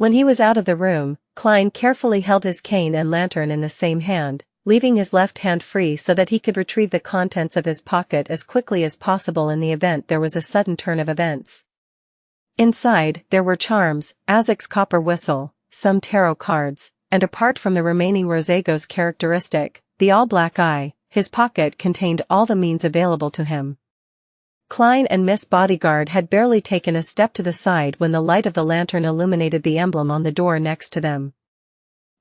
When he was out of the room, Klein carefully held his cane and lantern in the same hand, leaving his left hand free so that he could retrieve the contents of his pocket as quickly as possible in the event there was a sudden turn of events. Inside, there were charms, Azek's copper whistle, some tarot cards, and apart from the remaining Rosego's characteristic, the all-black eye, his pocket contained all the means available to him. Klein and Miss Bodyguard had barely taken a step to the side when the light of the lantern illuminated the emblem on the door next to them.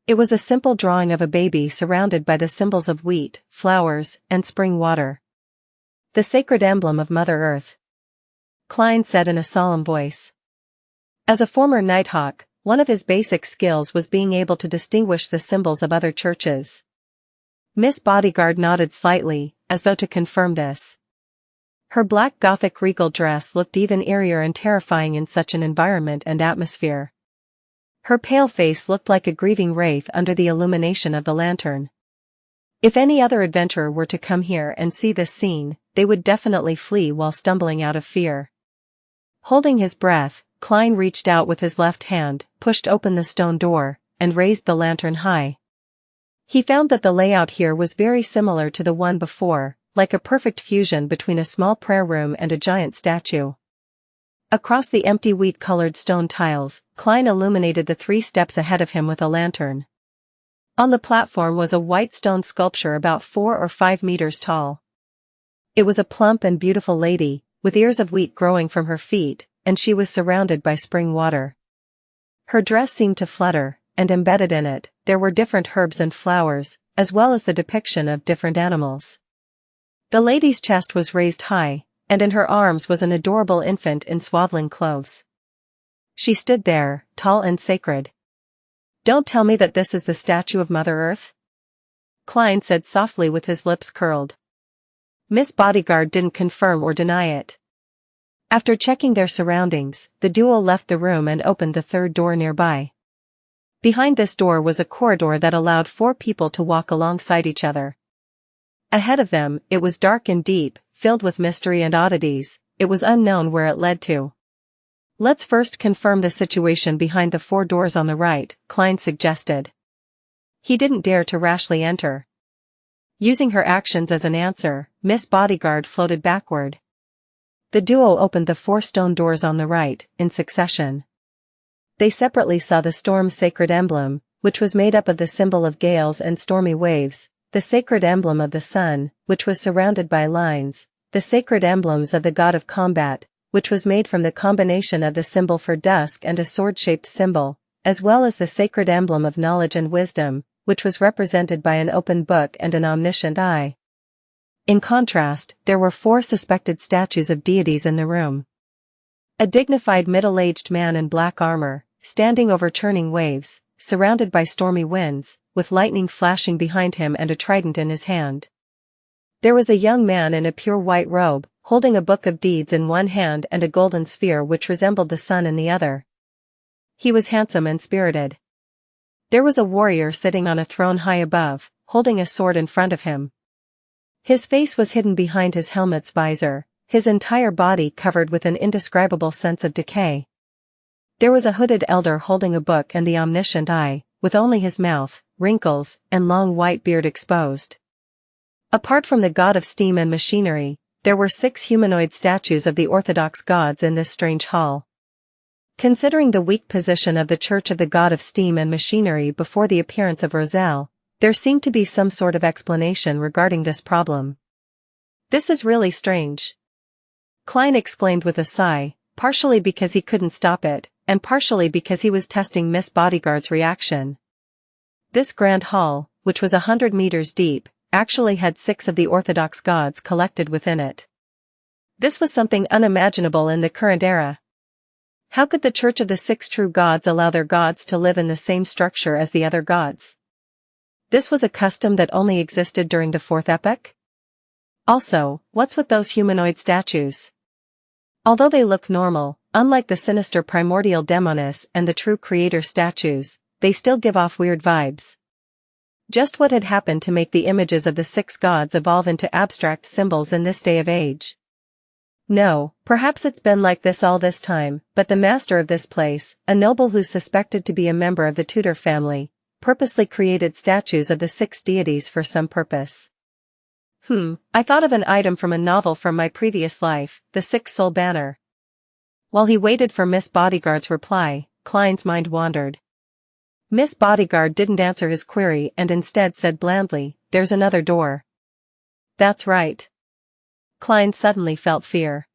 It was a simple drawing of a baby surrounded by the symbols of wheat, flowers, and spring water. The sacred emblem of Mother Earth, Klein said in a solemn voice. As a former Nighthawk, one of his basic skills was being able to distinguish the symbols of other churches. Miss Bodyguard nodded slightly, as though to confirm this. Her black Gothic regal dress looked even eerier and terrifying in such an environment and atmosphere. Her pale face looked like a grieving wraith under the illumination of the lantern. If any other adventurer were to come here and see this scene, they would definitely flee while stumbling out of fear. Holding his breath, Klein reached out with his left hand, pushed open the stone door, and raised the lantern high. He found that the layout here was very similar to the one before, like a perfect fusion between a small prayer room and a giant statue. Across the empty wheat-colored stone tiles, Klein illuminated the 3 steps ahead of him with a lantern. On the platform was a white stone sculpture about 4 or 5 meters tall. It was a plump and beautiful lady, with ears of wheat growing from her feet, and she was surrounded by spring water. Her dress seemed to flutter, and embedded in it, there were different herbs and flowers, as well as the depiction of different animals. The lady's chest was raised high, and in her arms was an adorable infant in swaddling clothes. She stood there, tall and sacred. "Don't tell me that this is the statue of Mother Earth?" Klein said softly with his lips curled. Miss Bodyguard didn't confirm or deny it. After checking their surroundings, the duo left the room and opened the 3rd door nearby. Behind this door was a corridor that allowed 4 people to walk alongside each other. Ahead of them, it was dark and deep, filled with mystery and oddities. It was unknown where it led to. "Let's first confirm the situation behind the 4 doors on the right," Klein suggested. He didn't dare to rashly enter. Using her actions as an answer, Miss Bodyguard floated backward. The duo opened the 4 stone doors on the right, in succession. They separately saw the storm's sacred emblem, which was made up of the symbol of gales and stormy waves, the sacred emblem of the sun, which was surrounded by lines, the sacred emblems of the god of combat, which was made from the combination of the symbol for dusk and a sword-shaped symbol, as well as the sacred emblem of knowledge and wisdom, which was represented by an open book and an omniscient eye. In contrast, there were 4 suspected statues of deities in the room. A dignified middle-aged man in black armor, standing over churning waves, surrounded by stormy winds, with lightning flashing behind him and a trident in his hand. There was a young man in a pure white robe, holding a book of deeds in one hand and a golden sphere which resembled the sun in the other. He was handsome and spirited. There was a warrior sitting on a throne high above, holding a sword in front of him. His face was hidden behind his helmet's visor, his entire body covered with an indescribable sense of decay. There was a hooded elder holding a book and the omniscient eye, with only his mouth, wrinkles, and long white beard exposed. Apart from the god of steam and machinery, there were 6 humanoid statues of the orthodox gods in this strange hall. Considering the weak position of the Church of the God of Steam and Machinery before the appearance of Roselle, there seemed to be some sort of explanation regarding this problem. "This is really strange," Klein exclaimed with a sigh, partially because he couldn't stop it, and partially because he was testing Miss Bodyguard's reaction. This grand hall, which was 100 meters deep, actually had 6 of the Orthodox gods collected within it. This was something unimaginable in the current era. How could the Church of the 6 True Gods allow their gods to live in the same structure as the other gods? This was a custom that only existed during the 4th epoch? Also, what's with those humanoid statues? Although they look normal, unlike the sinister primordial Demonis and the true creator statues, they still give off weird vibes. Just what had happened to make the images of the 6 gods evolve into abstract symbols in this day of age? No, perhaps it's been like this all this time, but the master of this place, a noble who's suspected to be a member of the Tudor family, purposely created statues of the 6 deities for some purpose. I thought of an item from a novel from my previous life, the 6-soul banner. While he waited for Miss Bodyguard's reply, Klein's mind wandered. Miss Bodyguard didn't answer his query and instead said blandly, "There's another door." That's right. Klein suddenly felt fear.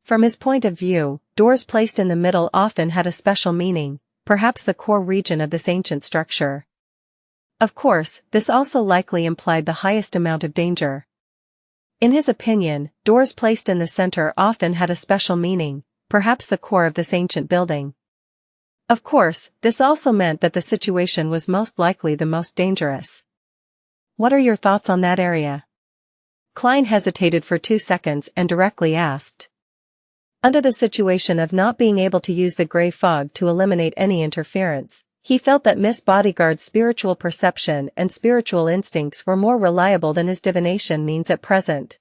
From his point of view, doors placed in the middle often had a special meaning, perhaps the core region of this ancient structure. Of course, this also likely implied the highest amount of danger. In his opinion, doors placed in the center often had a special meaning, perhaps the core of this ancient building. Of course, this also meant that the situation was most likely the most dangerous. What are your thoughts on that area? Klein hesitated for 2 seconds and directly asked. Under the situation of not being able to use the gray fog to eliminate any interference, he felt that Miss Bodyguard's spiritual perception and spiritual instincts were more reliable than his divination means at present.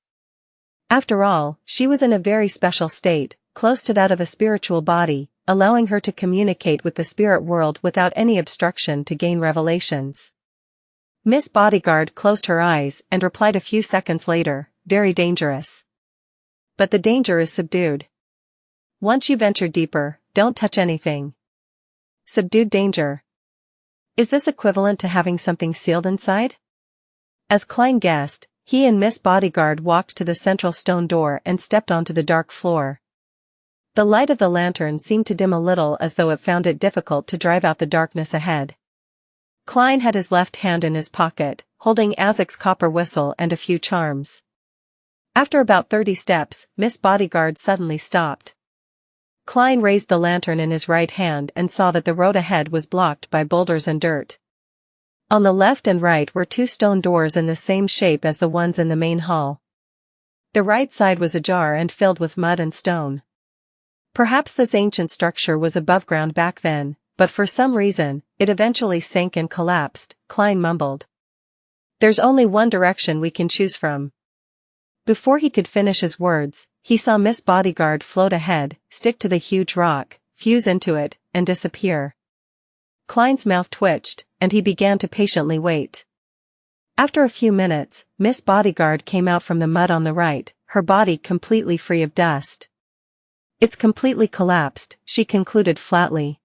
After all, she was in a very special state, close to that of a spiritual body, allowing her to communicate with the spirit world without any obstruction to gain revelations. Miss Bodyguard closed her eyes and replied a few seconds later, "Very dangerous. But the danger is subdued. Once you venture deeper, don't touch anything." Subdued danger. Is this equivalent to having something sealed inside? As Klein guessed, he and Miss Bodyguard walked to the central stone door and stepped onto the dark floor. The light of the lantern seemed to dim a little as though it found it difficult to drive out the darkness ahead. Klein had his left hand in his pocket, holding Azek's copper whistle and a few charms. After about 30 steps, Miss Bodyguard suddenly stopped. Klein raised the lantern in his right hand and saw that the road ahead was blocked by boulders and dirt. On the left and right were 2 stone doors in the same shape as the ones in the main hall. The right side was ajar and filled with mud and stone. Perhaps this ancient structure was above ground back then, but for some reason, it eventually sank and collapsed, Klein mumbled. "There's only one direction we can choose from." Before he could finish his words, he saw Miss Bodyguard float ahead, stick to the huge rock, fuse into it, and disappear. Klein's mouth twitched, and he began to patiently wait. After a few minutes, Miss Bodyguard came out from the mud on the right, her body completely free of dust. "It's completely collapsed," she concluded flatly.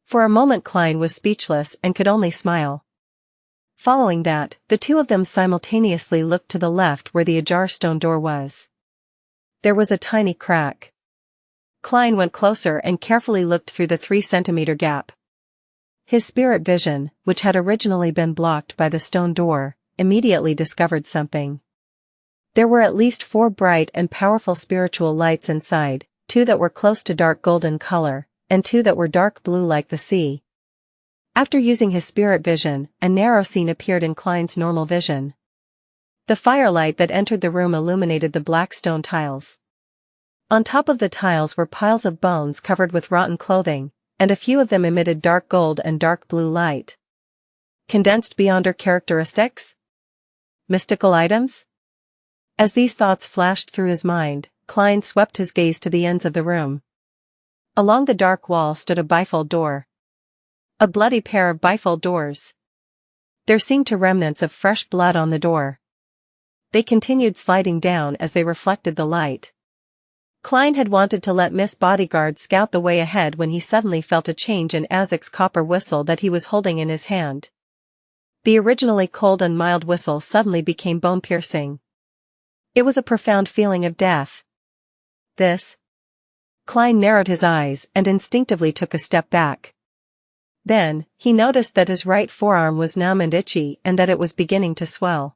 For a moment Klein was speechless and could only smile. Following that, the 2 of them simultaneously looked to the left where the ajar stone door was. There was a tiny crack. Klein went closer and carefully looked through the 3-centimeter gap. His spirit vision, which had originally been blocked by the stone door, immediately discovered something. There were at least 4 bright and powerful spiritual lights inside, 2 that were close to dark golden color, and 2 that were dark blue like the sea. After using his spirit vision, a narrow scene appeared in Klein's normal vision. The firelight that entered the room illuminated the black stone tiles. On top of the tiles were piles of bones covered with rotten clothing, and a few of them emitted dark gold and dark blue light. Condensed beyonder characteristics? Mystical items? As these thoughts flashed through his mind, Klein swept his gaze to the ends of the room. Along the dark wall stood a bifold door. A bloody pair of bifold doors. There seemed to remnants of fresh blood on the door. They continued sliding down as they reflected the light. Klein had wanted to let Miss Bodyguard scout the way ahead when he suddenly felt a change in Azek's copper whistle that he was holding in his hand. The originally cold and mild whistle suddenly became bone-piercing. It was a profound feeling of death. This? Klein narrowed his eyes and instinctively took a step back. Then, he noticed that his right forearm was numb and itchy and that it was beginning to swell.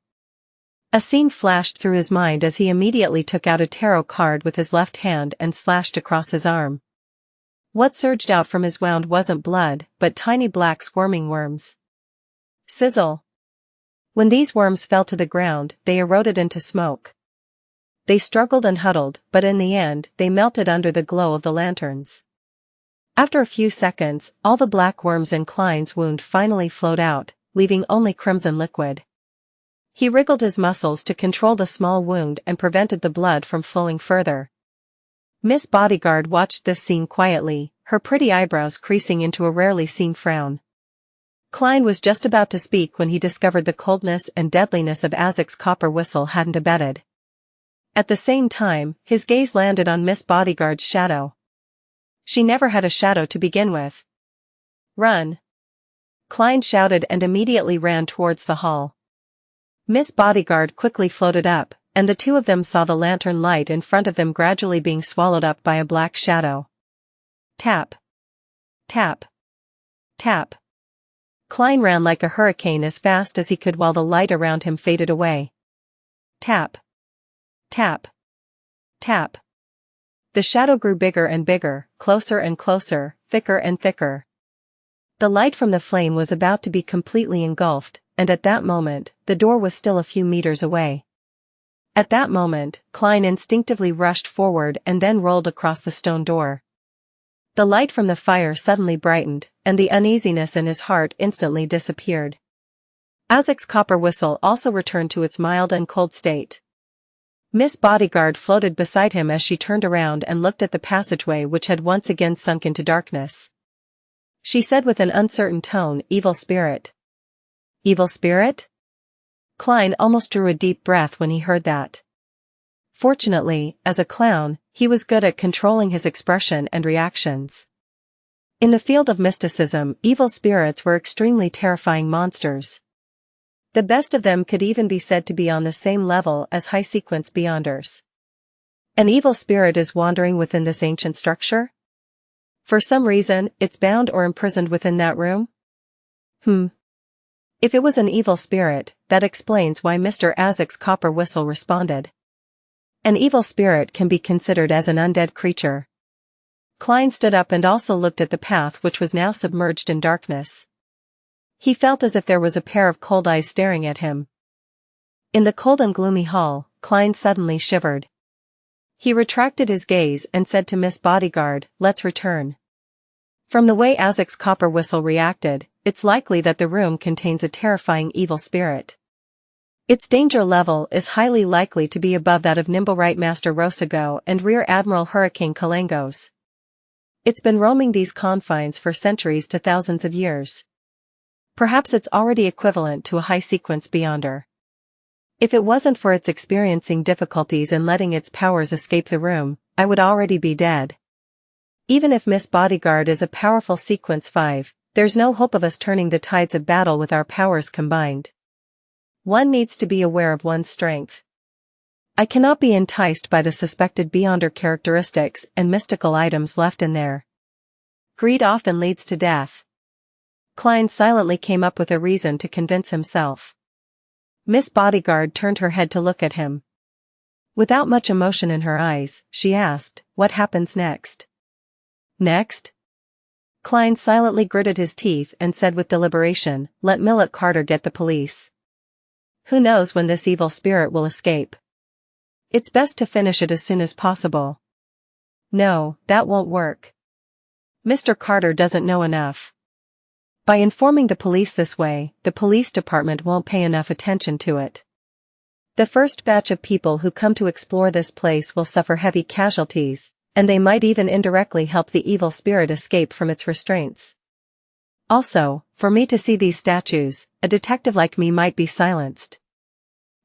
A scene flashed through his mind as he immediately took out a tarot card with his left hand and slashed across his arm. What surged out from his wound wasn't blood, but tiny black squirming worms. Sizzle. When these worms fell to the ground, they eroded into smoke. They struggled and huddled, but in the end, they melted under the glow of the lanterns. After a few seconds, all the black worms in Klein's wound finally flowed out, leaving only crimson liquid. He wriggled his muscles to control the small wound and prevented the blood from flowing further. Miss Bodyguard watched this scene quietly, her pretty eyebrows creasing into a rarely seen frown. Klein was just about to speak when he discovered the coldness and deadliness of Azek's copper whistle hadn't abated. At the same time, his gaze landed on Miss Bodyguard's shadow. She never had a shadow to begin with. "Run!" Klein shouted and immediately ran towards the hall. Miss Bodyguard quickly floated up, and the two of them saw the lantern light in front of them gradually being swallowed up by a black shadow. Tap. Tap. Tap. Klein ran like a hurricane as fast as he could while the light around him faded away. Tap. Tap. Tap. The shadow grew bigger and bigger, closer and closer, thicker and thicker. The light from the flame was about to be completely engulfed, and at that moment, the door was still a few meters away. At that moment, Klein instinctively rushed forward and then rolled across the stone door. The light from the fire suddenly brightened, and the uneasiness in his heart instantly disappeared. Azek's copper whistle also returned to its mild and cold state. Miss Bodyguard floated beside him as she turned around and looked at the passageway which had once again sunk into darkness. She said with an uncertain tone, "Evil spirit." "Evil spirit?" Klein almost drew a deep breath when he heard that. Fortunately, as a clown, he was good at controlling his expression and reactions. In the field of mysticism, evil spirits were extremely terrifying monsters. The best of them could even be said to be on the same level as high-sequence beyonders. An evil spirit is wandering within this ancient structure? For some reason, it's bound or imprisoned within that room? If it was an evil spirit, that explains why Mr. Azek's copper whistle responded. An evil spirit can be considered as an undead creature. Klein stood up and also looked at the path which was now submerged in darkness. He felt as if there was a pair of cold eyes staring at him. In the cold and gloomy hall, Klein suddenly shivered. He retracted his gaze and said to Miss Bodyguard, "Let's return." From the way Azek's copper whistle reacted, it's likely that the room contains a terrifying evil spirit. Its danger level is highly likely to be above that of Nimblewright Master Rosago and Rear Admiral Hurricane Kalangos. It's been roaming these confines for centuries to thousands of years. Perhaps it's already equivalent to a high-sequence beyonder. If it wasn't for its experiencing difficulties and letting its powers escape the room, I would already be dead. Even if Miss Bodyguard is a powerful sequence 5, there's no hope of us turning the tides of battle with our powers combined. One needs to be aware of one's strength. I cannot be enticed by the suspected beyonder characteristics and mystical items left in there. Greed often leads to death. Klein silently came up with a reason to convince himself. Miss Bodyguard turned her head to look at him. Without much emotion in her eyes, she asked, "What happens next?" "Next?" Klein silently gritted his teeth and said with deliberation, "Let Millet Carter get the police. Who knows when this evil spirit will escape? It's best to finish it as soon as possible." "No, that won't work. Mr. Carter doesn't know enough. By informing the police this way, the police department won't pay enough attention to it. The first batch of people who come to explore this place will suffer heavy casualties, and they might even indirectly help the evil spirit escape from its restraints. Also, for me to see these statues, a detective like me might be silenced."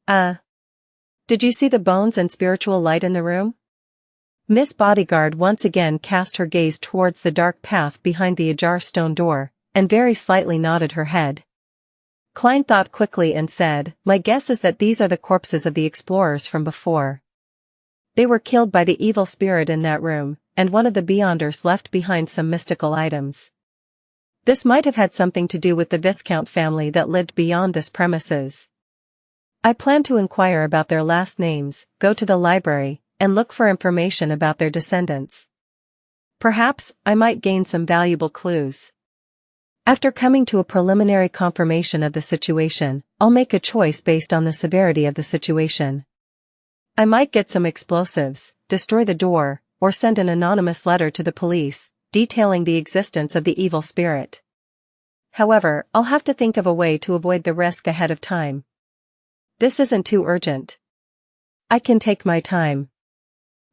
Did you see the bones and spiritual light in the room?" Miss Bodyguard once again cast her gaze towards the dark path behind the ajar stone door, and very slightly nodded her head. Klein thought quickly and said, "My guess is that these are the corpses of the explorers from before. They were killed by the evil spirit in that room, and one of the beyonders left behind some mystical items. This might have had something to do with the Viscount family that lived beyond this premises. I plan to inquire about their last names, go to the library, and look for information about their descendants. Perhaps I might gain some valuable clues. After coming to a preliminary confirmation of the situation, I'll make a choice based on the severity of the situation. I might get some explosives, destroy the door, or send an anonymous letter to the police, detailing the existence of the evil spirit. However, I'll have to think of a way to avoid the risk ahead of time. This isn't too urgent. I can take my time.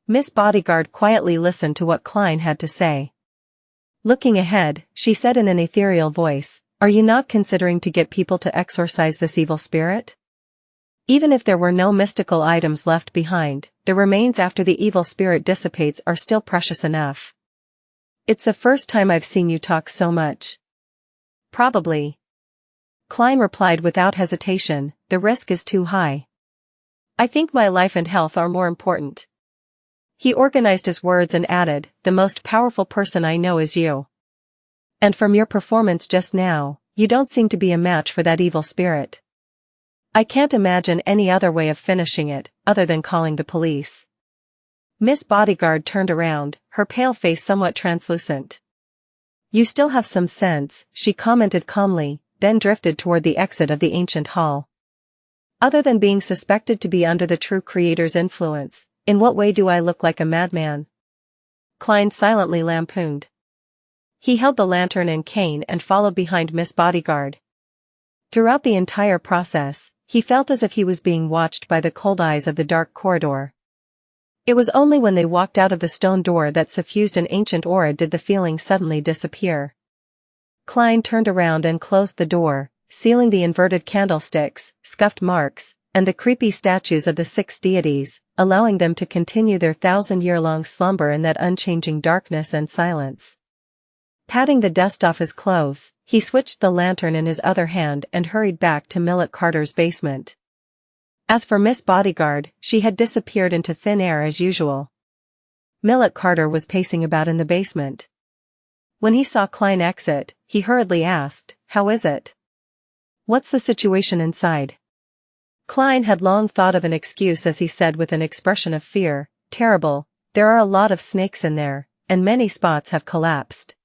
Miss Bodyguard quietly listened to what Klein had to say. Looking ahead, she said in an ethereal voice, "Are you not considering to get people to exorcise this evil spirit? Even if there were no mystical items left behind, the remains after the evil spirit dissipates are still precious enough." "It's the first time I've seen you talk so much." "Probably." Klein replied without hesitation, "The risk is too high. I think my life and health are more important." He organized his words and added, "The most powerful person I know is you. And from your performance just now, you don't seem to be a match for that evil spirit. I can't imagine any other way of finishing it, other than calling the police." Miss Bodyguard turned around, her pale face somewhat translucent. "You still have some sense," she commented calmly, then drifted toward the exit of the ancient hall. "Other than being suspected to be under the true creator's influence, in what way do I look like a madman?" Klein silently lampooned. He held the lantern and cane and followed behind Miss Bodyguard. Throughout the entire process, he felt as if he was being watched by the cold eyes of the dark corridor. It was only when they walked out of the stone door that suffused an ancient aura did the feeling suddenly disappear. Klein turned around and closed the door, sealing the inverted candlesticks, scuffed marks, and the creepy statues of the 6 deities, allowing them to continue their 1,000-year-long slumber in that unchanging darkness and silence. Patting the dust off his clothes, he switched the lantern in his other hand and hurried back to Millet Carter's basement. As for Miss Bodyguard, she had disappeared into thin air as usual. Millet Carter was pacing about in the basement. When he saw Klein exit, he hurriedly asked, "How is it? What's the situation inside?" Klein had long thought of an excuse as he said with an expression of fear, "Terrible, there are a lot of snakes in there, and many spots have collapsed.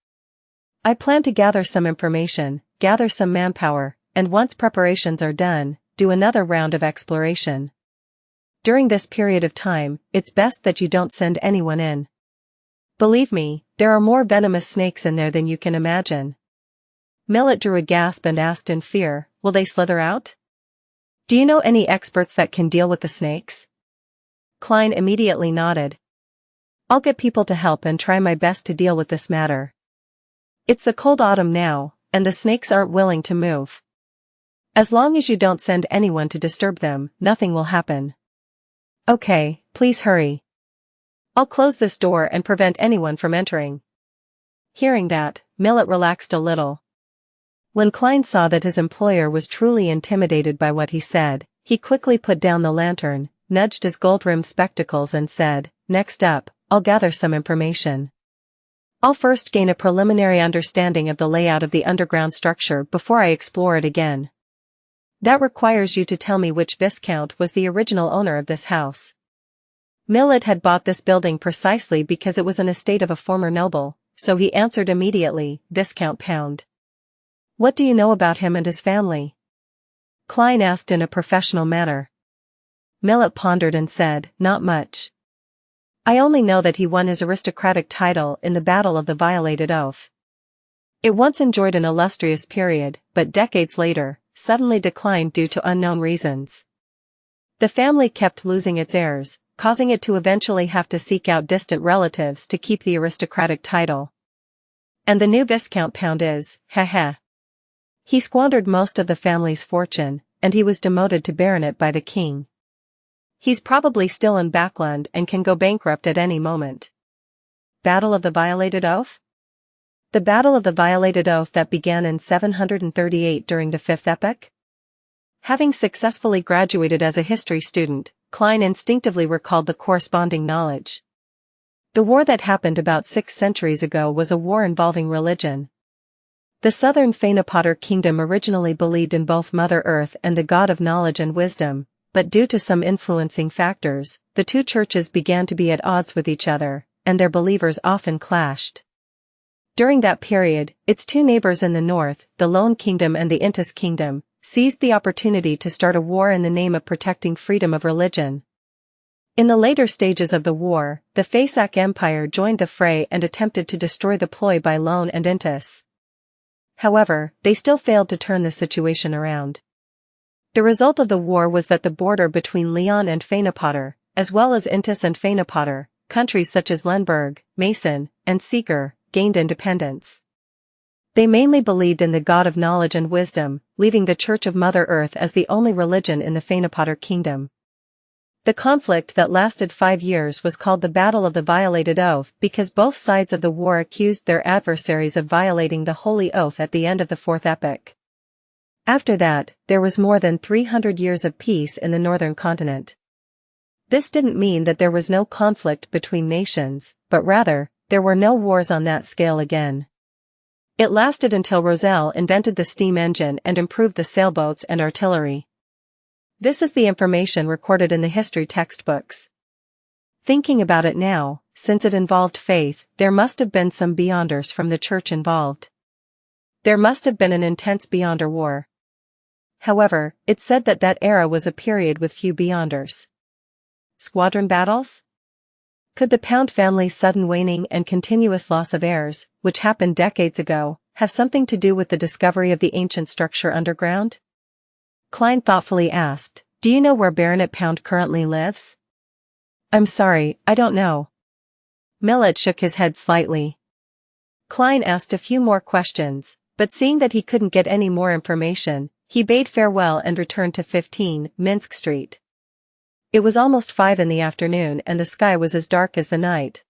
I plan to gather some information, gather some manpower, and once preparations are done, do another round of exploration. During this period of time, it's best that you don't send anyone in. Believe me, there are more venomous snakes in there than you can imagine." Millet drew a gasp and asked in fear, "Will they slither out? Do you know any experts that can deal with the snakes?" Klein immediately nodded. "I'll get people to help and try my best to deal with this matter. It's the cold autumn now, and the snakes aren't willing to move. As long as you don't send anyone to disturb them, nothing will happen." "Okay, please hurry. I'll close this door and prevent anyone from entering." Hearing that, Millet relaxed a little. When Klein saw that his employer was truly intimidated by what he said, he quickly put down the lantern, nudged his gold-rimmed spectacles and said, "Next up, I'll gather some information. I'll first gain a preliminary understanding of the layout of the underground structure before I explore it again. That requires you to tell me which Viscount was the original owner of this house." Millet had bought this building precisely because it was an estate of a former noble, so he answered immediately, "Viscount Pound." "What do you know about him and his family?" Klein asked in a professional manner. Millet pondered and said, "Not much. I only know that he won his aristocratic title in the Battle of the Violated Oath. It once enjoyed an illustrious period, but decades later, suddenly declined due to unknown reasons. The family kept losing its heirs, causing it to eventually have to seek out distant relatives to keep the aristocratic title. And the new Viscount Pound is, heh. He squandered most of the family's fortune, and he was demoted to baronet by the king. He's probably still in Backland and can go bankrupt at any moment." Battle of the Violated Oath? The Battle of the Violated Oath that began in 738 during the Fifth Epoch? Having successfully graduated as a history student, Klein instinctively recalled the corresponding knowledge. The war that happened about 6 centuries ago was a war involving religion. The southern Fanapotter kingdom originally believed in both Mother Earth and the god of knowledge and wisdom, but due to some influencing factors, the two churches began to be at odds with each other, and their believers often clashed. During that period, its two neighbors in the north, the Lone Kingdom and the Intis Kingdom, seized the opportunity to start a war in the name of protecting freedom of religion. In the later stages of the war, the Fasak Empire joined the fray and attempted to destroy the ploy by Lone and Intis. However, they still failed to turn the situation around. The result of the war was that the border between Leon and Fenapotter, as well as Intis and Fenapotter, countries such as Lemberg, Mason, and Seeker, gained independence. They mainly believed in the god of knowledge and wisdom, leaving the Church of Mother Earth as the only religion in the Fenapotter kingdom. The conflict that lasted 5 years was called the Battle of the Violated Oath because both sides of the war accused their adversaries of violating the Holy Oath at the end of the Fourth Epoch. After that, there was more than 300 years of peace in the northern continent. This didn't mean that there was no conflict between nations, but rather, there were no wars on that scale again. It lasted until Roselle invented the steam engine and improved the sailboats and artillery. This is the information recorded in the history textbooks. Thinking about it now, since it involved faith, there must have been some Beyonders from the church involved. There must have been an intense Beyonder war. However, it's said that that era was a period with few Beyonders. Squadron battles? Could the Pound family's sudden waning and continuous loss of heirs, which happened decades ago, have something to do with the discovery of the ancient structure underground? Klein thoughtfully asked, "Do you know where Baronet Pound currently lives?" "I'm sorry, I don't know." Millet shook his head slightly. Klein asked a few more questions, but seeing that he couldn't get any more information, he bade farewell and returned to 15 Minsk Street. It was almost 5 in the afternoon and the sky was as dark as the night.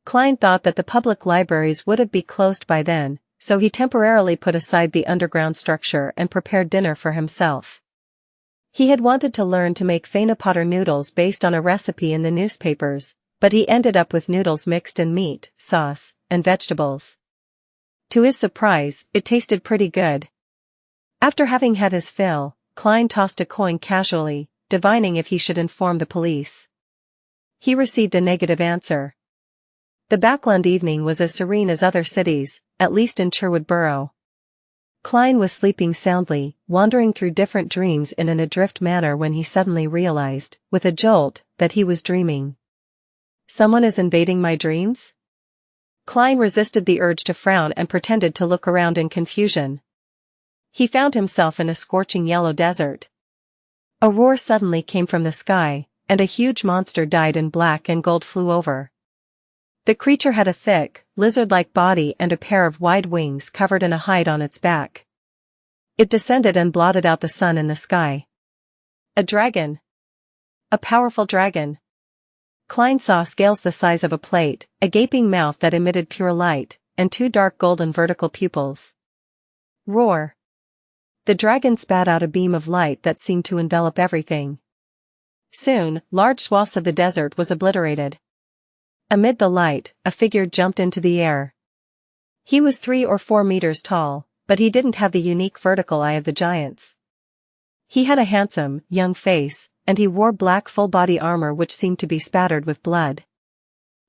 Klein thought that the public libraries would have been closed by then, so he temporarily put aside the underground structure and prepared dinner for himself. He had wanted to learn to make Fenapotter noodles based on a recipe in the newspapers, but he ended up with noodles mixed in meat, sauce, and vegetables. To his surprise, it tasted pretty good. After having had his fill, Klein tossed a coin casually, divining if he should inform the police. He received a negative answer. The Backland evening was as serene as other cities, at least in Sherwood Borough. Klein was sleeping soundly, wandering through different dreams in an adrift manner when he suddenly realized, with a jolt, that he was dreaming. Someone is invading my dreams? Klein resisted the urge to frown and pretended to look around in confusion. He found himself in a scorching yellow desert. A roar suddenly came from the sky, and a huge monster dyed in black and gold flew over. The creature had a thick, lizard-like body and a pair of wide wings covered in a hide on its back. It descended and blotted out the sun in the sky. A dragon. A powerful dragon. Klein saw scales the size of a plate, a gaping mouth that emitted pure light, and 2 dark golden vertical pupils. Roar. The dragon spat out a beam of light that seemed to envelop everything. Soon, large swaths of the desert was obliterated. Amid the light, a figure jumped into the air. He was 3 or 4 meters tall, but he didn't have the unique vertical eye of the giants. He had a handsome, young face, and he wore black full-body armor which seemed to be spattered with blood.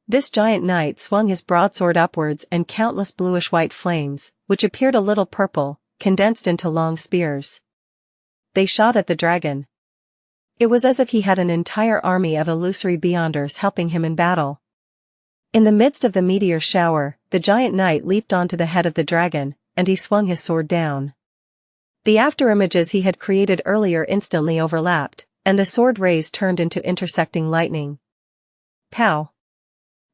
This giant knight swung his broadsword upwards and countless bluish-white flames, which appeared a little purple, condensed into long spears. They shot at the dragon. It was as if he had an entire army of illusory Beyonders helping him in battle. In the midst of the meteor shower, the giant knight leaped onto the head of the dragon, and he swung his sword down. The afterimages he had created earlier instantly overlapped, and the sword rays turned into intersecting lightning. Pow!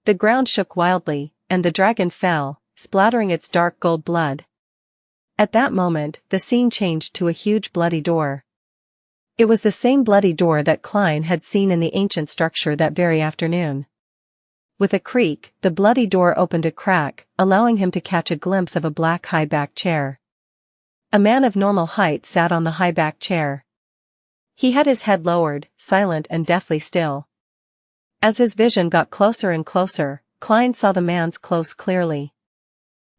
The ground shook wildly, and the dragon fell, splattering its dark gold blood. At that moment, the scene changed to a huge bloody door. It was the same bloody door that Klein had seen in the ancient structure that very afternoon. With a creak, the bloody door opened a crack, allowing him to catch a glimpse of a black high-backed chair. A man of normal height sat on the high-backed chair. He had his head lowered, silent and deathly still. As his vision got closer and closer, Klein saw the man's clothes clearly.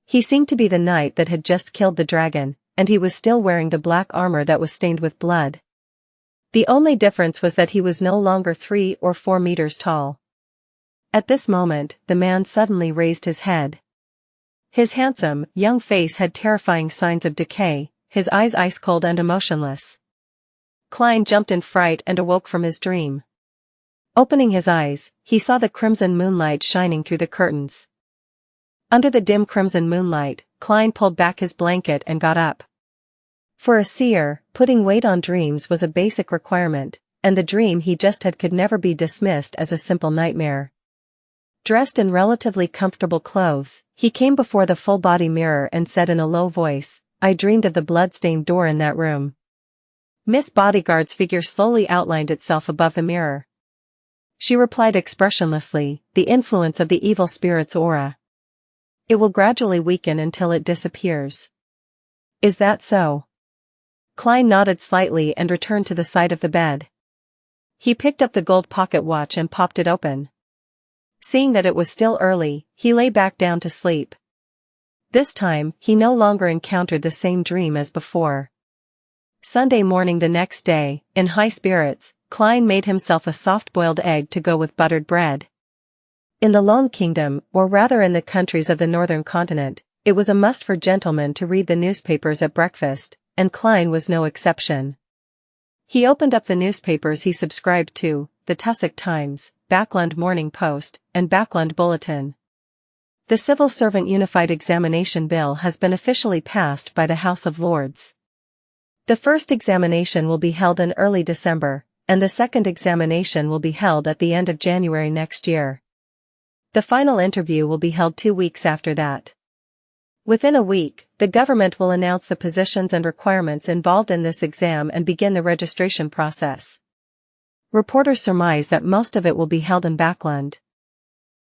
He seemed to be the knight that had just killed the dragon, and he was still wearing the black armor that was stained with blood. The only difference was that he was no longer 3 or 4 meters tall. At this moment, the man suddenly raised his head. His handsome, young face had terrifying signs of decay, his eyes ice-cold and emotionless. Klein jumped in fright and awoke from his dream. Opening his eyes, he saw the crimson moonlight shining through the curtains. Under the dim crimson moonlight, Klein pulled back his blanket and got up. For a seer, putting weight on dreams was a basic requirement, and the dream he just had could never be dismissed as a simple nightmare. Dressed in relatively comfortable clothes, he came before the full-body mirror and said in a low voice, "I dreamed of the blood-stained door in that room." Miss Bodyguard's figure slowly outlined itself above the mirror. She replied expressionlessly, "The influence of the evil spirit's aura. It will gradually weaken until it disappears." "Is that so?" Klein nodded slightly and returned to the side of the bed. He picked up the gold pocket watch and popped it open. Seeing that it was still early, he lay back down to sleep. This time, he no longer encountered the same dream as before. Sunday morning the next day, in high spirits, Klein made himself a soft-boiled egg to go with buttered bread. In the Lone Kingdom, or rather in the countries of the northern continent, it was a must for gentlemen to read the newspapers at breakfast, and Klein was no exception. He opened up the newspapers he subscribed to, the Tussock Times, Backland Morning Post, and Backland Bulletin. The Civil Servant Unified Examination Bill has been officially passed by the House of Lords. The first examination will be held in early December, and the second examination will be held at the end of January next year. The final interview will be held 2 weeks after that. Within a week, the government will announce the positions and requirements involved in this exam and begin the registration process. Reporters surmise that most of it will be held in Backland.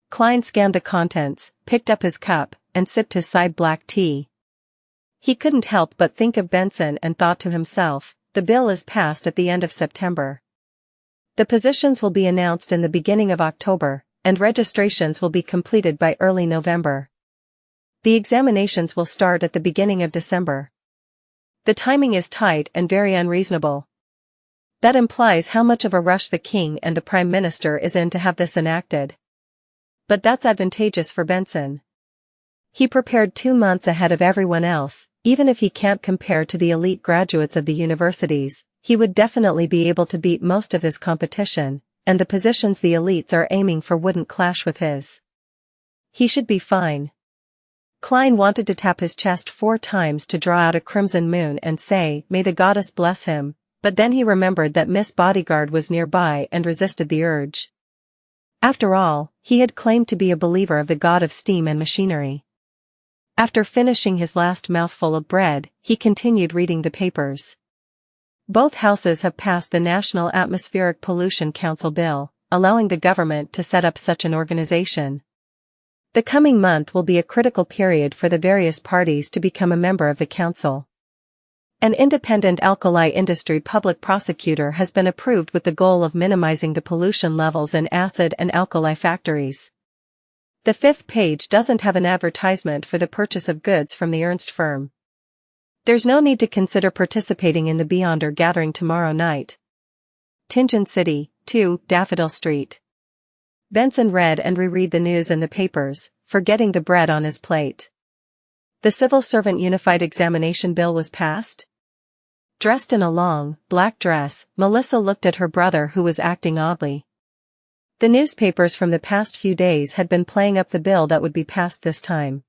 Klein scanned the contents, picked up his cup, and sipped his side black tea. He couldn't help but think of Benson and thought to himself, the bill is passed at the end of September. The positions will be announced in the beginning of October, and registrations will be completed by early November. The examinations will start at the beginning of December. The timing is tight and very unreasonable. That implies how much of a rush the king and the prime minister is in to have this enacted. But that's advantageous for Benson. He prepared 2 months ahead of everyone else. Even if he can't compare to the elite graduates of the universities, he would definitely be able to beat most of his competition, and the positions the elites are aiming for wouldn't clash with his. He should be fine. Klein wanted to tap his chest 4 times to draw out a crimson moon and say, "May the goddess bless him," but then he remembered that Miss Bodyguard was nearby and resisted the urge. After all, he had claimed to be a believer of the god of steam and machinery. After finishing his last mouthful of bread, he continued reading the papers. Both houses have passed the National Atmospheric Pollution Council bill, allowing the government to set up such an organization. The coming month will be a critical period for the various parties to become a member of the council. An independent alkali industry public prosecutor has been approved with the goal of minimizing the pollution levels in acid and alkali factories. The 5th page doesn't have an advertisement for the purchase of goods from the Ernst firm. There's no need to consider participating in the Beyonder gathering tomorrow night. Tingen City, 2, Daffodil Street. Benson read and reread the news in the papers, forgetting the bread on his plate. The Civil Servant Unified Examination Bill was passed? Dressed in a long, black dress, Melissa looked at her brother who was acting oddly. The newspapers from the past few days had been playing up the bill that would be passed this time.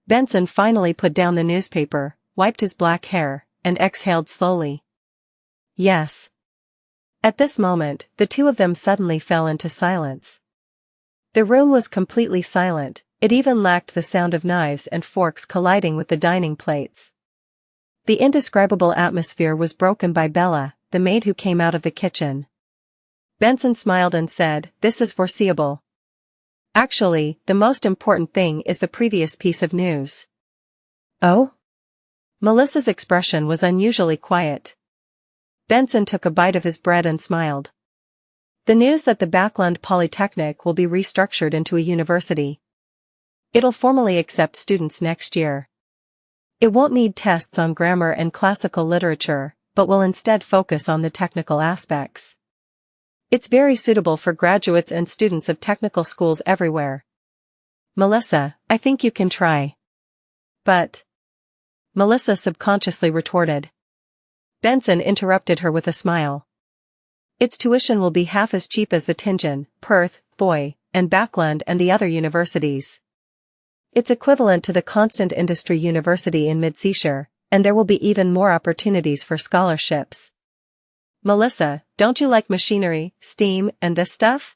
Benson finally put down the newspaper, wiped his black hair, and exhaled slowly. Yes. At this moment, the two of them suddenly fell into silence. The room was completely silent, it even lacked the sound of knives and forks colliding with the dining plates. The indescribable atmosphere was broken by Bella, the maid who came out of the kitchen. Benson smiled and said, "This is foreseeable. Actually, the most important thing is the previous piece of news." "Oh?" Melissa's expression was unusually quiet. Benson took a bite of his bread and smiled. "The news that the Backland Polytechnic will be restructured into a university. It'll formally accept students next year. It won't need tests on grammar and classical literature, but will instead focus on the technical aspects. It's very suitable for graduates and students of technical schools everywhere. Melissa, I think you can try." "But," Melissa subconsciously retorted. Benson interrupted her with a smile. "Its tuition will be half as cheap as the Tingen, Perth, Boy, and Backland and the other universities. It's equivalent to the Constant Industry University in mid-seashire, and there will be even more opportunities for scholarships. Melissa, don't you like machinery, steam, and this stuff?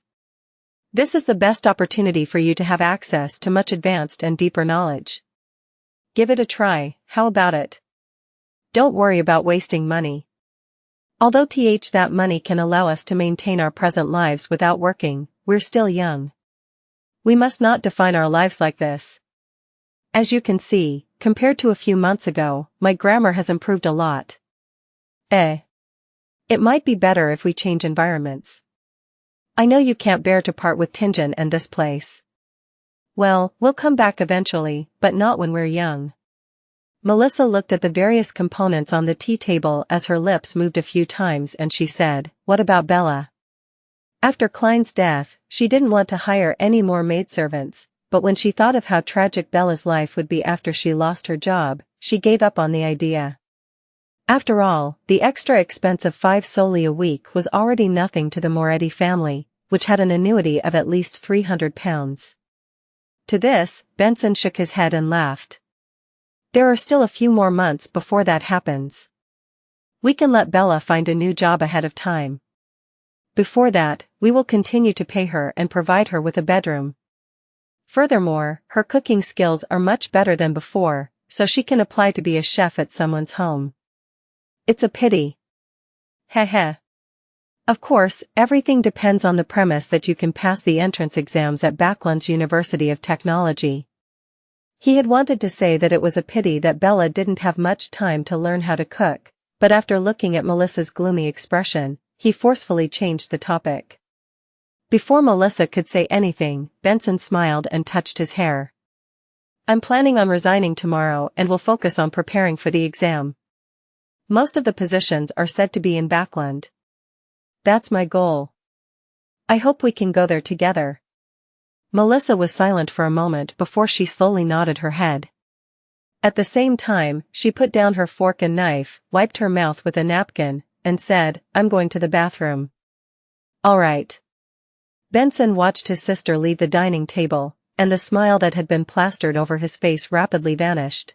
This is the best opportunity for you to have access to much advanced and deeper knowledge. Give it a try, how about it? Don't worry about wasting money. Although that money can allow us to maintain our present lives without working, we're still young. We must not define our lives like this. As you can see, compared to a few months ago, my grammar has improved a lot. It might be better if we change environments. I know you can't bear to part with Tingen and this place. Well, we'll come back eventually, but not when we're young. Melissa looked at the various components on the tea table as her lips moved a few times and she said, "What about Bella?" After Klein's death, she didn't want to hire any more maidservants, but when she thought of how tragic Bella's life would be after she lost her job, she gave up on the idea. After all, the extra expense of 5 soldi a week was already nothing to the Moretti family, which had an annuity of at least £300. To this, Benson shook his head and laughed. There are still a few more months before that happens. We can let Bella find a new job ahead of time. Before that, we will continue to pay her and provide her with a bedroom. Furthermore, her cooking skills are much better than before, so she can apply to be a chef at someone's home. It's a pity. Heh. Of course, everything depends on the premise that you can pass the entrance exams at Backlund's University of Technology. He had wanted to say that it was a pity that Bella didn't have much time to learn how to cook, but after looking at Melissa's gloomy expression, he forcefully changed the topic. Before Melissa could say anything, Benson smiled and touched his hair. I'm planning on resigning tomorrow and will focus on preparing for the exam. Most of the positions are said to be in Backlund. That's my goal. I hope we can go there together. Melissa was silent for a moment before she slowly nodded her head. At the same time, she put down her fork and knife, wiped her mouth with a napkin, and said, "I'm going to the bathroom." All right. Benson watched his sister leave the dining table, and the smile that had been plastered over his face rapidly vanished.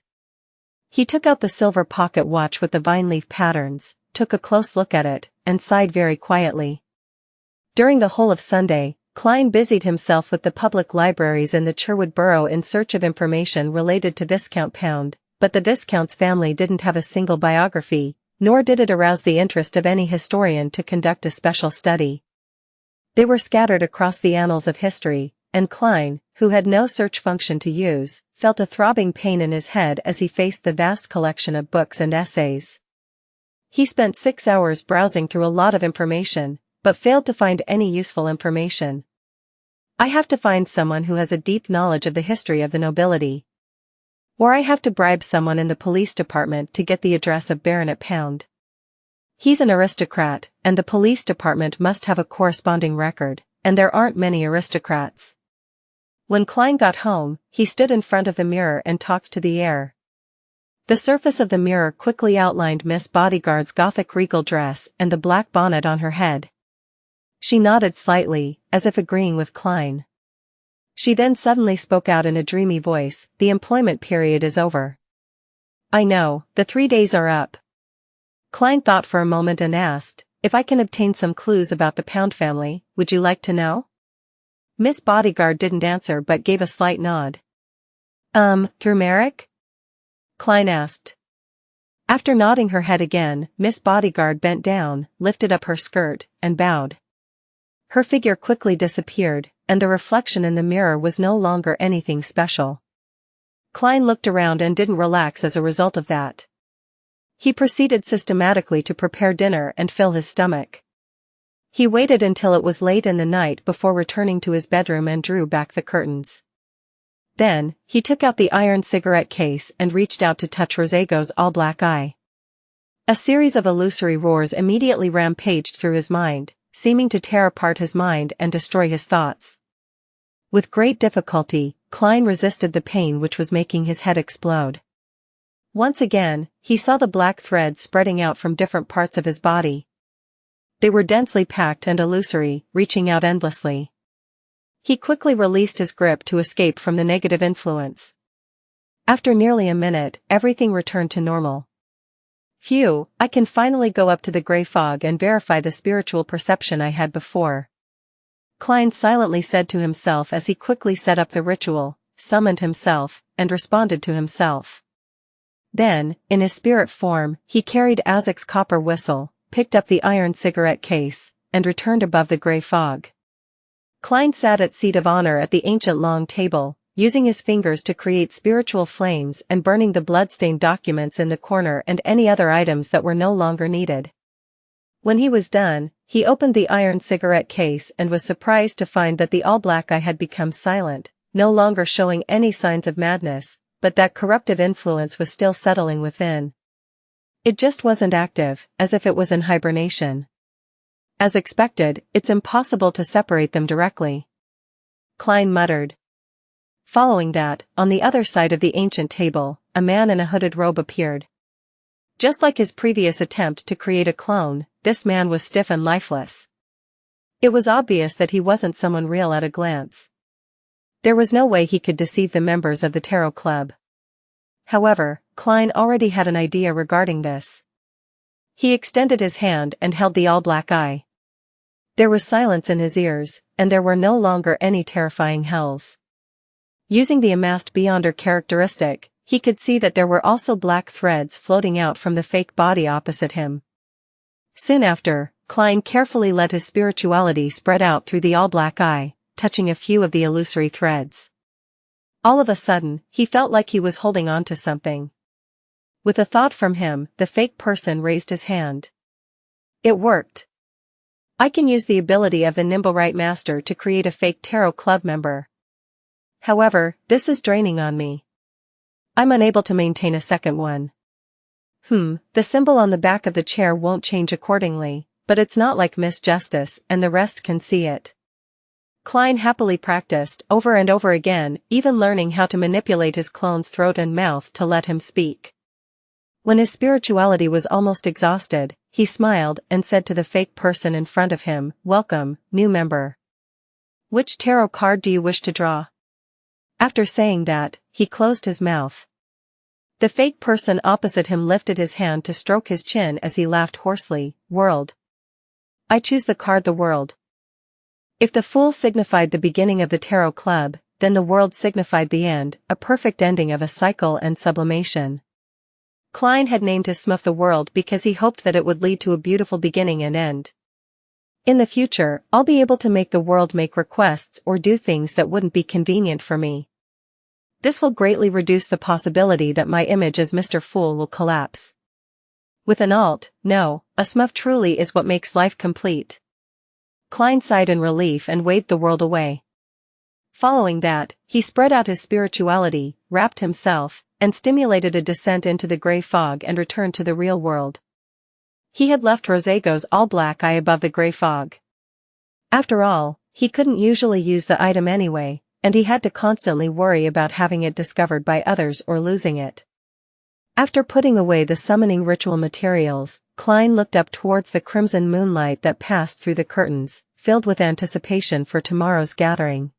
He took out the silver pocket watch with the vine leaf patterns, took a close look at it, and sighed very quietly. During the whole of Sunday, Klein busied himself with the public libraries in the Cherwood Borough in search of information related to Viscount Pound, but the Viscount's family didn't have a single biography, nor did it arouse the interest of any historian to conduct a special study. They were scattered across the annals of history, and Klein, who had no search function to use, felt a throbbing pain in his head as he faced the vast collection of books and essays. He spent 6 hours browsing through a lot of information, but failed to find any useful information. I have to find someone who has a deep knowledge of the history of the nobility. Or I have to bribe someone in the police department to get the address of Baronet Pound. He's an aristocrat, and the police department must have a corresponding record, and there aren't many aristocrats. When Klein got home, he stood in front of the mirror and talked to the air. The surface of the mirror quickly outlined Miss Bodyguard's Gothic regal dress and the black bonnet on her head. She nodded slightly, as if agreeing with Klein. She then suddenly spoke out in a dreamy voice, "The employment period is over." "I know, the 3 days are up." Klein thought for a moment and asked, "If I can obtain some clues about the Pound family, would you like to know?" Miss Bodyguard didn't answer but gave a slight nod. Through Merrick?" Klein asked. After nodding her head again, Miss Bodyguard bent down, lifted up her skirt, and bowed. Her figure quickly disappeared, and the reflection in the mirror was no longer anything special. Klein looked around and didn't relax as a result of that. He proceeded systematically to prepare dinner and fill his stomach. He waited until it was late in the night before returning to his bedroom and drew back the curtains. Then, he took out the iron cigarette case and reached out to touch Rosego's all-black eye. A series of illusory roars immediately rampaged through his mind, seeming to tear apart his mind and destroy his thoughts. With great difficulty, Klein resisted the pain which was making his head explode. Once again, he saw the black threads spreading out from different parts of his body. They were densely packed and illusory, reaching out endlessly. He quickly released his grip to escape from the negative influence. After nearly a minute, everything returned to normal. Phew, I can finally go up to the gray fog and verify the spiritual perception I had before. Klein silently said to himself as he quickly set up the ritual, summoned himself, and responded to himself. Then, in his spirit form, he carried Azek's copper whistle, picked up the iron cigarette case, and returned above the gray fog. Klein sat at seat of honor at the ancient long table, using his fingers to create spiritual flames and burning the blood-stained documents in the corner and any other items that were no longer needed. When he was done, he opened the iron cigarette case and was surprised to find that the all-black eye had become silent, no longer showing any signs of madness, but that corruptive influence was still settling within. It just wasn't active, as if it was in hibernation. As expected, it's impossible to separate them directly. Klein muttered. Following that, on the other side of the ancient table, a man in a hooded robe appeared. Just like his previous attempt to create a clone, this man was stiff and lifeless. It was obvious that he wasn't someone real at a glance. There was no way he could deceive the members of the Tarot Club. However, Klein already had an idea regarding this. He extended his hand and held the all-black eye. There was silence in his ears, and there were no longer any terrifying hells. Using the amassed beyonder characteristic, he could see that there were also black threads floating out from the fake body opposite him. Soon after, Klein carefully let his spirituality spread out through the all-black eye, touching a few of the illusory threads. All of a sudden, he felt like he was holding on to something. With a thought from him, the fake person raised his hand. It worked. I can use the ability of the Nimble Right Master to create a fake Tarot Club member. However, this is draining on me. I'm unable to maintain a second one. The symbol on the back of the chair won't change accordingly, but it's not like Miss Justice and the rest can see it. Klein happily practiced over and over again, even learning how to manipulate his clone's throat and mouth to let him speak. When his spirituality was almost exhausted, he smiled and said to the fake person in front of him, "Welcome, new member. Which tarot card do you wish to draw?" After saying that, he closed his mouth. The fake person opposite him lifted his hand to stroke his chin as he laughed hoarsely. "World. I choose the card the World." If the Fool signified the beginning of the Tarot Club, then the World signified the end, a perfect ending of a cycle and sublimation. Klein had named his smuff the World because he hoped that it would lead to a beautiful beginning and end. In the future, I'll be able to make the world make requests or do things that wouldn't be convenient for me. This will greatly reduce the possibility that my image as Mr. Fool will collapse. With an alt, no, a smuff truly is what makes life complete. Klein sighed in relief and waved the world away. Following that, he spread out his spirituality, wrapped himself, and stimulated a descent into the gray fog and returned to the real world. He had left Rosego's all-black eye above the gray fog. After all, he couldn't usually use the item anyway, and he had to constantly worry about having it discovered by others or losing it. After putting away the summoning ritual materials, Klein looked up towards the crimson moonlight that passed through the curtains, filled with anticipation for tomorrow's gathering.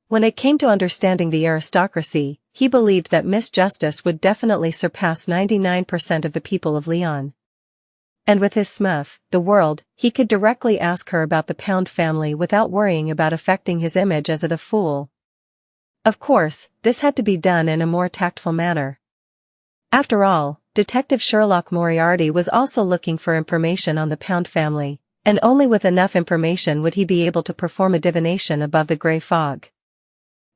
When it came to understanding the aristocracy, he believed that Miss Justice would definitely surpass 99% of the people of Leon. And with his smuff, the World, he could directly ask her about the Pound family without worrying about affecting his image as the Fool. Of course, this had to be done in a more tactful manner. After all, Detective Sherlock Moriarty was also looking for information on the Pound family, and only with enough information would he be able to perform a divination above the gray fog.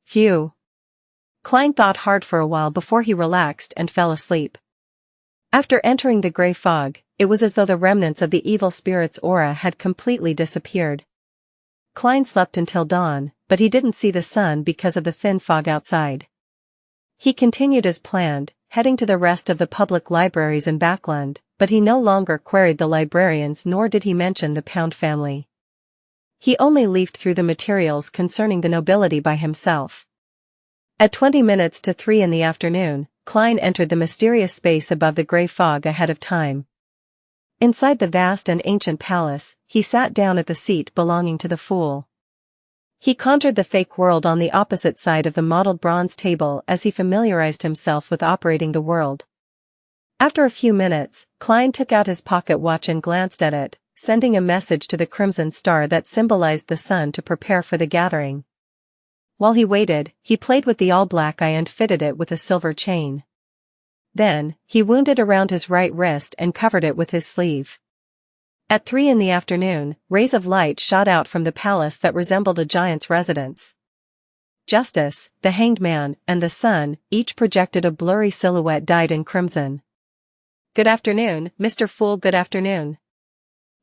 Phew. Klein thought hard for a while before he relaxed and fell asleep. After entering the gray fog, it was as though the remnants of the evil spirit's aura had completely disappeared. Klein slept until dawn, but he didn't see the sun because of the thin fog outside. He continued as planned, heading to the rest of the public libraries in Backland, but he no longer queried the librarians nor did he mention the Pound family. He only leafed through the materials concerning the nobility by himself. At 20 minutes to 3 in the afternoon, Klein entered the mysterious space above the gray fog ahead of time. Inside the vast and ancient palace, he sat down at the seat belonging to the Fool. He conjured the fake world on the opposite side of the mottled bronze table as he familiarized himself with operating the world. After a few minutes, Klein took out his pocket watch and glanced at it, sending a message to the crimson star that symbolized the sun to prepare for the gathering. While he waited, he played with the all-black eye and fitted it with a silver chain. Then, he wound it around his right wrist and covered it with his sleeve. At 3 in the afternoon, rays of light shot out from the palace that resembled a giant's residence. Justice, the Hanged Man, and the sun, each projected a blurry silhouette dyed in crimson. "Good afternoon, Mr. Fool, good afternoon."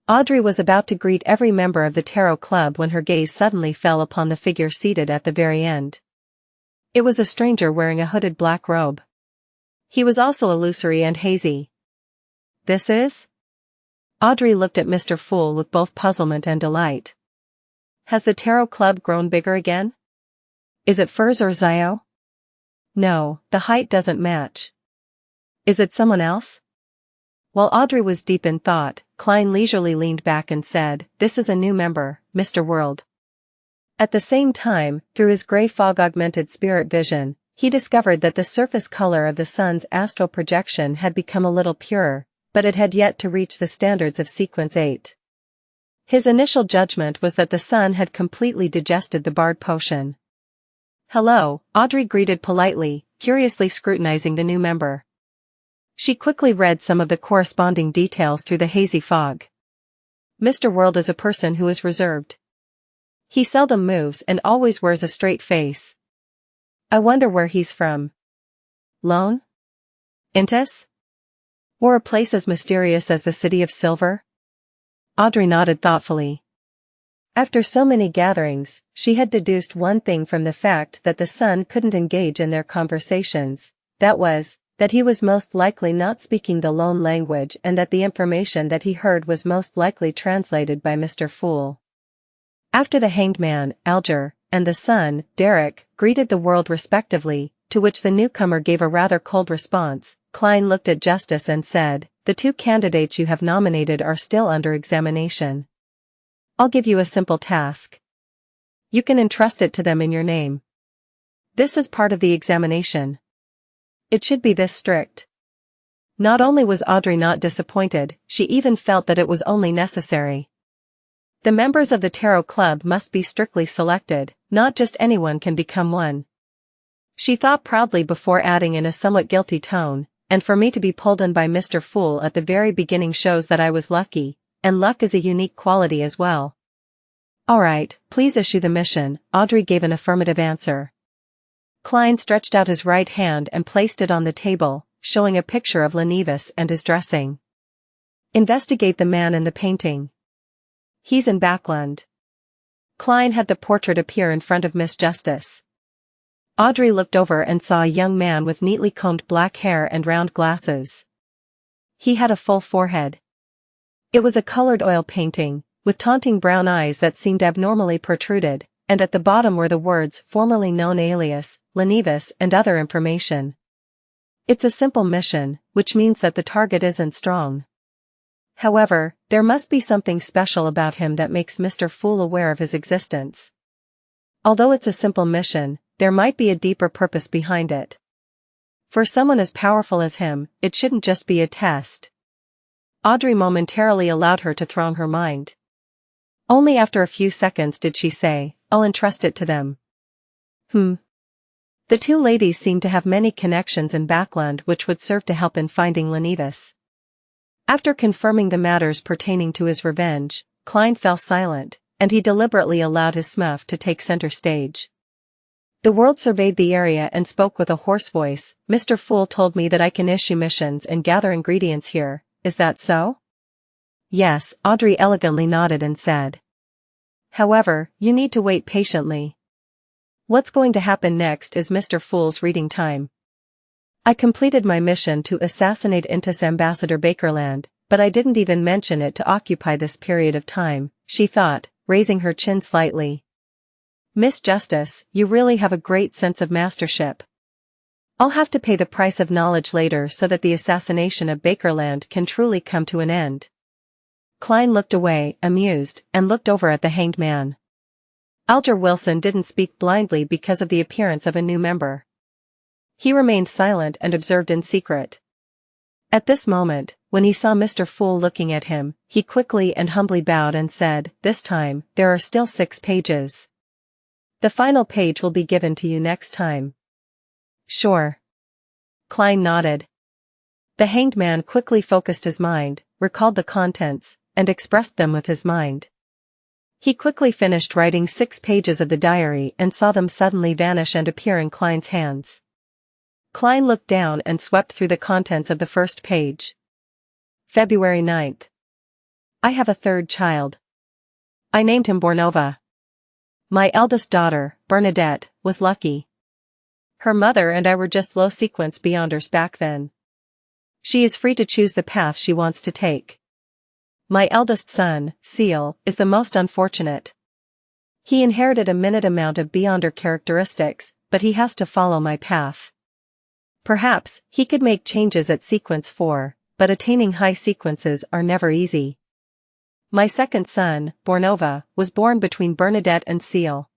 Audrey was about to greet every member of the Tarot Club when her gaze suddenly fell upon the figure seated at the very end. It was a stranger wearing a hooded black robe. He was also illusory and hazy. "This is?" Audrey looked at Mr. Fool with both puzzlement and delight. "Has the Tarot Club grown bigger again? Is it Furs or Zio? No, the height doesn't match. Is it someone else?" While Audrey was deep in thought, Klein leisurely leaned back and said, "This is a new member, Mr. World." At the same time, through his gray fog-augmented spirit vision, he discovered that the surface color of the sun's astral projection had become a little purer, but it had yet to reach the standards of Sequence 8. His initial judgment was that the sun had completely digested the barred potion. "Hello," Audrey greeted politely, curiously scrutinizing the new member. She quickly read some of the corresponding details through the hazy fog. "Mr. World is a person who is reserved. He seldom moves and always wears a straight face. I wonder where he's from. Lone? Intis? Or a place as mysterious as the City of Silver?" Audrey nodded thoughtfully. After so many gatherings, she had deduced one thing from the fact that the sun couldn't engage in their conversations, that was, that he was most likely not speaking the Lone language and that the information that he heard was most likely translated by Mr. Fool. After the Hanged Man, Alger, and the sun, Derek, greeted the world respectively, to which the newcomer gave a rather cold response, Klein looked at Justice and said, "The 2 candidates you have nominated are still under examination. I'll give you a simple task. You can entrust it to them in your name. This is part of the examination. It should be this strict." Not only was Audrey not disappointed, she even felt that it was only necessary. The members of the Tarot Club must be strictly selected, not just anyone can become one. She thought proudly before adding in a somewhat guilty tone, "And for me to be pulled in by Mr. Fool at the very beginning shows that I was lucky, and luck is a unique quality as well." "All right, please issue the mission," Audrey gave an affirmative answer. Klein stretched out his right hand and placed it on the table, showing a picture of Lenivis and his dressing. "Investigate the man in the painting. He's in Backland." Klein had the portrait appear in front of Miss Justice. Audrey looked over and saw a young man with neatly combed black hair and round glasses. He had a full forehead. It was a colored oil painting, with taunting brown eyes that seemed abnormally protruded, and at the bottom were the words "formerly known alias, Lenivis" and other information. It's a simple mission, which means that the target isn't strong. However, there must be something special about him that makes Mr. Fool aware of his existence. Although it's a simple mission, there might be a deeper purpose behind it. For someone as powerful as him, it shouldn't just be a test. Audrey momentarily allowed her to throng her mind. Only after a few seconds did she say, "I'll entrust it to them." The 2 ladies seemed to have many connections in Backland which would serve to help in finding Lenivis. After confirming the matters pertaining to his revenge, Klein fell silent, and he deliberately allowed his smuff to take center stage. The world surveyed the area and spoke with a hoarse voice. "Mr. Fool told me that I can issue missions and gather ingredients here, is that so?" "Yes," Audrey elegantly nodded and said. "However, you need to wait patiently. What's going to happen next is Mr. Fool's reading time. I completed my mission to assassinate Intis Ambassador Bakerland, but I didn't even mention it to occupy this period of time," she thought, raising her chin slightly. "Miss Justice, you really have a great sense of mastership. I'll have to pay the price of knowledge later so that the assassination of Bakerland can truly come to an end." Klein looked away, amused, and looked over at the Hanged Man. Alger Wilson didn't speak blindly because of the appearance of a new member. He remained silent and observed in secret. At this moment, when he saw Mr. Fool looking at him, he quickly and humbly bowed and said, "This time, there are still 6 pages. The final page will be given to you next time." "Sure." Klein nodded. The hanged man quickly focused his mind, recalled the contents, and expressed them with his mind. He quickly finished writing 6 pages of the diary and saw them suddenly vanish and appear in Klein's hands. Klein looked down and swept through the contents of the first page. February 9th. I have a 3rd child. I named him Bornova. My eldest daughter, Bernadette, was lucky. Her mother and I were just low-sequence beyonders back then. She is free to choose the path she wants to take. My eldest son, Seal, is the most unfortunate. He inherited a minute amount of beyonder characteristics, but he has to follow my path. Perhaps, he could make changes at sequence 4, but attaining high sequences are never easy. My second son, Bornova, was born between Bernadette and Seal.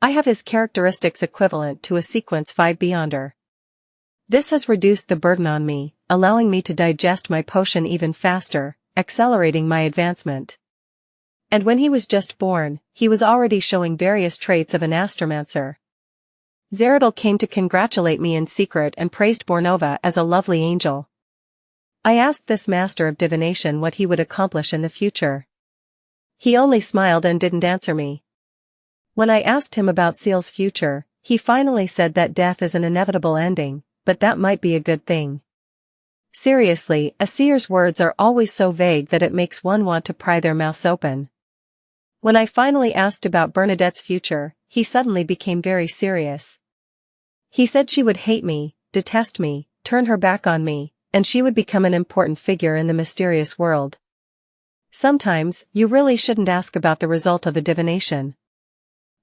I have his characteristics equivalent to a sequence 5 beyonder. This has reduced the burden on me, allowing me to digest my potion even faster, accelerating my advancement. And when he was just born, he was already showing various traits of an astromancer. Zeradal came to congratulate me in secret and praised Bornova as a lovely angel. I asked this master of divination what he would accomplish in the future. He only smiled and didn't answer me. When I asked him about Seal's future, he finally said that death is an inevitable ending, but that might be a good thing. Seriously, a seer's words are always so vague that it makes one want to pry their mouths open. When I finally asked about Bernadette's future, he suddenly became very serious. He said she would hate me, detest me, turn her back on me, and she would become an important figure in the mysterious world. Sometimes, you really shouldn't ask about the result of a divination.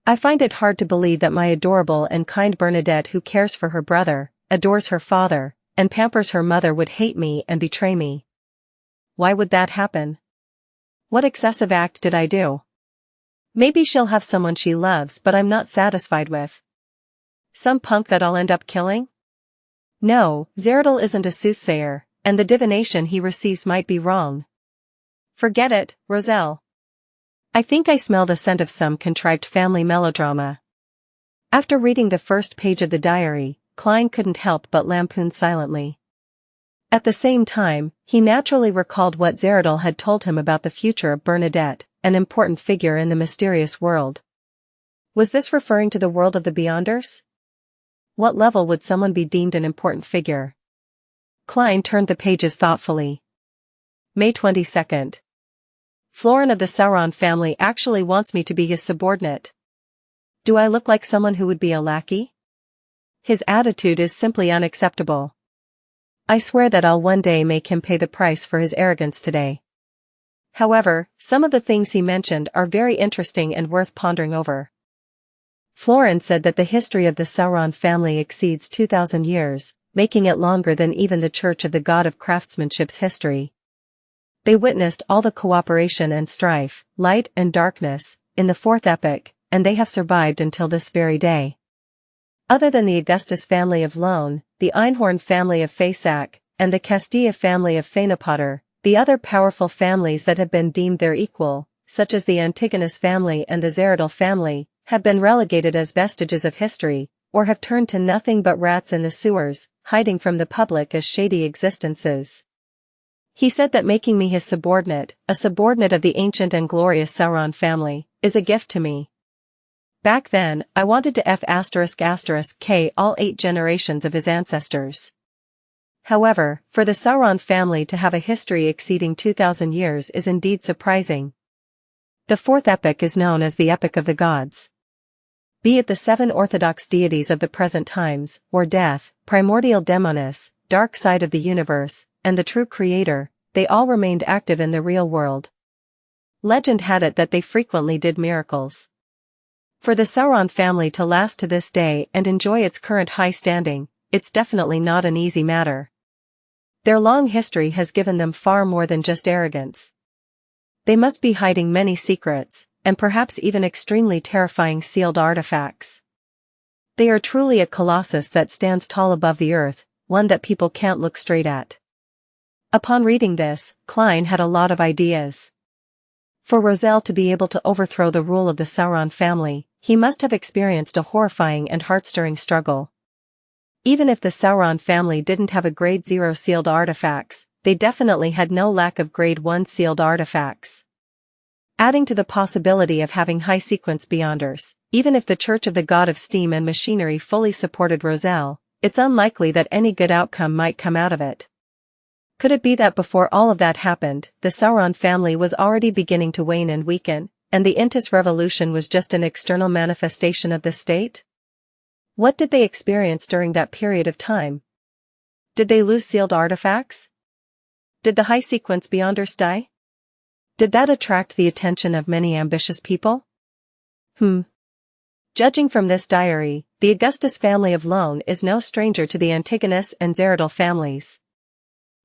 I find it hard to believe that my adorable and kind Bernadette, who cares for her brother, adores her father, and pampers her mother, would hate me and betray me. Why would that happen? What excessive act did I do? Maybe she'll have someone she loves but I'm not satisfied with. Some punk that I'll end up killing? No, Zeradal isn't a soothsayer, and the divination he receives might be wrong. Forget it, Roselle. I think I smell the scent of some contrived family melodrama. After reading the first page of the diary, Klein couldn't help but lampoon silently. At the same time, he naturally recalled what Zeradal had told him about the future of Bernadette, an important figure in the mysterious world. Was this referring to the world of the Beyonders? What level would someone be deemed an important figure? Klein turned the pages thoughtfully. May 22nd. Florin of the Sauron family actually wants me to be his subordinate. Do I look like someone who would be a lackey? His attitude is simply unacceptable. I swear that I'll one day make him pay the price for his arrogance today. However, some of the things he mentioned are very interesting and worth pondering over. Florin said that the history of the Sauron family exceeds 2,000 years, making it longer than even the Church of the God of Craftsmanship's history. They witnessed all the cooperation and strife, light and darkness, in the 4th epoch, and they have survived until this very day. Other than the Augustus family of Lone, the Einhorn family of Fasak, and the Castilla family of Fainapotter, the other powerful families that have been deemed their equal, such as the Antigonus family and the Zeradal family, have been relegated as vestiges of history, or have turned to nothing but rats in the sewers, hiding from the public as shady existences. He said that making me his subordinate, a subordinate of the ancient and glorious Sauron family, is a gift to me. Back then, I wanted to F***K all 8 generations of his ancestors. However, for the Sauron family to have a history exceeding 2,000 years is indeed surprising. The 4th epoch is known as the Epoch of the Gods. Be it the 7 orthodox deities of the present times, or Death, Primordial Demonis, Dark Side of the Universe, and the True Creator, they all remained active in the real world. Legend had it that they frequently did miracles. For the Sauron family to last to this day and enjoy its current high standing, it's definitely not an easy matter. Their long history has given them far more than just arrogance. They must be hiding many secrets, and perhaps even extremely terrifying sealed artifacts. They are truly a colossus that stands tall above the earth, one that people can't look straight at. Upon reading this, Klein had a lot of ideas. For Roselle to be able to overthrow the rule of the Sauron family, he must have experienced a horrifying and heart-stirring struggle. Even if the Sauron family didn't have a Grade 0 sealed artifacts, they definitely had no lack of Grade 1 sealed artifacts. Adding to the possibility of having high sequence Beyonders, even if the Church of the God of Steam and Machinery fully supported Roselle, it's unlikely that any good outcome might come out of it. Could it be that before all of that happened, the Sauron family was already beginning to wane and weaken, and the Intis revolution was just an external manifestation of this state? What did they experience during that period of time? Did they lose sealed artifacts? Did the high sequence Beyonders die? Did that attract the attention of many ambitious people? Judging from this diary, the Augustus family of Lone is no stranger to the Antigonus and Zeridal families.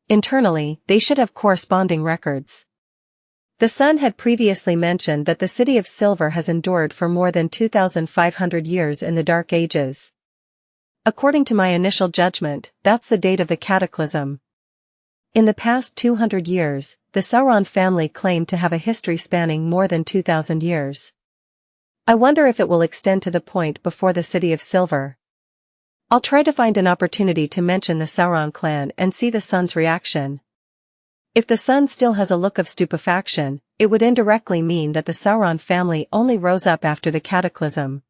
Internally, they should have corresponding records. The Sun had previously mentioned that the City of Silver has endured for more than 2,500 years in the Dark Ages. According to my initial judgment, that's the date of the Cataclysm. In the past 200 years, the Sauron family claimed to have a history spanning more than 2,000 years. I wonder if it will extend to the point before the City of Silver. I'll try to find an opportunity to mention the Sauron clan and see the Sun's reaction. If the Sun still has a look of stupefaction, it would indirectly mean that the Sauron family only rose up after the Cataclysm.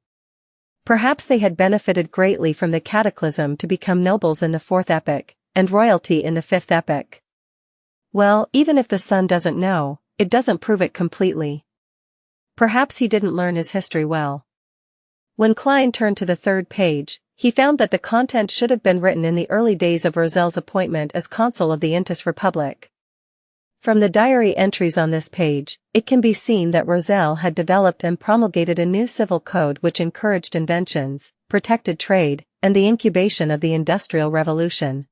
Perhaps they had benefited greatly from the Cataclysm to become nobles in the Fourth Epoch, and royalty in the Fifth Epoch. Well, even if the Sun doesn't know, it doesn't prove it completely. Perhaps he didn't learn his history well. When Klein turned to the third page, he found that the content should have been written in the early days of Roselle's appointment as consul of the Intis Republic. From the diary entries on this page, it can be seen that Roselle had developed and promulgated a new civil code which encouraged inventions, protected trade, and the incubation of the Industrial Revolution.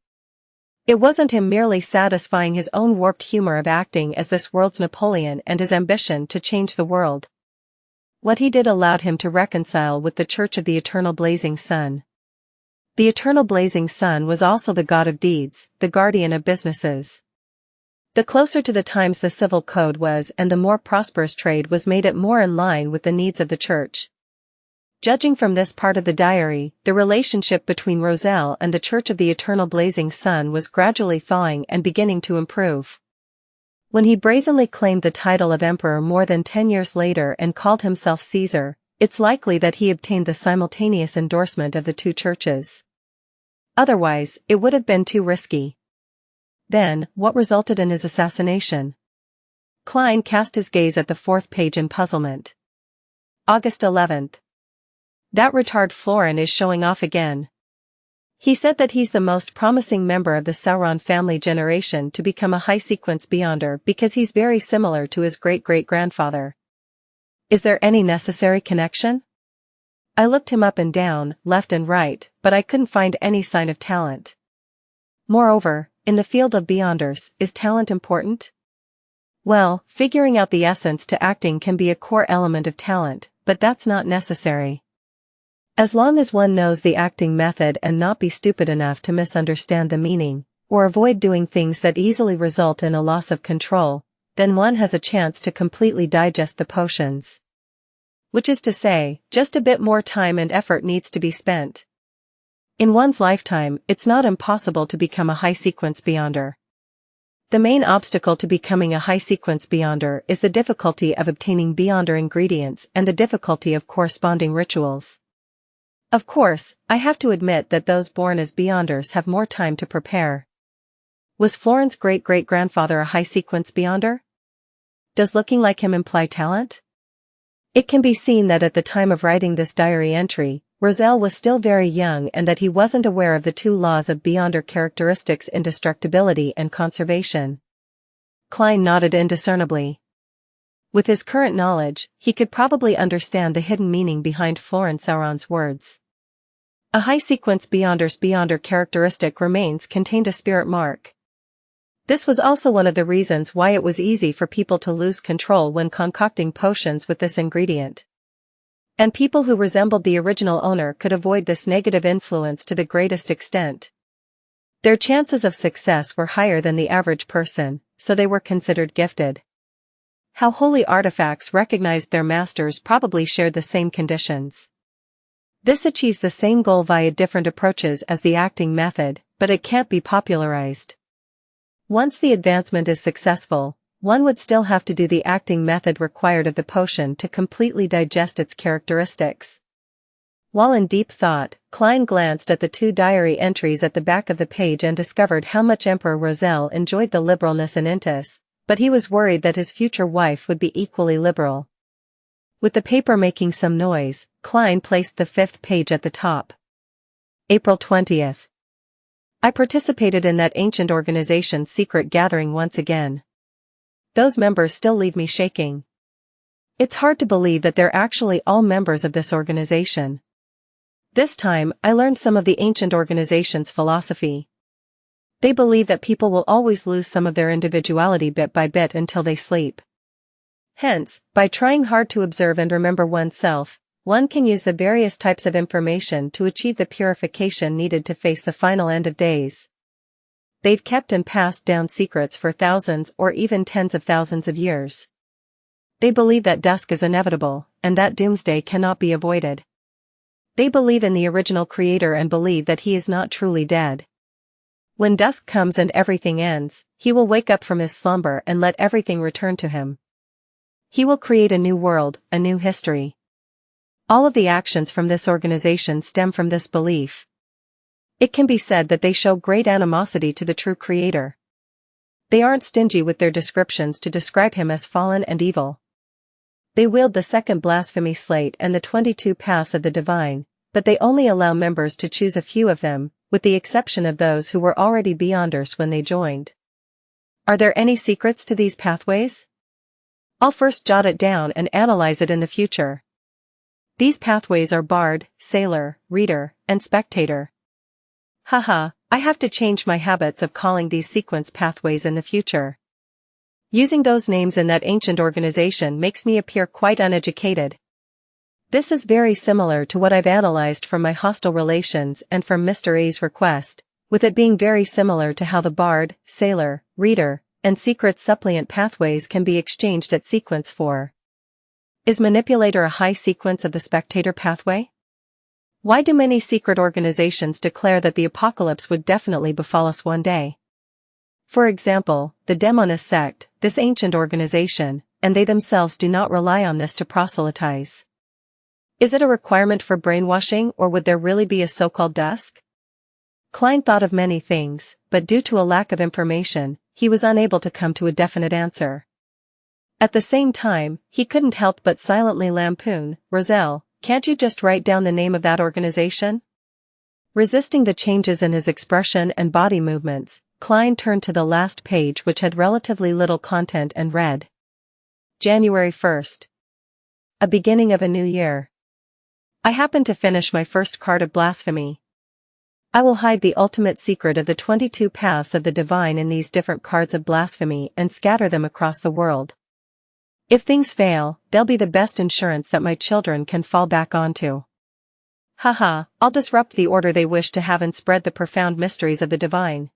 It wasn't him merely satisfying his own warped humor of acting as this world's Napoleon and his ambition to change the world. What he did allowed him to reconcile with the Church of the Eternal Blazing Sun. The Eternal Blazing Sun was also the god of deeds, the guardian of businesses. The closer to the times the civil code was and the more prosperous trade was made it more in line with the needs of the Church. Judging from this part of the diary, the relationship between Roselle and the Church of the Eternal Blazing Sun was gradually thawing and beginning to improve. When he brazenly claimed the title of emperor more than 10 years later and called himself Caesar, it's likely that he obtained the simultaneous endorsement of the two churches. Otherwise, it would have been too risky. Then, what resulted in his assassination? Klein cast his gaze at the fourth page in puzzlement. August 11th. That retard Florin is showing off again. He said that he's the most promising member of the Sauron family generation to become a high-sequence Beyonder because he's very similar to his great-great-grandfather. Is there any necessary connection? I looked him up and down, left and right, but I couldn't find any sign of talent. Moreover, in the field of Beyonders, is talent important? Well, figuring out the essence to acting can be a core element of talent, but that's not necessary. As long as one knows the acting method and not be stupid enough to misunderstand the meaning, or avoid doing things that easily result in a loss of control, then one has a chance to completely digest the potions. Which is to say, just a bit more time and effort needs to be spent. In one's lifetime, it's not impossible to become a high-sequence Beyonder. The main obstacle to becoming a high-sequence Beyonder is the difficulty of obtaining Beyonder ingredients and the difficulty of corresponding rituals. Of course, I have to admit that those born as Beyonders have more time to prepare. Was Florin's great-great-grandfather a high-sequence Beyonder? Does looking like him imply talent? It can be seen that at the time of writing this diary entry, Roselle was still very young and that he wasn't aware of the two laws of Beyonder characteristics: indestructibility and conservation. Klein nodded indiscernibly. With his current knowledge, he could probably understand the hidden meaning behind Florin Sauron's words. A high-sequence Beyonder's Beyonder characteristic remains contained a spirit mark. This was also one of the reasons why it was easy for people to lose control when concocting potions with this ingredient. And people who resembled the original owner could avoid this negative influence to the greatest extent. Their chances of success were higher than the average person, so they were considered gifted. How holy artifacts recognized their masters probably shared the same conditions. This achieves the same goal via different approaches as the acting method, but it can't be popularized. Once the advancement is successful, one would still have to do the acting method required of the potion to completely digest its characteristics. While in deep thought, Klein glanced at the 2 diary entries at the back of the page and discovered how much Emperor Roselle enjoyed the liberalness in Intis, but he was worried that his future wife would be equally liberal. With the paper making some noise, Klein placed the 5th page at the top. April 20th. I participated in that ancient organization's secret gathering once again. Those members still leave me shaking. It's hard to believe that they're actually all members of this organization. This time, I learned some of the ancient organization's philosophy. They believe that people will always lose some of their individuality bit by bit until they sleep. Hence, by trying hard to observe and remember oneself, one can use the various types of information to achieve the purification needed to face the final end of days. They've kept and passed down secrets for thousands or even tens of thousands of years. They believe that dusk is inevitable, and that doomsday cannot be avoided. They believe in the original creator and believe that he is not truly dead. When dusk comes and everything ends, he will wake up from his slumber and let everything return to him. He will create a new world, a new history. All of the actions from this organization stem from this belief. It can be said that they show great animosity to the true creator. They aren't stingy with their descriptions to describe him as fallen and evil. They wield the second blasphemy slate and the 22 paths of the divine, but they only allow members to choose a few of them, with the exception of those who were already beyonders when they joined. Are there any secrets to these pathways? I'll first jot it down and analyze it in the future. These pathways are Bard, Sailor, Reader, and Spectator. Haha, I have to change my habits of calling these sequence pathways in the future. Using those names in that ancient organization makes me appear quite uneducated. This is very similar to what I've analyzed from my hostile relations and from Mr. A's request, with it being very similar to how the Bard, Sailor, Reader, and Secret Suppliant pathways can be exchanged at sequence 4. Is Manipulator a high sequence of the Spectator pathway? Why do many secret organizations declare that the apocalypse would definitely befall us one day? For example, the Demonist sect, this ancient organization, and they themselves do not rely on this to proselytize. Is it a requirement for brainwashing, or would there really be a so-called dusk? Klein thought of many things, but due to a lack of information, he was unable to come to a definite answer. At the same time, he couldn't help but silently lampoon, Roselle, can't you just write down the name of that organization? Resisting the changes in his expression and body movements, Klein turned to the last page which had relatively little content and read. January 1st. A beginning of a new year. I happened to finish my first card of blasphemy. I will hide the ultimate secret of the 22 paths of the divine in these different cards of blasphemy and scatter them across the world. If things fail, they'll be the best insurance that my children can fall back onto. Haha, I'll disrupt the order they wish to have and spread the profound mysteries of the divine.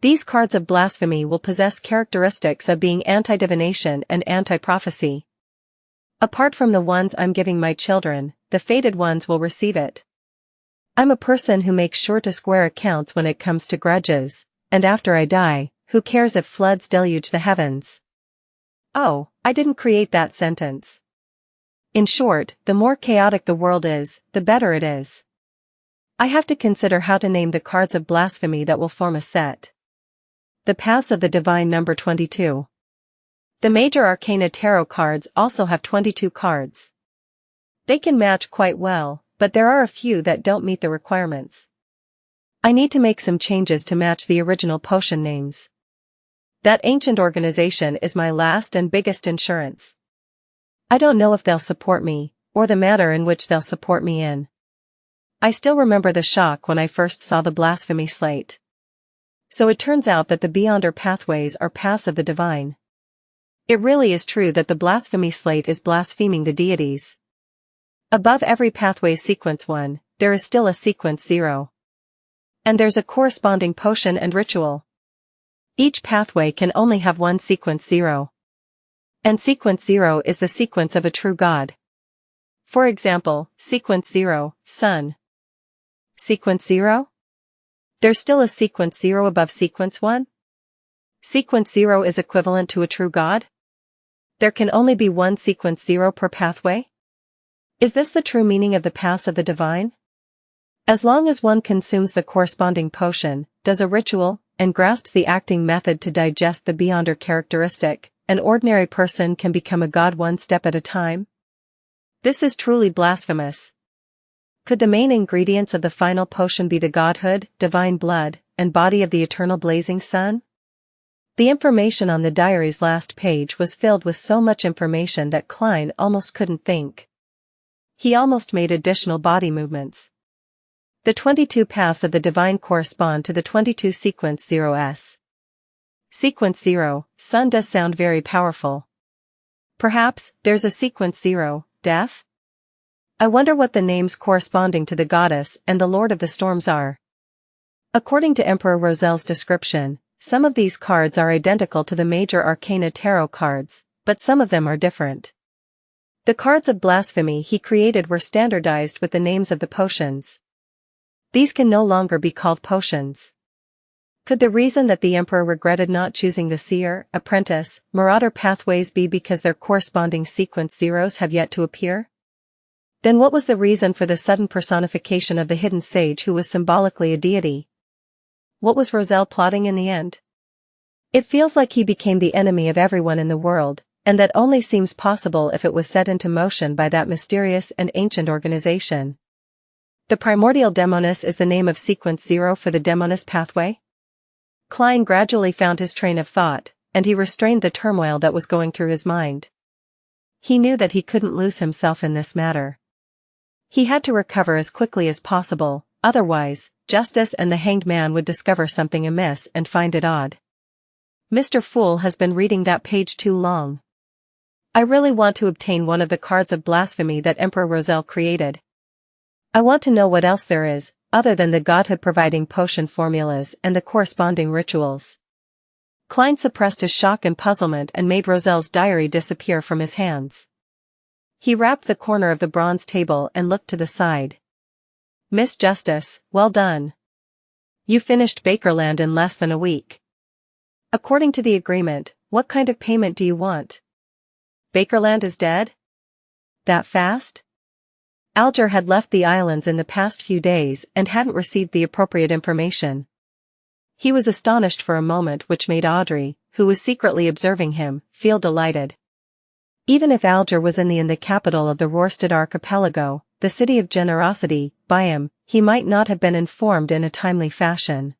These cards of blasphemy will possess characteristics of being anti-divination and anti-prophecy. Apart from the ones I'm giving my children, the fated ones will receive it. I'm a person who makes sure to square accounts when it comes to grudges, and after I die, who cares if floods deluge the heavens? Oh, I didn't create that sentence. In short, the more chaotic the world is, the better it is. I have to consider how to name the cards of blasphemy that will form a set. The Paths of the Divine number 22. The Major Arcana Tarot cards also have 22 cards. They can match quite well, but there are a few that don't meet the requirements. I need to make some changes to match the original potion names. That ancient organization is my last and biggest insurance. I don't know if they'll support me, or the manner in which they'll support me in. I still remember the shock when I first saw the blasphemy slate. So it turns out that the Beyonder pathways are paths of the divine. It really is true that the blasphemy slate is blaspheming the deities. Above every pathway's sequence 1, there is still a sequence 0. And there's a corresponding potion and ritual. Each pathway can only have one sequence 0. And sequence 0 is the sequence of a true god. For example, sequence 0, sun. Sequence 0? There's still a sequence 0 above sequence 1? Sequence 0 is equivalent to a true god? There can only be one sequence 0 per pathway? Is this the true meaning of the paths of the divine? As long as one consumes the corresponding potion, does a ritual, and grasps the acting method to digest the beyonder characteristic, an ordinary person can become a god one step at a time? This is truly blasphemous. Could the main ingredients of the final potion be the godhood, divine blood, and body of the eternal blazing sun? The information on the diary's last page was filled with so much information that Klein almost couldn't think. He almost made additional body movements. The 22 paths of the divine correspond to the 22 sequence 0s. Sequence 0, sun does sound very powerful. Perhaps there's a sequence 0, death? I wonder what the names corresponding to the goddess and the lord of the storms are. According to Emperor Rosel's description, some of these cards are identical to the major arcana tarot cards, but some of them are different. The cards of blasphemy he created were standardized with the names of the potions. These can no longer be called potions. Could the reason that the Emperor regretted not choosing the seer, apprentice, marauder pathways be because their corresponding sequence 0s have yet to appear? Then what was the reason for the sudden personification of the hidden sage who was symbolically a deity? What was Rosel plotting in the end? It feels like he became the enemy of everyone in the world, and that only seems possible if it was set into motion by that mysterious and ancient organization. The primordial demoness is the name of sequence 0 for the demoness pathway? Klein gradually found his train of thought, and he restrained the turmoil that was going through his mind. He knew that he couldn't lose himself in this matter. He had to recover as quickly as possible, otherwise, Justice and the Hanged Man would discover something amiss and find it odd. Mr. Fool has been reading that page too long. I really want to obtain one of the cards of blasphemy that Emperor Rosel created. I want to know what else there is, other than the godhood providing potion formulas and the corresponding rituals. Klein suppressed his shock and puzzlement and made Rosel's diary disappear from his hands. He rapped the corner of the bronze table and looked to the side. Miss Justice, well done. You finished Bakerland in less than a week. According to the agreement, what kind of payment do you want? Bakerland is dead? That fast? Alger had left the islands in the past few days and hadn't received the appropriate information. He was astonished for a moment, which made Audrey, who was secretly observing him, feel delighted. Even if Alger was in the capital of the Rorstad archipelago, the city of generosity, by him, he might not have been informed in a timely fashion.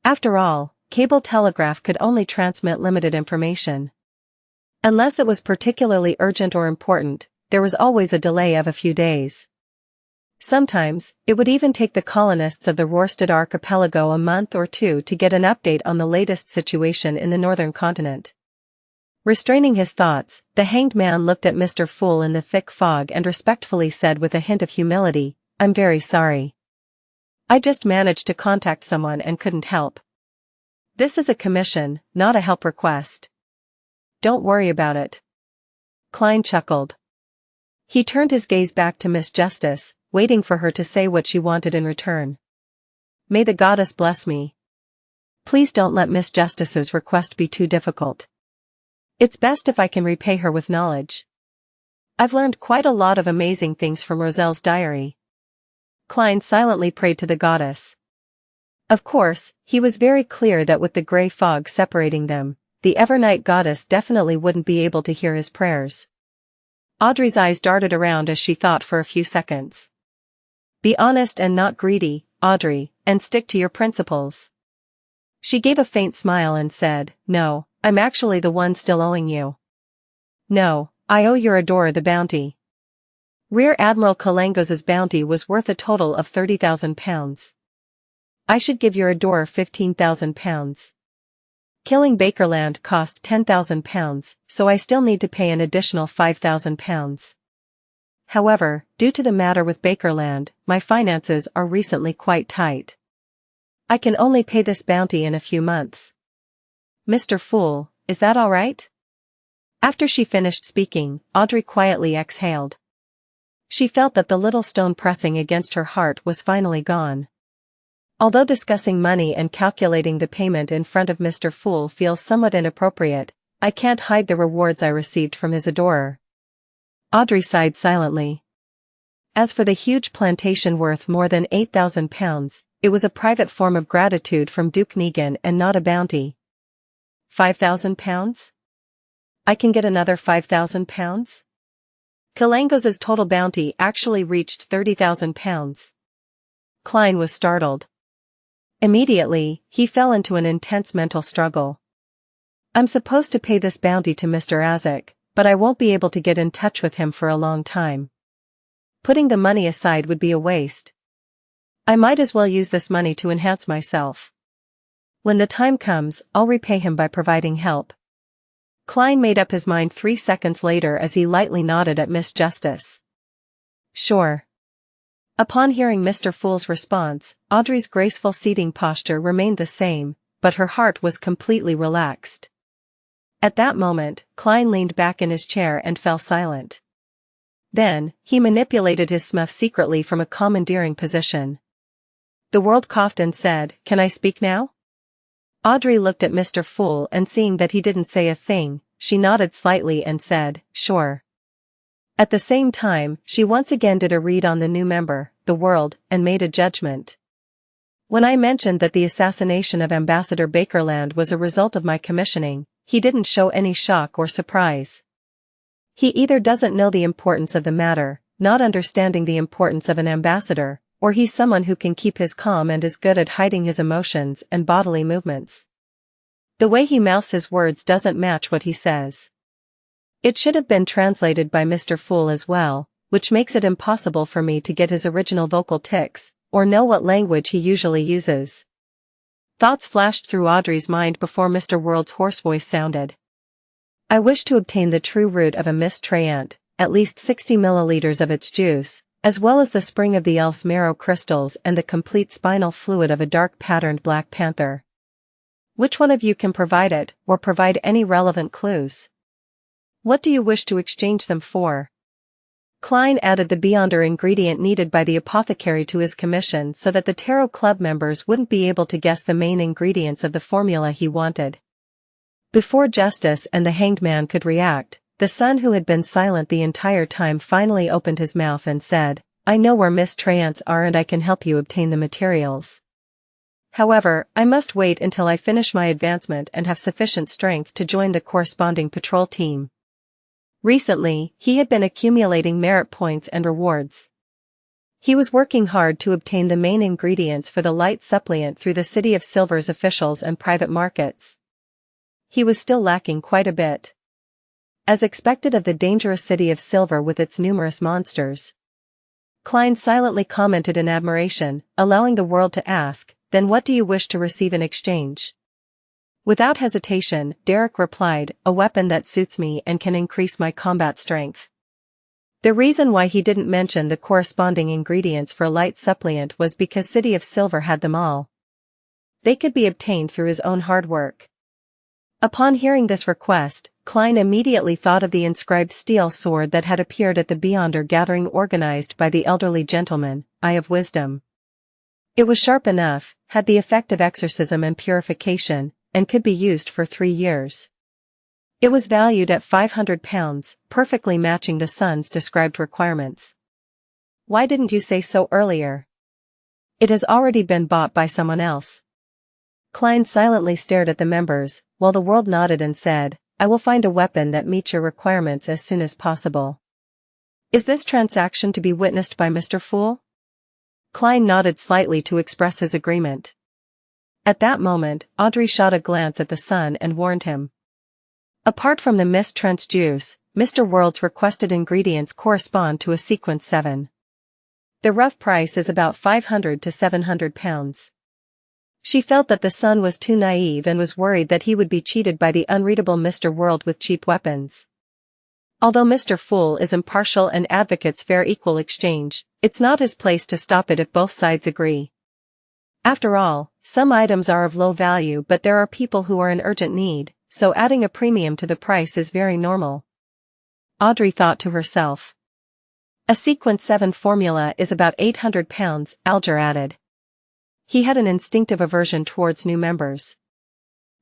After all, cable telegraph could only transmit limited information. Unless it was particularly urgent or important, there was always a delay of a few days. Sometimes, it would even take the colonists of the Rorstad archipelago a month or two to get an update on the latest situation in the northern continent. Restraining his thoughts, the Hanged Man looked at Mr. Fool in the thick fog and respectfully said with a hint of humility, "I'm very sorry. I just managed to contact someone and couldn't help. This is a commission, not a help request. Don't worry about it." Klein chuckled. He turned his gaze back to Miss Justice, waiting for her to say what she wanted in return. "May the goddess bless me. Please don't let Miss Justice's request be too difficult. It's best if I can repay her with knowledge. I've learned quite a lot of amazing things from Rosel's diary." Klein silently prayed to the goddess. Of course, he was very clear that with the grey fog separating them, the Evernight goddess definitely wouldn't be able to hear his prayers. Audrey's eyes darted around as she thought for a few seconds. "Be honest and not greedy, Audrey, and stick to your principles." She gave a faint smile and said, "No, I'm actually the one still owing you. No, I owe your adorer the bounty. Rear Admiral Kalangos's bounty was worth a total of £30,000. I should give your adorer £15,000. Killing Bakerland cost £10,000, so I still need to pay an additional £5,000. However, due to the matter with Bakerland, my finances are recently quite tight. I can only pay this bounty in a few months. Mr. Fool, is that all right? After she finished speaking, Audrey quietly exhaled. She felt that the little stone pressing against her heart was finally gone. Although discussing money and calculating the payment in front of Mr. Fool feels somewhat inappropriate, I can't hide the rewards I received from his adorer. Audrey sighed silently. As for the huge plantation worth more than 8,000 pounds, it was a private form of gratitude from Duke Negan and not a bounty. 5,000 pounds? I can get another 5,000 pounds? Kalangos's total bounty actually reached 30,000 pounds. Klein was startled. Immediately, he fell into an intense mental struggle. I'm supposed to pay this bounty to Mr. Azek, but I won't be able to get in touch with him for a long time. Putting the money aside would be a waste. I might as well use this money to enhance myself. When the time comes, I'll repay him by providing help. Klein made up his mind 3 seconds later as he lightly nodded at Miss Justice. Sure. Upon hearing Mr. Fool's response, Audrey's graceful seating posture remained the same, but her heart was completely relaxed. At that moment, Klein leaned back in his chair and fell silent. Then, he manipulated his smuff secretly from a commandeering position. The world coughed and said, "Can I speak now?" Audrey looked at Mr. Fool and seeing that he didn't say a thing, she nodded slightly and said, "Sure." At the same time, she once again did a read on the new member, the world, and made a judgment. When I mentioned that the assassination of Ambassador Bakerland was a result of my commissioning, he didn't show any shock or surprise. He either doesn't know the importance of the matter, not understanding the importance of an ambassador, or he's someone who can keep his calm and is good at hiding his emotions and bodily movements. The way he mouths his words doesn't match what he says. It should have been translated by Mr. Fool as well, which makes it impossible for me to get his original vocal tics, or know what language he usually uses. Thoughts flashed through Audrey's mind before Mr. World's hoarse voice sounded. I wish to obtain the true root of a mist trayant, at least 60 milliliters of its juice, as well as the spring of the elf's marrow crystals and the complete spinal fluid of a dark-patterned black panther. Which one of you can provide it, or provide any relevant clues? What do you wish to exchange them for? Klein added the Beyonder ingredient needed by the apothecary to his commission so that the Tarot Club members wouldn't be able to guess the main ingredients of the formula he wanted. Before Justice and the Hanged Man could react, the son who had been silent the entire time finally opened his mouth and said, "I know where Miss Trayants are and I can help you obtain the materials. However, I must wait until I finish my advancement and have sufficient strength to join the corresponding patrol team." Recently, he had been accumulating merit points and rewards. He was working hard to obtain the main ingredients for the light supplement through the City of Silver's officials and private markets. He was still lacking quite a bit. As expected of the dangerous City of Silver with its numerous monsters. Klein silently commented in admiration, allowing the world to ask, "Then what do you wish to receive in exchange?" Without hesitation, Derek replied, "A weapon that suits me and can increase my combat strength." The reason why he didn't mention the corresponding ingredients for light supplement was because City of Silver had them all. They could be obtained through his own hard work. Upon hearing this request, Klein immediately thought of the inscribed steel sword that had appeared at the Beyonder gathering organized by the elderly gentleman, Eye of Wisdom. It was sharp enough, had the effect of exorcism and purification, and could be used for 3 years. It was valued at 500 pounds, perfectly matching the son's described requirements. Why didn't you say so earlier? It has already been bought by someone else. Klein silently stared at the members, while the world nodded and said, "I will find a weapon that meets your requirements as soon as possible." Is this transaction to be witnessed by Mr. Fool? Klein nodded slightly to express his agreement. At that moment, Audrey shot a glance at the son and warned him. Apart from the Mist Trench juice, Mr. World's requested ingredients correspond to a sequence 7. The rough price is about 500 to 700 pounds. She felt that the son was too naive and was worried that he would be cheated by the unreadable Mr. World with cheap weapons. Although Mr. Fool is impartial and advocates fair equal exchange, it's not his place to stop it if both sides agree. After all, some items are of low value but there are people who are in urgent need, so adding a premium to the price is very normal. Audrey thought to herself. A sequence 7 formula is about £800, Alger added. He had an instinctive aversion towards new members.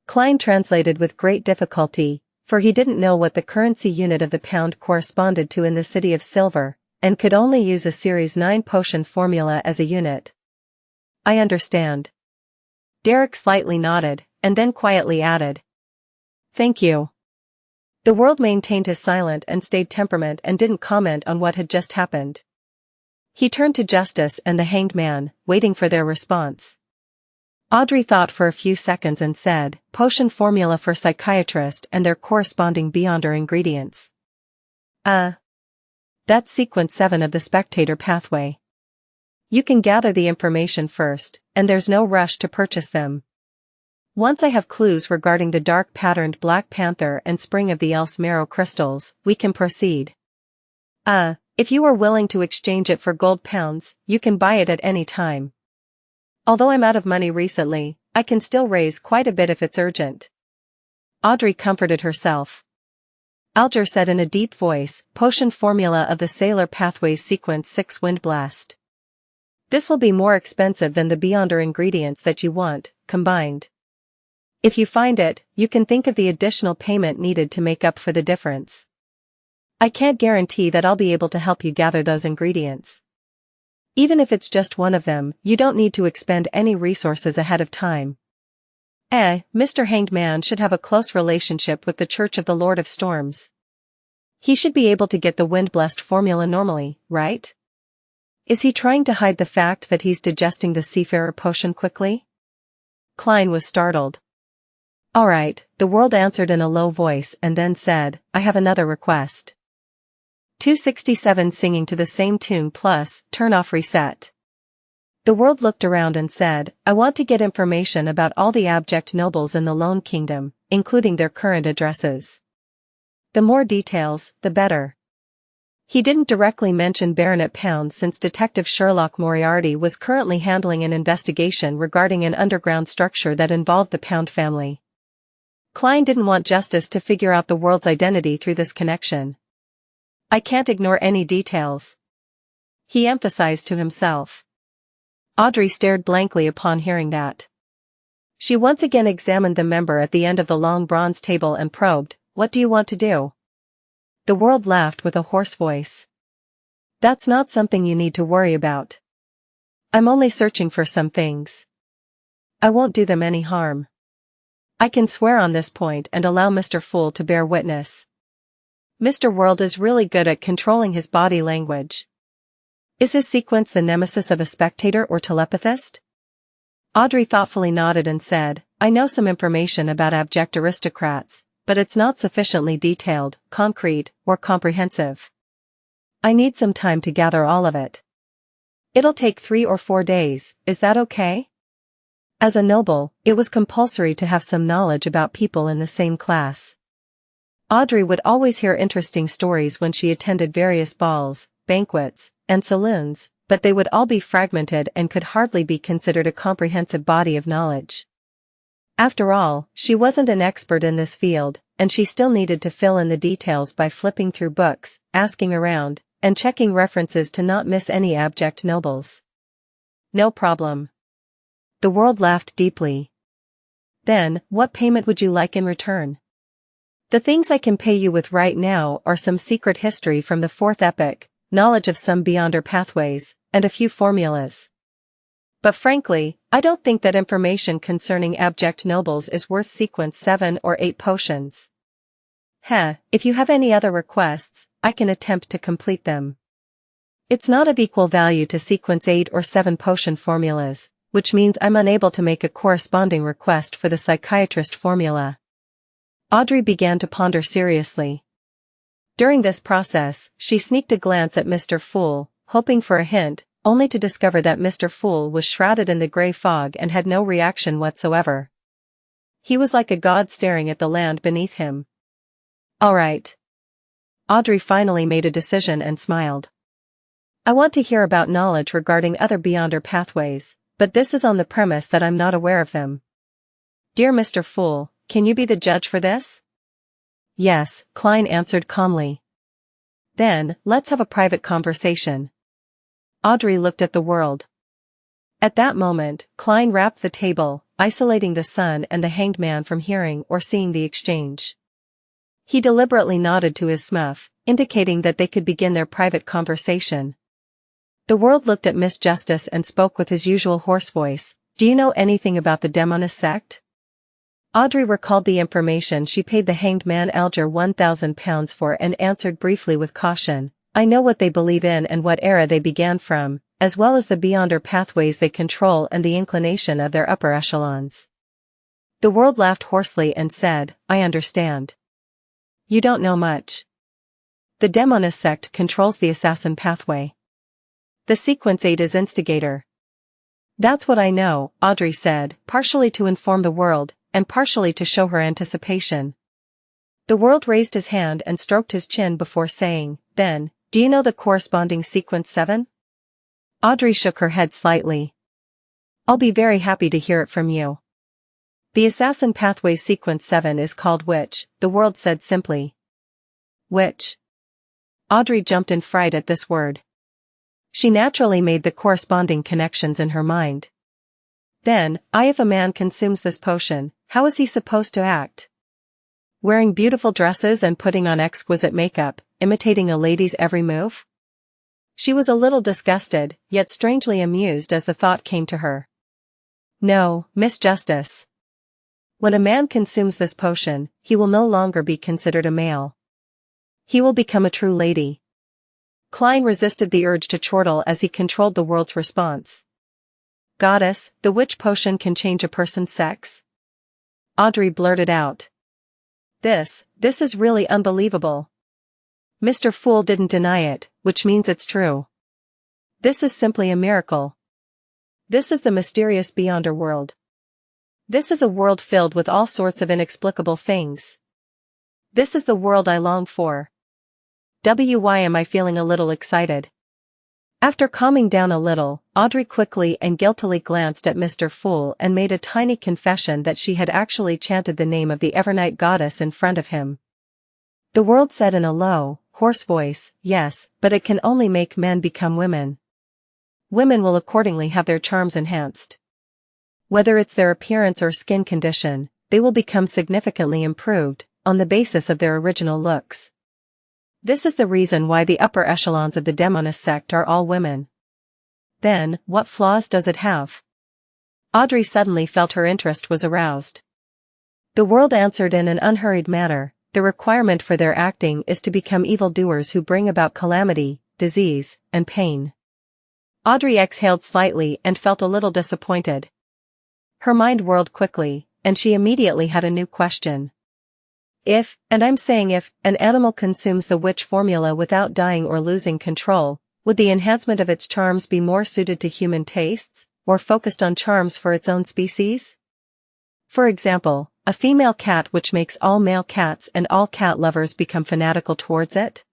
Klein translated with great difficulty, for he didn't know what the currency unit of the pound corresponded to in the city of silver, and could only use a Series 9 potion formula as a unit. I understand. Derek slightly nodded, and then quietly added. Thank you. The world maintained his silent and staid temperament and didn't comment on what had just happened. He turned to Justice and the Hanged Man, waiting for their response. Audrey thought for a few seconds and said, potion formula for psychiatrist and their corresponding beyonder ingredients. That's sequence 7 of the spectator pathway. You can gather the information first, and there's no rush to purchase them. Once I have clues regarding the dark-patterned Black Panther and Spring of the Elf's Marrow crystals, we can proceed. If you are willing to exchange it for gold pounds, you can buy it at any time. Although I'm out of money recently, I can still raise quite a bit if it's urgent. Audrey comforted herself. Alger said in a deep voice, potion formula of the Sailor Pathways sequence 6 Windblast. This will be more expensive than the beyonder ingredients that you want, combined. If you find it, you can think of the additional payment needed to make up for the difference. I can't guarantee that I'll be able to help you gather those ingredients. Even if it's just one of them, you don't need to expend any resources ahead of time. Mr. Hanged Man should have a close relationship with the Church of the Lord of Storms. He should be able to get the Windblessed formula normally, right? Is he trying to hide the fact that he's digesting the Seafarer potion quickly? Klein was startled. All right, the world answered in a low voice and then said, I have another request. 267 singing to the same tune plus, turn off reset. The world looked around and said, I want to get information about all the abject nobles in the Lone Kingdom, including their current addresses. The more details, the better. He didn't directly mention Baronet Pound since Detective Sherlock Moriarty was currently handling an investigation regarding an underground structure that involved the Pound family. Klein didn't want Justice to figure out the world's identity through this connection. I can't ignore any details, he emphasized to himself. Audrey stared blankly upon hearing that. She once again examined the member at the end of the long bronze table and probed, what do you want to do? The world laughed with a hoarse voice. That's not something you need to worry about. I'm only searching for some things. I won't do them any harm. I can swear on this point and allow Mr. Fool to bear witness. Mr. World is really good at controlling his body language. Is his sequence the nemesis of a spectator or telepathist? Audrey thoughtfully nodded and said, I know some information about abject aristocrats, but it's not sufficiently detailed, concrete, or comprehensive. I need some time to gather all of it. It'll take 3 or 4 days, is that okay? As a noble, it was compulsory to have some knowledge about people in the same class. Audrey would always hear interesting stories when she attended various balls, banquets, and saloons, but they would all be fragmented and could hardly be considered a comprehensive body of knowledge. After all, she wasn't an expert in this field, and she still needed to fill in the details by flipping through books, asking around, and checking references to not miss any abject nobles. No problem. The world laughed deeply. Then, what payment would you like in return? The things I can pay you with right now are some secret history from the 4th epoch, knowledge of some beyonder pathways, and a few formulas. But frankly, I don't think that information concerning abject nobles is worth sequence 7 or 8 potions. If you have any other requests, I can attempt to complete them. It's not of equal value to sequence 8 or 7 potion formulas, which means I'm unable to make a corresponding request for the psychiatrist formula. Audrey began to ponder seriously. During this process, she sneaked a glance at Mr. Fool, hoping for a hint, only to discover that Mr. Fool was shrouded in the grey fog and had no reaction whatsoever. He was like a god staring at the land beneath him. All right. Audrey finally made a decision and smiled. I want to hear about knowledge regarding other beyonder pathways, but this is on the premise that I'm not aware of them. Dear Mr. Fool, can you be the judge for this? Yes, Klein answered calmly. Then, let's have a private conversation. Audrey looked at the world. At that moment, Klein rapped the table, isolating the sun and the hanged man from hearing or seeing the exchange. He deliberately nodded to his smuff, indicating that they could begin their private conversation. The world looked at Miss Justice and spoke with his usual hoarse voice. Do you know anything about the Demonist sect? Audrey recalled the information she paid the hanged man Alger £1,000 for and answered briefly with caution. I know what they believe in and what era they began from, as well as the beyonder pathways they control and the inclination of their upper echelons. The world laughed hoarsely and said, I understand. You don't know much. The Demonist sect controls the assassin pathway. The sequence 8 is instigator. That's what I know, Audrey said, partially to inform the world, and partially to show her anticipation. The world raised his hand and stroked his chin before saying, then, do you know the corresponding sequence 7? Audrey shook her head slightly. I'll be very happy to hear it from you. The assassin pathway sequence 7 is called Witch, the world said simply. Witch. Audrey jumped in fright at this word. She naturally made the corresponding connections in her mind. Then, if a man consumes this potion, how is he supposed to act? Wearing beautiful dresses and putting on exquisite makeup, imitating a lady's every move? She was a little disgusted, yet strangely amused as the thought came to her. No, Miss Justice. When a man consumes this potion, he will no longer be considered a male. He will become a true lady. Klein resisted the urge to chortle as he controlled the world's response. Goddess, the witch potion can change a person's sex? Audrey blurted out. This is really unbelievable. Mr. Fool didn't deny it, which means it's true. This is simply a miracle. This is the mysterious beyonder world. This is a world filled with all sorts of inexplicable things. This is the world I long for. Why am I feeling a little excited? After calming down a little, Audrey quickly and guiltily glanced at Mr. Fool and made a tiny confession that she had actually chanted the name of the Evernight goddess in front of him. The world said in a low, hoarse voice, yes, but it can only make men become women. Women will accordingly have their charms enhanced. Whether it's their appearance or skin condition, they will become significantly improved, on the basis of their original looks. This is the reason why the upper echelons of the Demonist sect are all women. Then, what flaws does it have? Audrey suddenly felt her interest was aroused. The world answered in an unhurried manner, the requirement for their acting is to become evildoers who bring about calamity, disease, and pain. Audrey exhaled slightly and felt a little disappointed. Her mind whirled quickly, and she immediately had a new question. If, and I'm saying if, an animal consumes the witch formula without dying or losing control, would the enhancement of its charms be more suited to human tastes, or focused on charms for its own species? For example, a female cat which makes all male cats and all cat lovers become fanatical towards it?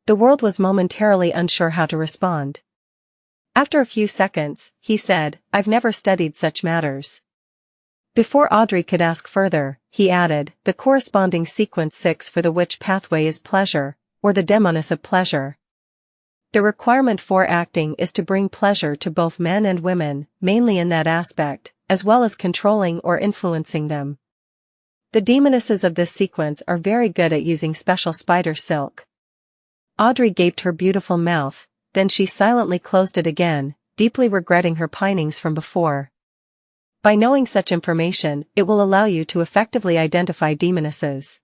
The world was momentarily unsure how to respond. After a few seconds, he said, I've never studied such matters. Before Audrey could ask further, he added, the corresponding sequence 6 for the witch pathway is pleasure, or the demoness of pleasure. The requirement for acting is to bring pleasure to both men and women, mainly in that aspect, as well as controlling or influencing them. The demonesses of this sequence are very good at using special spider silk. Audrey gaped her beautiful mouth, then she silently closed it again, deeply regretting her pinings from before. By knowing such information, it will allow you to effectively identify demonesses.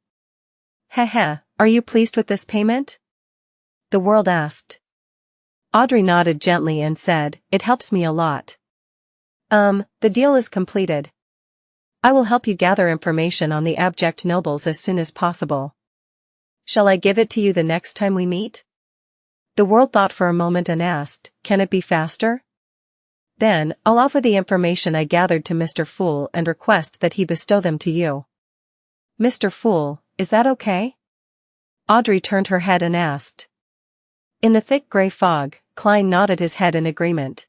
Heh, are you pleased with this payment? The world asked. Audrey nodded gently and said, it helps me a lot. The deal is completed. I will help you gather information on the abject nobles as soon as possible. Shall I give it to you the next time we meet? The world thought for a moment and asked, can it be faster? Then, I'll offer the information I gathered to Mr. Fool and request that he bestow them to you. Mr. Fool, is that okay? Audrey turned her head and asked. In the thick gray fog, Klein nodded his head in agreement.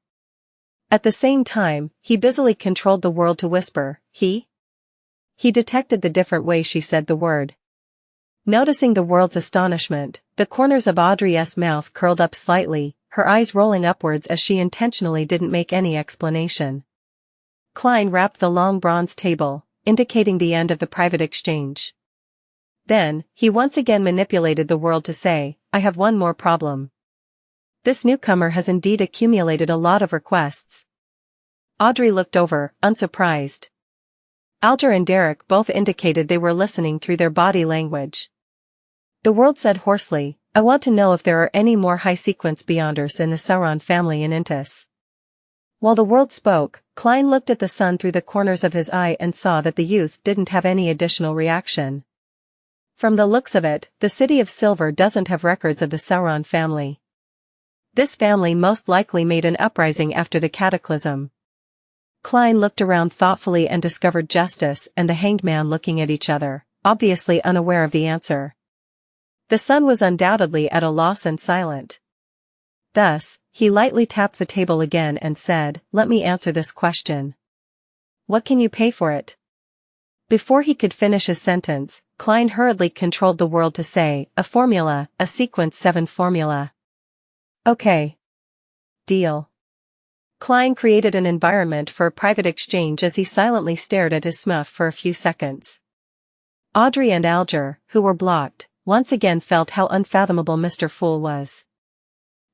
At the same time, he busily controlled the world to whisper, He detected the different way she said the word. Noticing the world's astonishment, the corners of Audrey's mouth curled up slightly, her eyes rolling upwards as she intentionally didn't make any explanation. Klein rapped the long bronze table, indicating the end of the private exchange. Then, he once again manipulated the world to say, I have one more problem. This newcomer has indeed accumulated a lot of requests. Audrey looked over, unsurprised. Alger and Derek both indicated they were listening through their body language. The world said hoarsely, I want to know if there are any more high-sequence Beyonders in the Sauron family in Intis. While the world spoke, Klein looked at the sun through the corners of his eye and saw that the youth didn't have any additional reaction. From the looks of it, the City of Silver doesn't have records of the Sauron family. This family most likely made an uprising after the cataclysm. Klein looked around thoughtfully and discovered Justice and the Hanged Man looking at each other, obviously unaware of the answer. The sun was undoubtedly at a loss and silent. Thus, he lightly tapped the table again and said, Let me answer this question. What can you pay for it? Before he could finish his sentence, Klein hurriedly controlled the world to say, a formula, a sequence 7 formula. Okay. Deal. Klein created an environment for a private exchange as he silently stared at his smuff for a few seconds. Audrey and Alger, who were blocked, once again felt how unfathomable Mr. Fool was.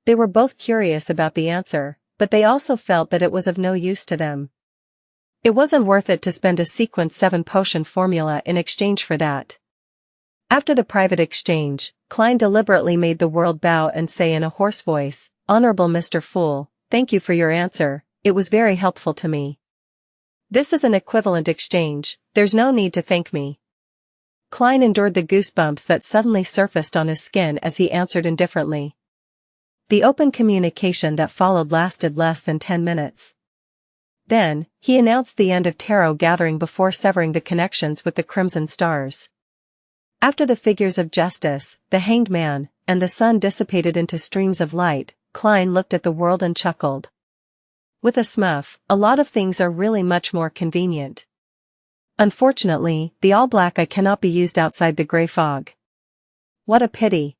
They were both curious about the answer, but they also felt that it was of no use to them. It wasn't worth it to spend a sequence 7 potion formula in exchange for that. After the private exchange, Klein deliberately made the world bow and say in a hoarse voice, Honorable Mr. Fool, thank you for your answer, it was very helpful to me. This is an equivalent exchange, there's no need to thank me. Klein endured the goosebumps that suddenly surfaced on his skin as he answered indifferently. The open communication that followed lasted less than 10 minutes. Then, he announced the end of tarot gathering before severing the connections with the Crimson Stars. After the figures of Justice, the Hanged Man, and the sun dissipated into streams of light, Klein looked at the world and chuckled. With a smuff, a lot of things are really much more convenient. Unfortunately, the all-black eye cannot be used outside the grey fog. What a pity.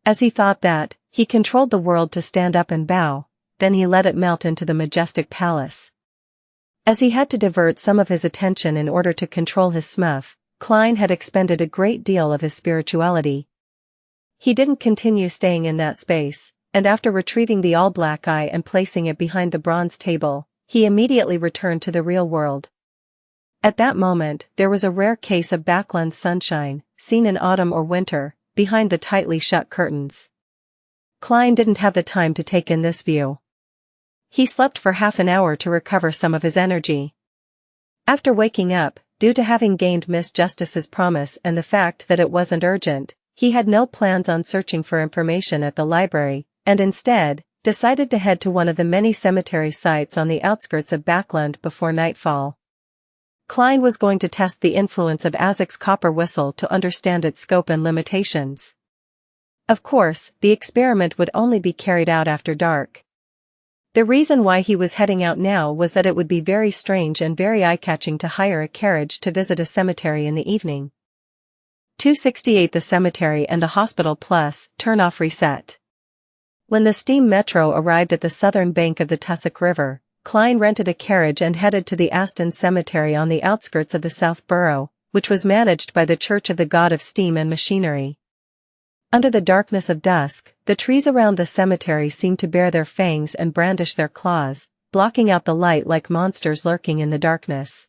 As he thought that, he controlled the world to stand up and bow, then he let it melt into the majestic palace. As he had to divert some of his attention in order to control his smuff, Klein had expended a great deal of his spirituality. He didn't continue staying in that space, and after retrieving the all-black eye and placing it behind the bronze table, he immediately returned to the real world. At that moment, there was a rare case of backland sunshine, seen in autumn or winter, behind the tightly shut curtains. Klein didn't have the time to take in this view. He slept for half an hour to recover some of his energy. After waking up, due to having gained Miss Justice's promise and the fact that it wasn't urgent, he had no plans on searching for information at the library, and instead, decided to head to one of the many cemetery sites on the outskirts of Backland before nightfall. Klein was going to test the influence of Azek's copper whistle to understand its scope and limitations. Of course, the experiment would only be carried out after dark. The reason why he was heading out now was that it would be very strange and very eye-catching to hire a carriage to visit a cemetery in the evening. 268 The cemetery and the hospital plus, turn-off reset. When the steam metro arrived at the southern bank of the Tussock River, Klein rented a carriage and headed to the Aston Cemetery on the outskirts of the South Borough, which was managed by the Church of the God of Steam and Machinery. Under the darkness of dusk, the trees around the cemetery seemed to bare their fangs and brandish their claws, blocking out the light like monsters lurking in the darkness.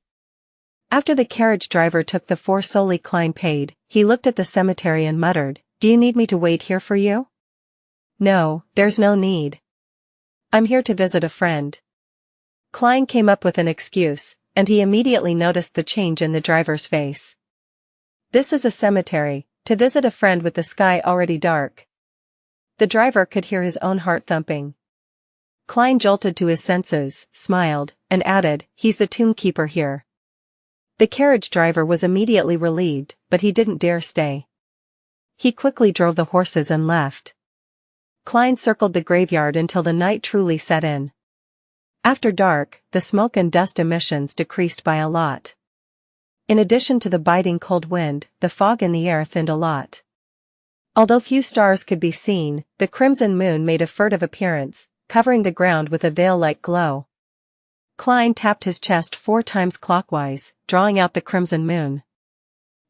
After the carriage driver took the 4 solely Klein paid, he looked at the cemetery and muttered, "Do you need me to wait here for you?" "No, there's no need. I'm here to visit a friend." Klein came up with an excuse, and he immediately noticed the change in the driver's face. This is a cemetery, to visit a friend with the sky already dark. The driver could hear his own heart thumping. Klein jolted to his senses, smiled, and added, "He's the tombkeeper here." The carriage driver was immediately relieved, but he didn't dare stay. He quickly drove the horses and left. Klein circled the graveyard until the night truly set in. After dark, the smoke and dust emissions decreased by a lot. In addition to the biting cold wind, the fog in the air thinned a lot. Although few stars could be seen, the crimson moon made a furtive appearance, covering the ground with a veil-like glow. Klein tapped his chest 4 times clockwise, drawing out the crimson moon.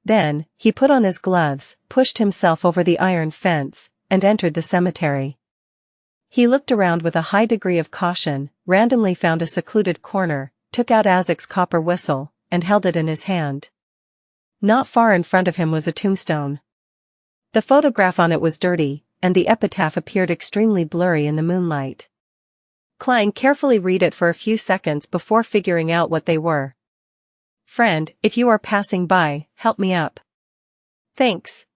Then, he put on his gloves, pushed himself over the iron fence, and entered the cemetery. He looked around with a high degree of caution, randomly found a secluded corner, took out Azek's copper whistle, and held it in his hand. Not far in front of him was a tombstone. The photograph on it was dirty, and the epitaph appeared extremely blurry in the moonlight. Klein carefully read it for a few seconds before figuring out what they were. "Friend, if you are passing by, help me up." "Thanks.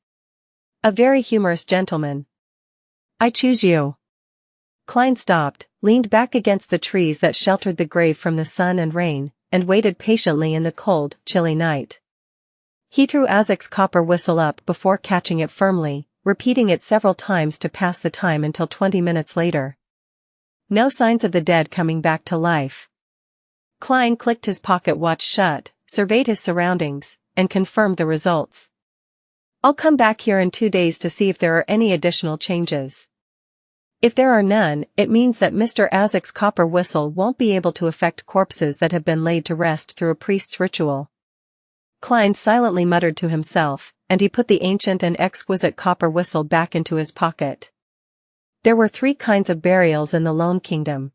A very humorous gentleman. I choose you." Klein stopped, leaned back against the trees that sheltered the grave from the sun and rain, and waited patiently in the cold, chilly night. He threw Azek's copper whistle up before catching it firmly, repeating it several times to pass the time until 20 minutes later. No signs of the dead coming back to life. Klein clicked his pocket watch shut, surveyed his surroundings, and confirmed the results. "I'll come back here in 2 days to see if there are any additional changes. If there are none, it means that Mr. Azek's copper whistle won't be able to affect corpses that have been laid to rest through a priest's ritual." Klein silently muttered to himself, and he put the ancient and exquisite copper whistle back into his pocket. There were 3 kinds of burials in the Lone Kingdom.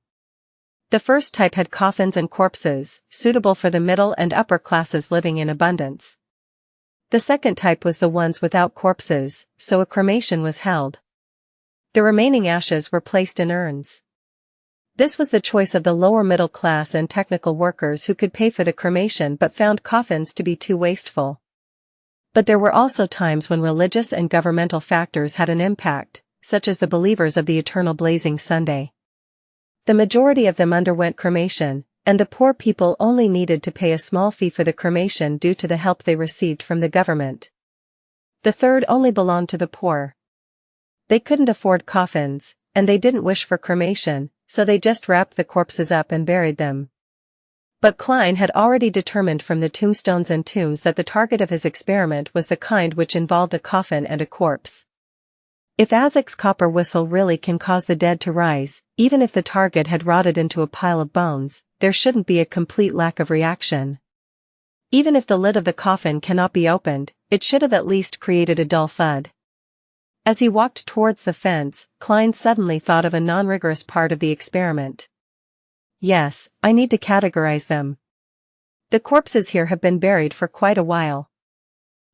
The first type had coffins and corpses, suitable for the middle and upper classes living in abundance. The second type was the ones without corpses, so a cremation was held. The remaining ashes were placed in urns. This was the choice of the lower middle class and technical workers who could pay for the cremation but found coffins to be too wasteful. But there were also times when religious and governmental factors had an impact, such as the believers of the eternal blazing Sunday. The majority of them underwent cremation, and the poor people only needed to pay a small fee for the cremation due to the help they received from the government. The third only belonged to the poor. They couldn't afford coffins, and they didn't wish for cremation, so they just wrapped the corpses up and buried them. But Klein had already determined from the tombstones and tombs that the target of his experiment was the kind which involved a coffin and a corpse. If Azek's copper whistle really can cause the dead to rise, even if the target had rotted into a pile of bones, there shouldn't be a complete lack of reaction. Even if the lid of the coffin cannot be opened, it should have at least created a dull thud. As he walked towards the fence, Klein suddenly thought of a non-rigorous part of the experiment. "Yes, I need to categorize them. The corpses here have been buried for quite a while.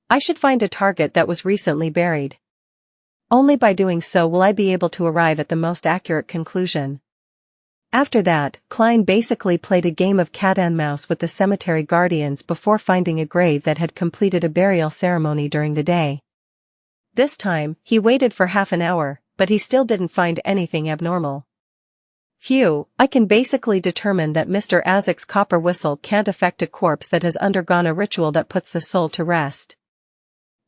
I should find a target that was recently buried. Only by doing so will I be able to arrive at the most accurate conclusion." After that, Klein basically played a game of cat and mouse with the cemetery guardians before finding a grave that had completed a burial ceremony during the day. This time, he waited for half an hour, but he still didn't find anything abnormal. "Phew, I can basically determine that Mr. Azek's copper whistle can't affect a corpse that has undergone a ritual that puts the soul to rest.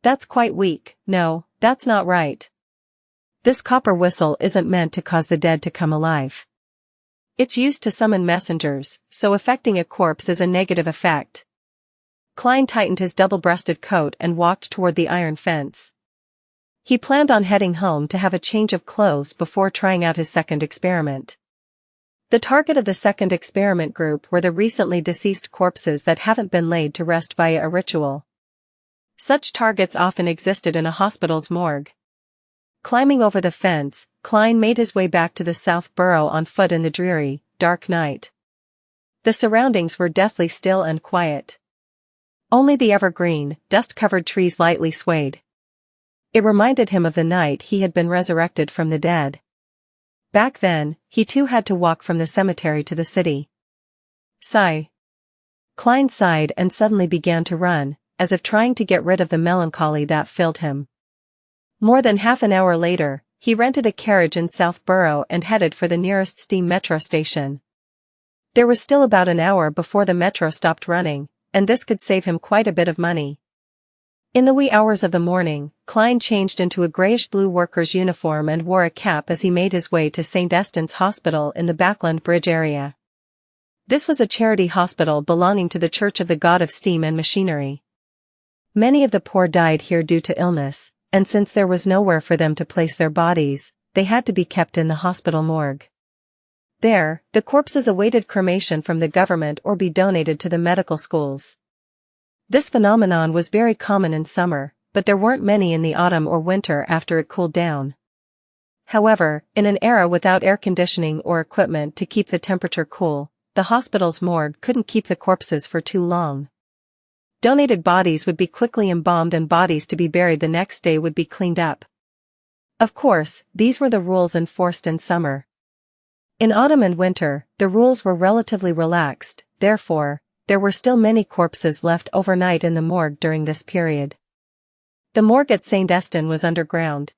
That's quite weak. No, that's not right. This copper whistle isn't meant to cause the dead to come alive. It's used to summon messengers, so affecting a corpse is a negative effect." Klein tightened his double-breasted coat and walked toward the iron fence. He planned on heading home to have a change of clothes before trying out his second experiment. The target of the second experiment group were the recently deceased corpses that haven't been laid to rest via a ritual. Such targets often existed in a hospital's morgue. Climbing over the fence, Klein made his way back to the South Burrow on foot in the dreary, dark night. The surroundings were deathly still and quiet. Only the evergreen, dust-covered trees lightly swayed. It reminded him of the night he had been resurrected from the dead. Back then, he too had to walk from the cemetery to the city. Sigh. Klein sighed and suddenly began to run, as if trying to get rid of the melancholy that filled him. More than half an hour later, he rented a carriage in South Burrow and headed for the nearest steam metro station. There was still about an hour before the metro stopped running, and this could save him quite a bit of money. In the wee hours of the morning, Klein changed into a grayish-blue worker's uniform and wore a cap as he made his way to St. Eston's Hospital in the Backland Bridge area. This was a charity hospital belonging to the Church of the God of Steam and Machinery. Many of the poor died here due to illness, and since there was nowhere for them to place their bodies, they had to be kept in the hospital morgue. There, the corpses awaited cremation from the government or be donated to the medical schools. This phenomenon was very common in summer, but there weren't many in the autumn or winter after it cooled down. However, in an era without air conditioning or equipment to keep the temperature cool, the hospital's morgue couldn't keep the corpses for too long. Donated bodies would be quickly embalmed and bodies to be buried the next day would be cleaned up. Of course, these were the rules enforced in summer. In autumn and winter, the rules were relatively relaxed, therefore, there were still many corpses left overnight in the morgue during this period. The morgue at St. Estin was underground.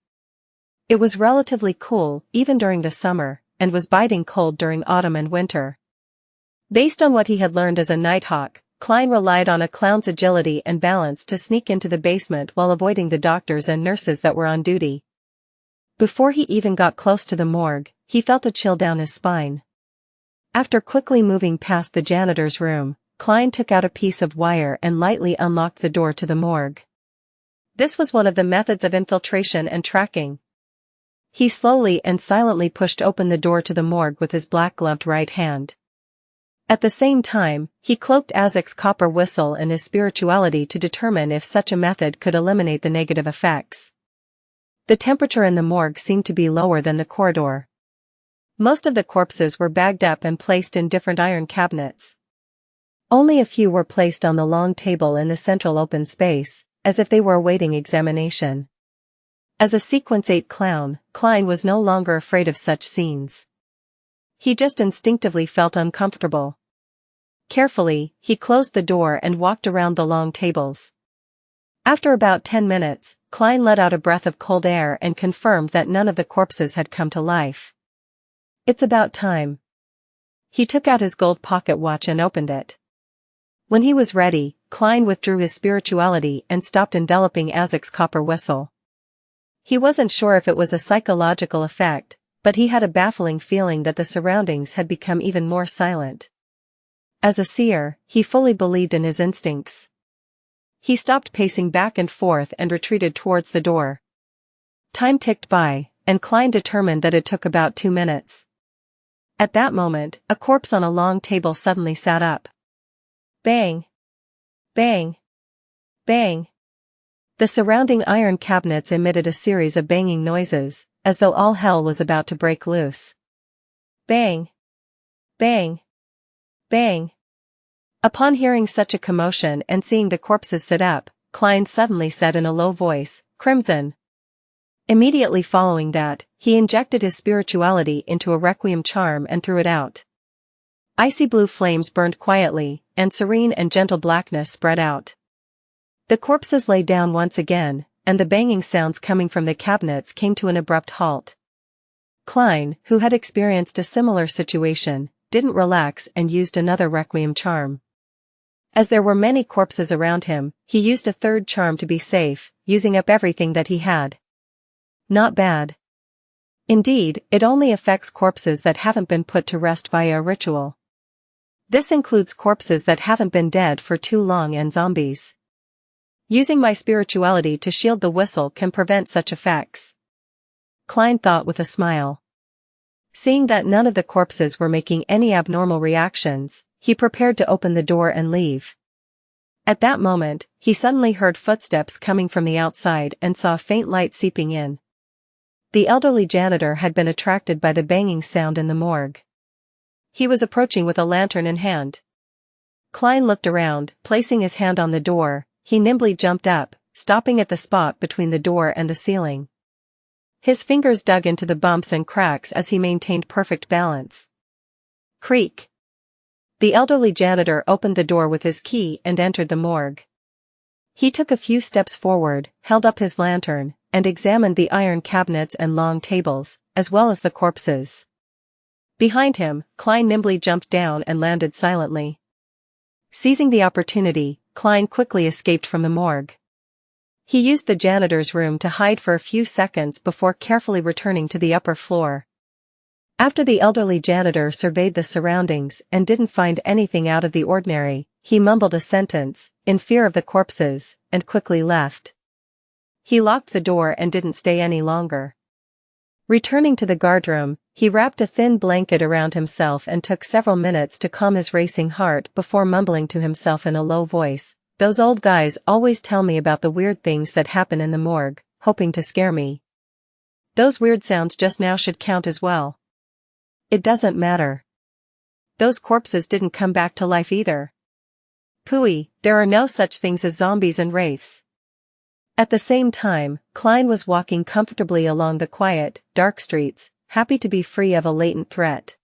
It was relatively cool, even during the summer, and was biting cold during autumn and winter. Based on what he had learned as a nighthawk, Klein relied on a clown's agility and balance to sneak into the basement while avoiding the doctors and nurses that were on duty. Before he even got close to the morgue, he felt a chill down his spine. After quickly moving past the janitor's room, Klein took out a piece of wire and lightly unlocked the door to the morgue. This was one of the methods of infiltration and tracking. He slowly and silently pushed open the door to the morgue with his black-gloved right hand. At the same time, he cloaked Azek's copper whistle and his spirituality to determine if such a method could eliminate the negative effects. The temperature in the morgue seemed to be lower than the corridor. Most of the corpses were bagged up and placed in different iron cabinets. Only a few were placed on the long table in the central open space, as if they were awaiting examination. As a Sequence 8 clown, Klein was no longer afraid of such scenes. He just instinctively felt uncomfortable. Carefully, he closed the door and walked around the long tables. After about 10 minutes, Klein let out a breath of cold air and confirmed that none of the corpses had come to life. It's about time. He took out his gold pocket watch and opened it. When he was ready, Klein withdrew his spirituality and stopped enveloping Azek's copper whistle. He wasn't sure if it was a psychological effect, but he had a baffling feeling that the surroundings had become even more silent. As a seer, he fully believed in his instincts. He stopped pacing back and forth and retreated towards the door. Time ticked by, and Klein determined that it took about 2 minutes. At that moment, a corpse on a long table suddenly sat up. Bang! Bang! Bang! The surrounding iron cabinets emitted a series of banging noises, as though all hell was about to break loose. Bang! Bang! Bang! Upon hearing such a commotion and seeing the corpses sit up, Klein suddenly said in a low voice, "Crimson." Immediately following that, he injected his spirituality into a requiem charm and threw it out. Icy blue flames burned quietly, and serene and gentle blackness spread out. The corpses lay down once again, and the banging sounds coming from the cabinets came to an abrupt halt. Klein, who had experienced a similar situation, didn't relax and used another requiem charm. As there were many corpses around him, he used a third charm to be safe, using up everything that he had. Not bad. Indeed, it only affects corpses that haven't been put to rest via a ritual. This includes corpses that haven't been dead for too long and zombies. Using my spirituality to shield the whistle can prevent such effects. Klein thought with a smile. Seeing that none of the corpses were making any abnormal reactions, he prepared to open the door and leave. At that moment, he suddenly heard footsteps coming from the outside and saw faint light seeping in. The elderly janitor had been attracted by the banging sound in the morgue. He was approaching with a lantern in hand. Klein looked around, placing his hand on the door. He nimbly jumped up, stopping at the spot between the door and the ceiling. His fingers dug into the bumps and cracks as he maintained perfect balance. Creak. The elderly janitor opened the door with his key and entered the morgue. He took a few steps forward, held up his lantern, and examined the iron cabinets and long tables, as well as the corpses. Behind him, Klein nimbly jumped down and landed silently. Seizing the opportunity, Klein quickly escaped from the morgue. He used the janitor's room to hide for a few seconds before carefully returning to the upper floor. After the elderly janitor surveyed the surroundings and didn't find anything out of the ordinary, he mumbled a sentence, in fear of the corpses, and quickly left. He locked the door and didn't stay any longer. Returning to the guardroom, he wrapped a thin blanket around himself and took several minutes to calm his racing heart before mumbling to himself in a low voice, "Those old guys always tell me about the weird things that happen in the morgue, hoping to scare me. Those weird sounds just now should count as well. It doesn't matter. Those corpses didn't come back to life either. Pooey, there are no such things as zombies and wraiths." At the same time, Klein was walking comfortably along the quiet, dark streets, happy to be free of a latent threat.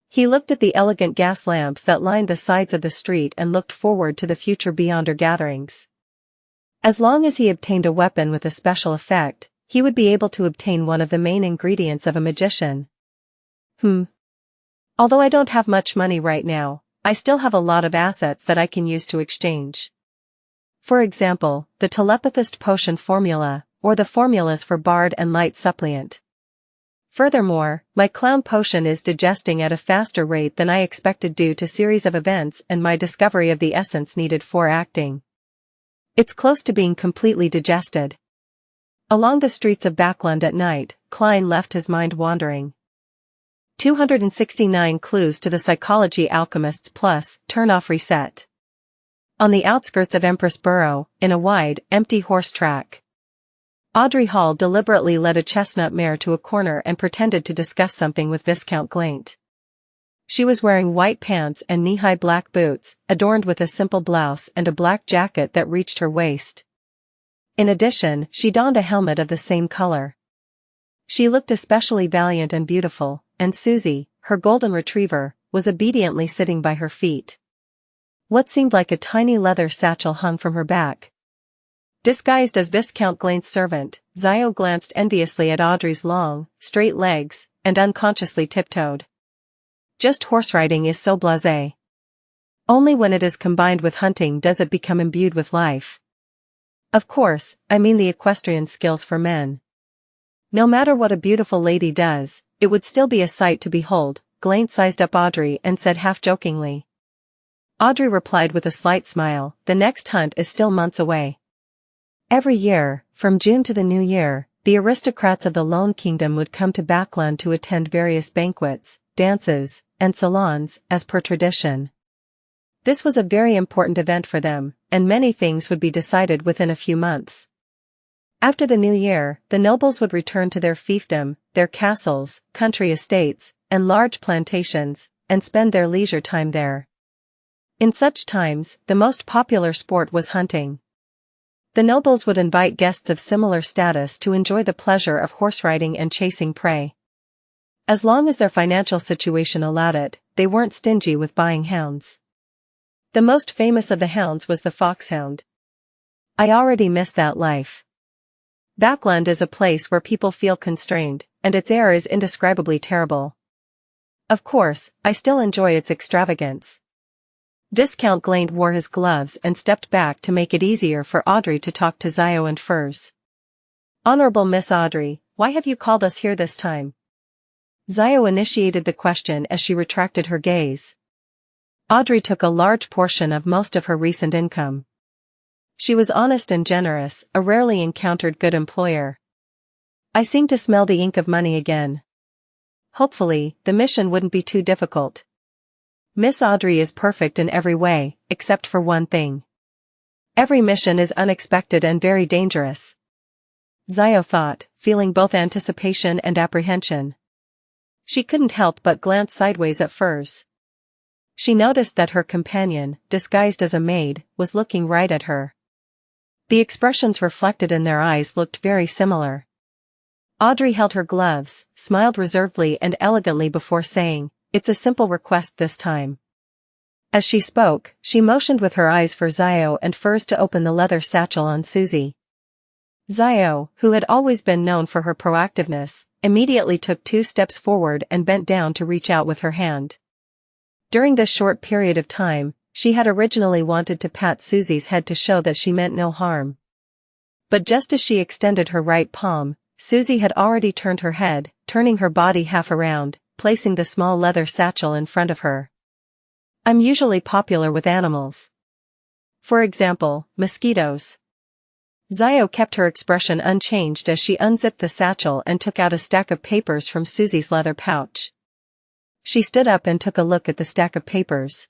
He looked at the elegant gas lamps that lined the sides of the street and looked forward to the future beyonder gatherings. As long as he obtained a weapon with a special effect, he would be able to obtain one of the main ingredients of a magician. Although I don't have much money right now, I still have a lot of assets that I can use to exchange. For example, the telepathist potion formula, or the formulas for bard and light suppliant. Furthermore, my clown potion is digesting at a faster rate than I expected due to series of events and my discovery of the essence needed for acting. It's close to being completely digested. Along the streets of Backland at night, Klein left his mind wandering. 269 clues to the psychology alchemists plus, turn-off reset. On the outskirts of Empress Borough, in a wide, empty horse track. Audrey Hall deliberately led a chestnut mare to a corner and pretended to discuss something with Viscount Glaint. She was wearing white pants and knee-high black boots, adorned with a simple blouse and a black jacket that reached her waist. In addition, she donned a helmet of the same color. She looked especially valiant and beautiful, and Susie, her golden retriever, was obediently sitting by her feet. What seemed like a tiny leather satchel hung from her back. Disguised as Viscount Glaint's servant, Zio glanced enviously at Audrey's long, straight legs, and unconsciously tiptoed. Just horse riding is so blasé. Only when it is combined with hunting does it become imbued with life. Of course, I mean the equestrian skills for men. No matter what a beautiful lady does, it would still be a sight to behold. Glaint sized up Audrey and said half-jokingly. Audrey replied with a slight smile, "The next hunt is still months away." Every year, from June to the New Year, the aristocrats of the Lone Kingdom would come to Backland to attend various banquets, dances, and salons, as per tradition. This was a very important event for them, and many things would be decided within a few months. After the New Year, the nobles would return to their fiefdom, their castles, country estates, and large plantations, and spend their leisure time there. In such times, the most popular sport was hunting. The nobles would invite guests of similar status to enjoy the pleasure of horse riding and chasing prey. As long as their financial situation allowed it, they weren't stingy with buying hounds. The most famous of the hounds was the foxhound. I already miss that life. Backland is a place where people feel constrained, and its air is indescribably terrible. Of course, I still enjoy its extravagance. Viscount Glaint wore his gloves and stepped back to make it easier for Audrey to talk to Zio and Furs. "Honorable Miss Audrey, why have you called us here this time?" Zio initiated the question as she retracted her gaze. Audrey took a large portion of most of her recent income. She was honest and generous, a rarely encountered good employer. "I seem to smell the ink of money again. Hopefully, the mission wouldn't be too difficult. Miss Audrey is perfect in every way, except for one thing. Every mission is unexpected and very dangerous." Zio thought, feeling both anticipation and apprehension. She couldn't help but glance sideways at Furs. She noticed that her companion, disguised as a maid, was looking right at her. The expressions reflected in their eyes looked very similar. Audrey held her gloves, smiled reservedly and elegantly before saying, "It's a simple request this time." As she spoke, she motioned with her eyes for Zio and Furs to open the leather satchel on Susie. Zio, who had always been known for her proactiveness, immediately took 2 steps forward and bent down to reach out with her hand. During this short period of time, she had originally wanted to pat Susie's head to show that she meant no harm. But just as she extended her right palm, Susie had already turned her head, turning her body half around, placing the small leather satchel in front of her. I'm usually popular with animals. For example, mosquitoes. Zio kept her expression unchanged as she unzipped the satchel and took out a stack of papers from Susie's leather pouch. She stood up and took a look at the stack of papers.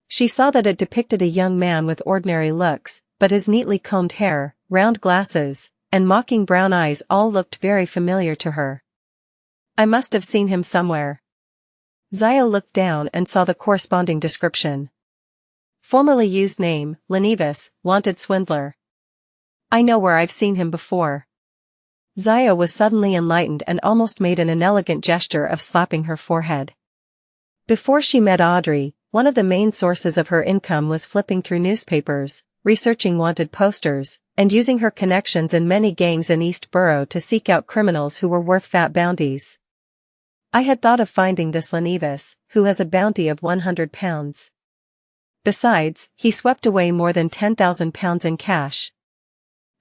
She saw that it depicted a young man with ordinary looks, but his neatly combed hair, round glasses, and mocking brown eyes all looked very familiar to her. I must have seen him somewhere. Zio looked down and saw the corresponding description. Formerly used name, Lenivus, wanted swindler. I know where I've seen him before. Zio was suddenly enlightened and almost made an inelegant gesture of slapping her forehead. Before she met Audrey, one of the main sources of her income was flipping through newspapers, researching wanted posters, and using her connections in many gangs in East Borough to seek out criminals who were worth fat bounties. I had thought of finding this Lenivus, who has a bounty of £100. Besides, he swept away more than £10,000 in cash.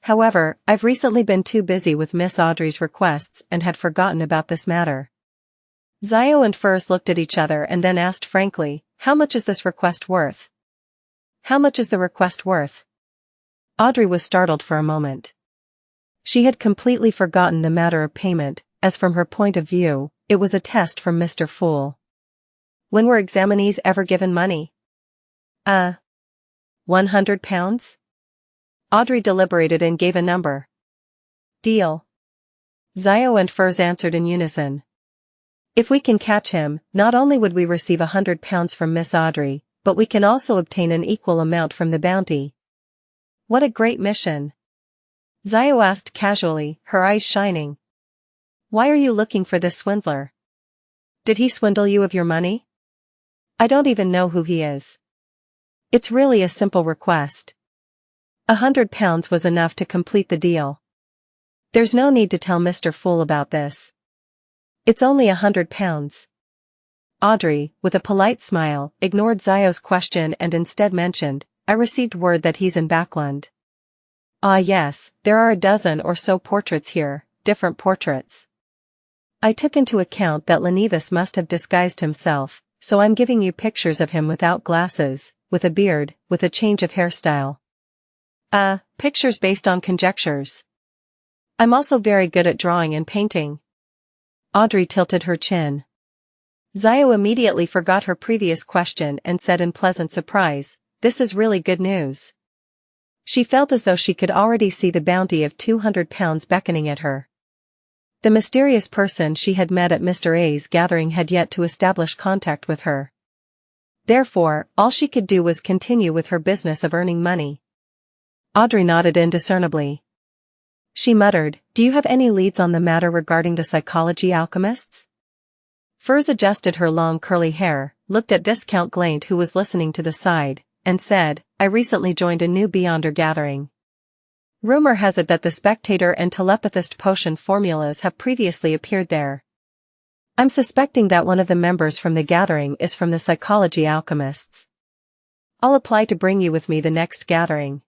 However, I've recently been too busy with Miss Audrey's requests and had forgotten about this matter. Zio and Furs looked at each other and then asked frankly, how much is this request worth? How much is the request worth? Audrey was startled for a moment. She had completely forgotten the matter of payment, as from her point of view, it was a test from Mr. Fool. When were examinees ever given money? £100? Audrey deliberated and gave a number. Deal. Zio and Furs answered in unison. If we can catch him, not only would we receive £100 from Miss Audrey, but we can also obtain an equal amount from the bounty. What a great mission. Zio asked casually, her eyes shining. Why are you looking for this swindler? Did he swindle you of your money? I don't even know who he is. It's really a simple request. £100 was enough to complete the deal. There's no need to tell Mr. Fool about this. It's only £100. Audrey, with a polite smile, ignored Zio's question and instead mentioned, I received word that he's in Backland. Ah yes, there are a dozen or so portraits here, different portraits. I took into account that Lenivus must have disguised himself, so I'm giving you pictures of him without glasses, with a beard, with a change of hairstyle. Pictures based on conjectures. I'm also very good at drawing and painting. Audrey tilted her chin. Zio immediately forgot her previous question and said in pleasant surprise, this is really good news. She felt as though she could already see the bounty of £200 beckoning at her. The mysterious person she had met at Mr. A's gathering had yet to establish contact with her. Therefore, all she could do was continue with her business of earning money. Audrey nodded indiscernibly. She muttered, do you have any leads on the matter regarding the psychology alchemists? Furs adjusted her long curly hair, looked at Viscount Glaint who was listening to the side, and said, I recently joined a new Beyonder gathering. Rumor has it that the Spectator and Telepathist potion formulas have previously appeared there. I'm suspecting that one of the members from the gathering is from the psychology alchemists. I'll apply to bring you with me the next gathering.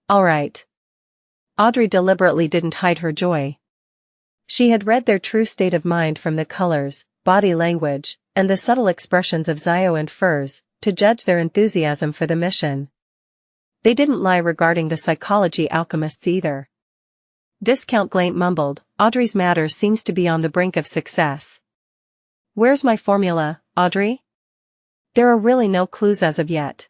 All right. Audrey deliberately didn't hide her joy. She had read their true state of mind from the colors, body language, and the subtle expressions of Zio and Furs, to judge their enthusiasm for the mission. They didn't lie regarding the psychology alchemists either. Viscount Glaint mumbled, Audrey's matter seems to be on the brink of success. Where's my formula, Audrey? There are really no clues as of yet.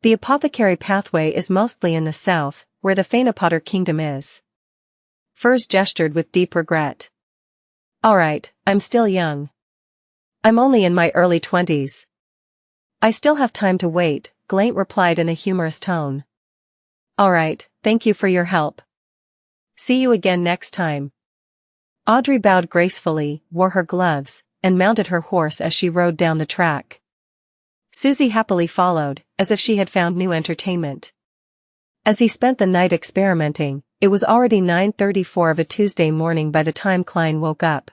The apothecary pathway is mostly in the south, where the Phaenopotter kingdom is. Furs gestured with deep regret. All right, I'm still young. I'm only in my early 20s. I still have time to wait, Glaint replied in a humorous tone. All right, thank you for your help. See you again next time. Audrey bowed gracefully, wore her gloves, and mounted her horse as she rode down the track. Susie happily followed, as if she had found new entertainment. As he spent the night experimenting, it was already 9:34 of a Tuesday morning by the time Klein woke up.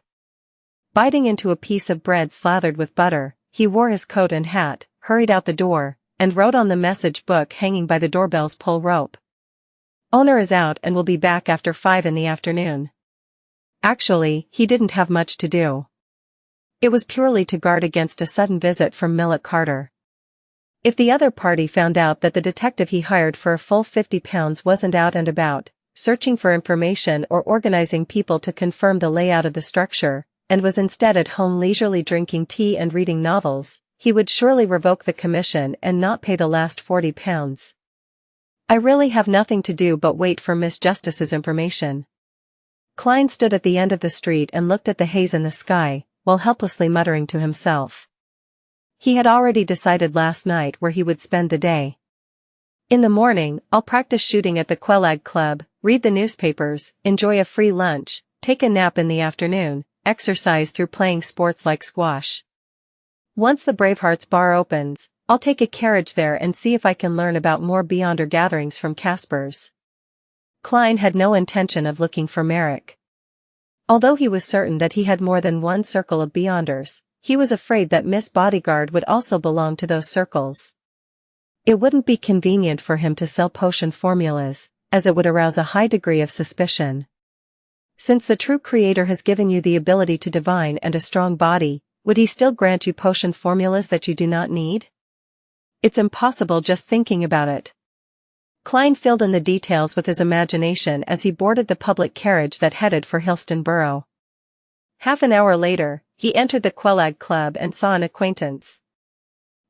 Biting into a piece of bread slathered with butter, he wore his coat and hat, hurried out the door, and wrote on the message book hanging by the doorbell's pull rope. Owner is out and will be back after 5 in the afternoon. Actually, he didn't have much to do. It was purely to guard against a sudden visit from Millet Carter. If the other party found out that the detective he hired for a full £50 wasn't out and about, searching for information or organizing people to confirm the layout of the structure, and was instead at home leisurely drinking tea and reading novels, he would surely revoke the commission and not pay the last £40. I really have nothing to do but wait for Miss Justice's information. Klein stood at the end of the street and looked at the haze in the sky, while helplessly muttering to himself. He had already decided last night where he would spend the day. In the morning, I'll practice shooting at the Quelag Club, read the newspapers, enjoy a free lunch, take a nap in the afternoon, exercise through playing sports like squash. Once the Bravehearts bar opens, I'll take a carriage there and see if I can learn about more Beyonder gatherings from Casper's. Klein had no intention of looking for Merrick. Although he was certain that he had more than one circle of Beyonders, he was afraid that Miss Bodyguard would also belong to those circles. It wouldn't be convenient for him to sell potion formulas, as it would arouse a high degree of suspicion. Since the true creator has given you the ability to divine and a strong body, would he still grant you potion formulas that you do not need? It's impossible just thinking about it. Klein filled in the details with his imagination as he boarded the public carriage that headed for Hillston Borough. Half an hour later, he entered the Quelag Club and saw an acquaintance.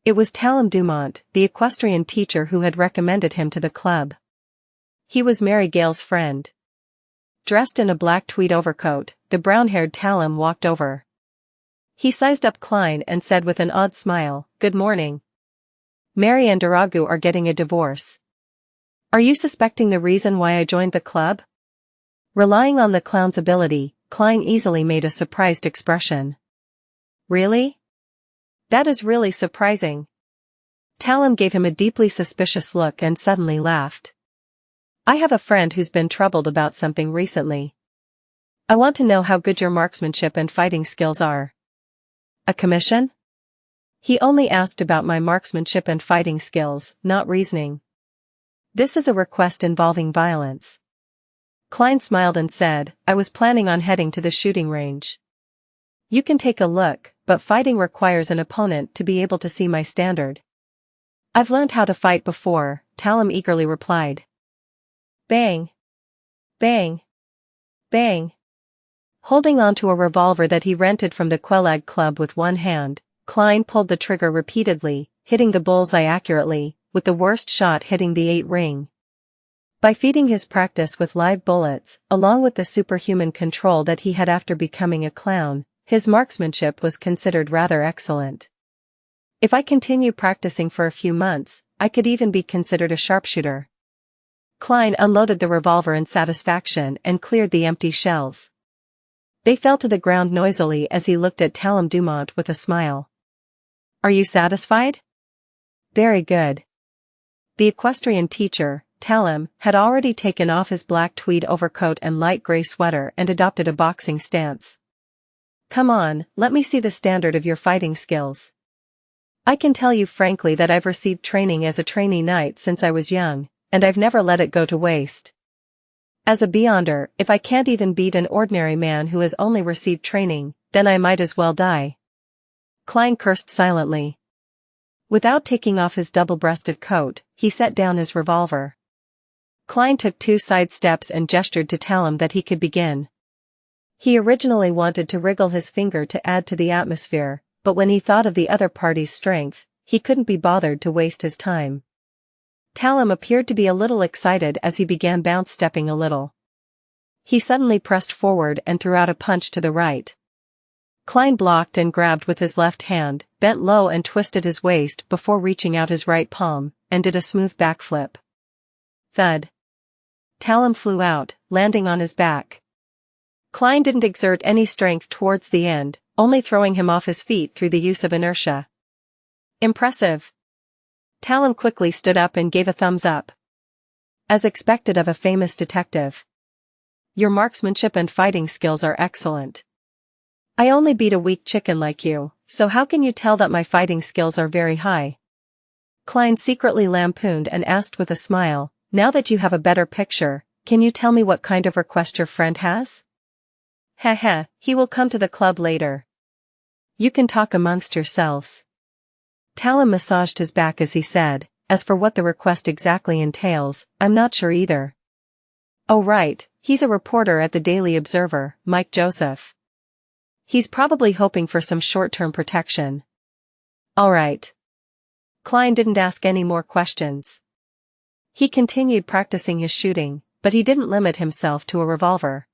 It was Talon Dumont, the equestrian teacher who had recommended him to the club. He was Mary Gale's friend. Dressed in a black tweed overcoat, the brown-haired Talon walked over. He sized up Klein and said with an odd smile, "Good morning. Mary and Duragu are getting a divorce. Are you suspecting the reason why I joined the club?" Relying on the clown's ability, Klein easily made a surprised expression. "Really? That is really surprising." Talon gave him a deeply suspicious look and suddenly laughed. "I have a friend who's been troubled about something recently. I want to know how good your marksmanship and fighting skills are." "A commission?" He only asked about my marksmanship and fighting skills, not reasoning. "This is a request involving violence." Klein smiled and said, "I was planning on heading to the shooting range. You can take a look, but fighting requires an opponent to be able to see my standard." "I've learned how to fight before," Talon eagerly replied. Bang! Bang! Bang! Holding onto a revolver that he rented from the Quelag Club with one hand, Klein pulled the trigger repeatedly, hitting the bullseye accurately, with the worst shot hitting the 8 ring. By feeding his practice with live bullets, along with the superhuman control that he had after becoming a clown, his marksmanship was considered rather excellent. If I continue practicing for a few months, I could even be considered a sharpshooter. Klein unloaded the revolver in satisfaction and cleared the empty shells. They fell to the ground noisily as he looked at Talon Dumont with a smile. "Are you satisfied?" "Very good." The equestrian teacher, Talon, had already taken off his black tweed overcoat and light gray sweater and adopted a boxing stance. "Come on, let me see the standard of your fighting skills. I can tell you frankly that I've received training as a trainee knight since I was young, and I've never let it go to waste. As a Beyonder, if I can't even beat an ordinary man who has only received training, then I might as well die." Klein cursed silently. Without taking off his double-breasted coat, he set down his revolver. Klein took 2 side steps and gestured to Talon that he could begin. He originally wanted to wriggle his finger to add to the atmosphere, but when he thought of the other party's strength, he couldn't be bothered to waste his time. Talon appeared to be a little excited as he began bounce-stepping a little. He suddenly pressed forward and threw out a punch to the right. Klein blocked and grabbed with his left hand, bent low and twisted his waist before reaching out his right palm, and did a smooth backflip. Thud. Talon flew out, landing on his back. Klein didn't exert any strength towards the end, only throwing him off his feet through the use of inertia. "Impressive." Talon quickly stood up and gave a thumbs up. As expected of a famous detective. "Your marksmanship and fighting skills are excellent. I only beat a weak chicken like you, so how can you tell that my fighting skills are very high?" Klein secretly lampooned and asked with a smile, "Now that you have a better picture, can you tell me what kind of request your friend has?" "Heh heh, he will come to the club later." You can talk amongst yourselves. Talon massaged his back as he said, as for what the request exactly entails, I'm not sure either. Oh right, he's a reporter at the Daily Observer, Mike Joseph. He's probably hoping for some short-term protection. Alright. Klein didn't ask any more questions. He continued practicing his shooting, but he didn't limit himself to a revolver.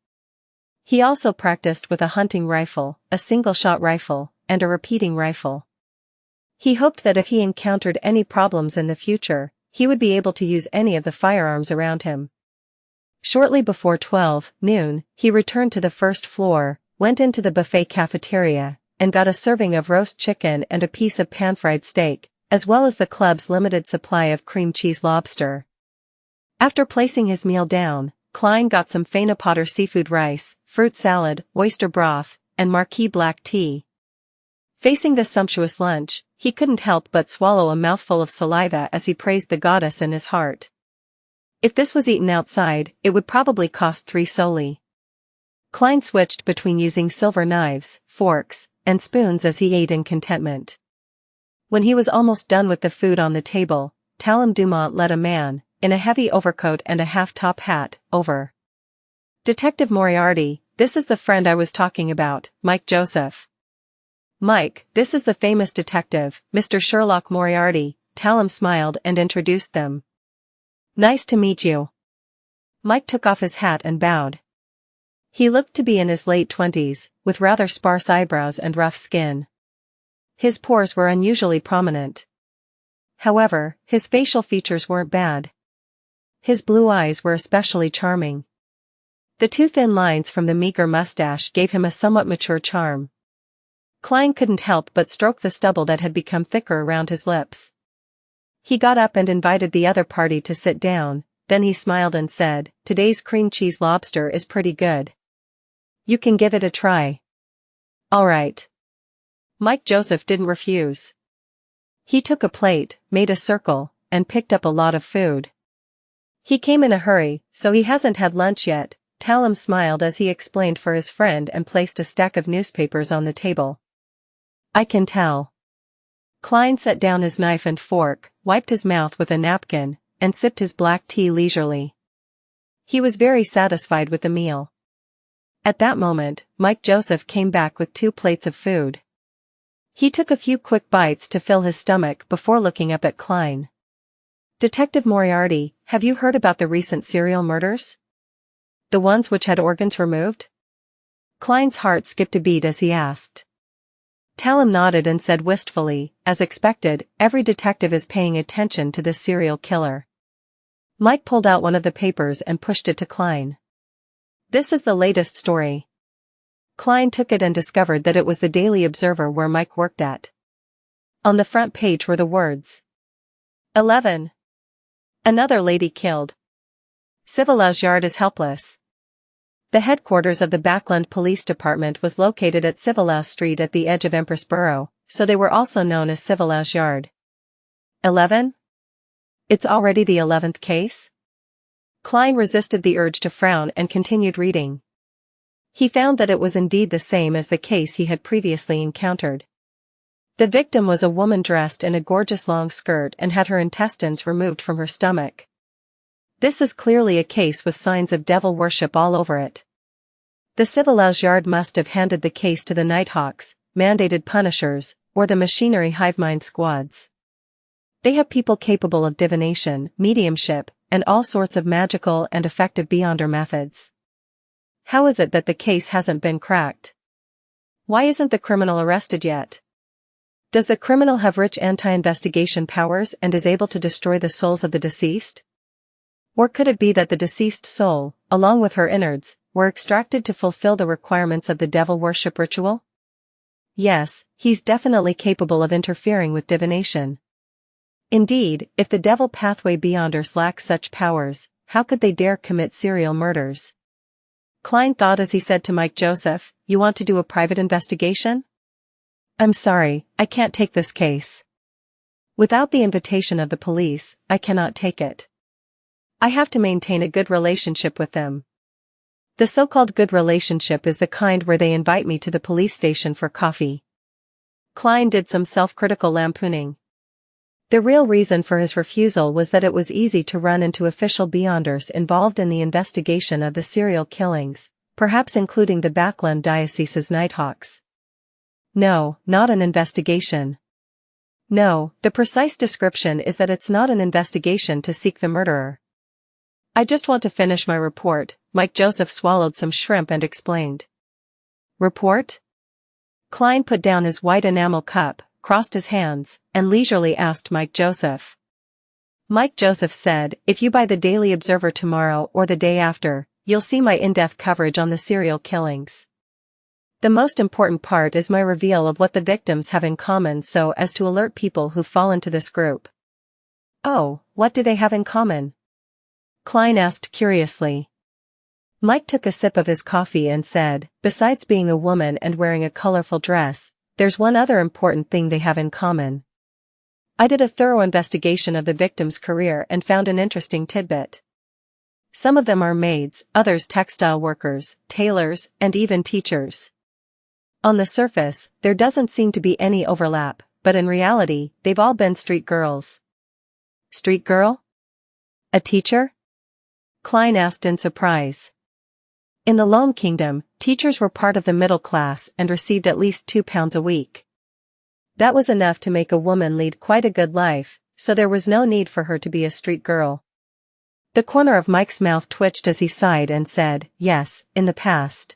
He also practiced with a hunting rifle, a single-shot rifle, and a repeating rifle. He hoped that if he encountered any problems in the future, he would be able to use any of the firearms around him. Shortly before 12 noon, he returned to the first floor, went into the buffet cafeteria, and got a serving of roast chicken and a piece of pan-fried steak, as well as the club's limited supply of cream cheese lobster. After placing his meal down, Klein got some Potter seafood rice, fruit salad, oyster broth, and marquis black tea. Facing this sumptuous lunch, he couldn't help but swallow a mouthful of saliva as he praised the goddess in his heart. If this was eaten outside, it would probably cost 3 soldi. Klein switched between using silver knives, forks, and spoons as he ate in contentment. When he was almost done with the food on the table, Talon Dumont led a man, in a heavy overcoat and a half-top hat, over. Detective Moriarty, this is the friend I was talking about, Mike Joseph. Mike, this is the famous detective, Mr. Sherlock Moriarty. Talon smiled and introduced them. Nice to meet you. Mike took off his hat and bowed. He looked to be in his late 20s, with rather sparse eyebrows and rough skin. His pores were unusually prominent. However, his facial features weren't bad. His blue eyes were especially charming. The 2 thin lines from the meager mustache gave him a somewhat mature charm. Klein couldn't help but stroke the stubble that had become thicker around his lips. He got up and invited the other party to sit down, then he smiled and said, "Today's cream cheese lobster is pretty good. You can give it a try." Alright. Mike Joseph didn't refuse. He took a plate, made a circle, and picked up a lot of food. He came in a hurry, so he hasn't had lunch yet. Talon smiled as he explained for his friend and placed a stack of newspapers on the table. I can tell. Klein set down his knife and fork, wiped his mouth with a napkin, and sipped his black tea leisurely. He was very satisfied with the meal. At that moment, Mike Joseph came back with 2 plates of food. He took a few quick bites to fill his stomach before looking up at Klein. Detective Moriarty, have you heard about the recent serial murders? The ones which had organs removed? Klein's heart skipped a beat as he asked. Talon nodded and said wistfully, as expected, every detective is paying attention to this serial killer. Mike pulled out one of the papers and pushed it to Klein. This is the latest story. Klein took it and discovered that it was the Daily Observer where Mike worked at. On the front page were the words. 11. Another lady killed. Civilage Yard is helpless. The headquarters of the Backland Police Department was located at Civilage Street at the edge of Empress Borough, so they were also known as Civilage Yard. 11? It's already the 11th case? Klein resisted the urge to frown and continued reading. He found that it was indeed the same as the case he had previously encountered. The victim was a woman dressed in a gorgeous long skirt and had her intestines removed from her stomach. This is clearly a case with signs of devil worship all over it. The Civilage Yard must have handed the case to the Nighthawks, mandated punishers, or the machinery hivemind squads. They have people capable of divination, mediumship, and all sorts of magical and effective beyonder methods. How is it that the case hasn't been cracked? Why isn't the criminal arrested yet? Does the criminal have rich anti-investigation powers and is able to destroy the souls of the deceased? Or could it be that the deceased soul, along with her innards, were extracted to fulfill the requirements of the devil worship ritual? Yes, he's definitely capable of interfering with divination. Indeed, if the devil pathway beyonders lack such powers, how could they dare commit serial murders? Klein thought as he said to Mike Joseph, "You want to do a private investigation?" "I'm sorry, I can't take this case. Without the invitation of the police, I cannot take it. I have to maintain a good relationship with them. The so-called good relationship is the kind where they invite me to the police station for coffee. Klein did some self-critical lampooning. The real reason for his refusal was that it was easy to run into official beyonders involved in the investigation of the serial killings, perhaps including the Backland Diocese's Nighthawks. No, not an investigation. No, the precise description is that it's not an investigation to seek the murderer. I just want to finish my report. Mike Joseph swallowed some shrimp and explained. Report? Klein put down his white enamel cup, crossed his hands, and leisurely asked Mike Joseph. Mike Joseph said, if you buy the Daily Observer tomorrow or the day after, you'll see my in-depth coverage on the serial killings. The most important part is my reveal of what the victims have in common so as to alert people who fall into this group. Oh, what do they have in common? Klein asked curiously. Mike took a sip of his coffee and said, besides being a woman and wearing a colorful dress, there's one other important thing they have in common. I did a thorough investigation of the victim's career and found an interesting tidbit. Some of them are maids, others textile workers, tailors, and even teachers. On the surface, there doesn't seem to be any overlap, but in reality, they've all been street girls. Street girl? A teacher? Klein asked in surprise. In the Lone Kingdom, teachers were part of the middle class and received at least £2 a week. That was enough to make a woman lead quite a good life, so there was no need for her to be a street girl. The corner of Mike's mouth twitched as he sighed and said, yes, in the past.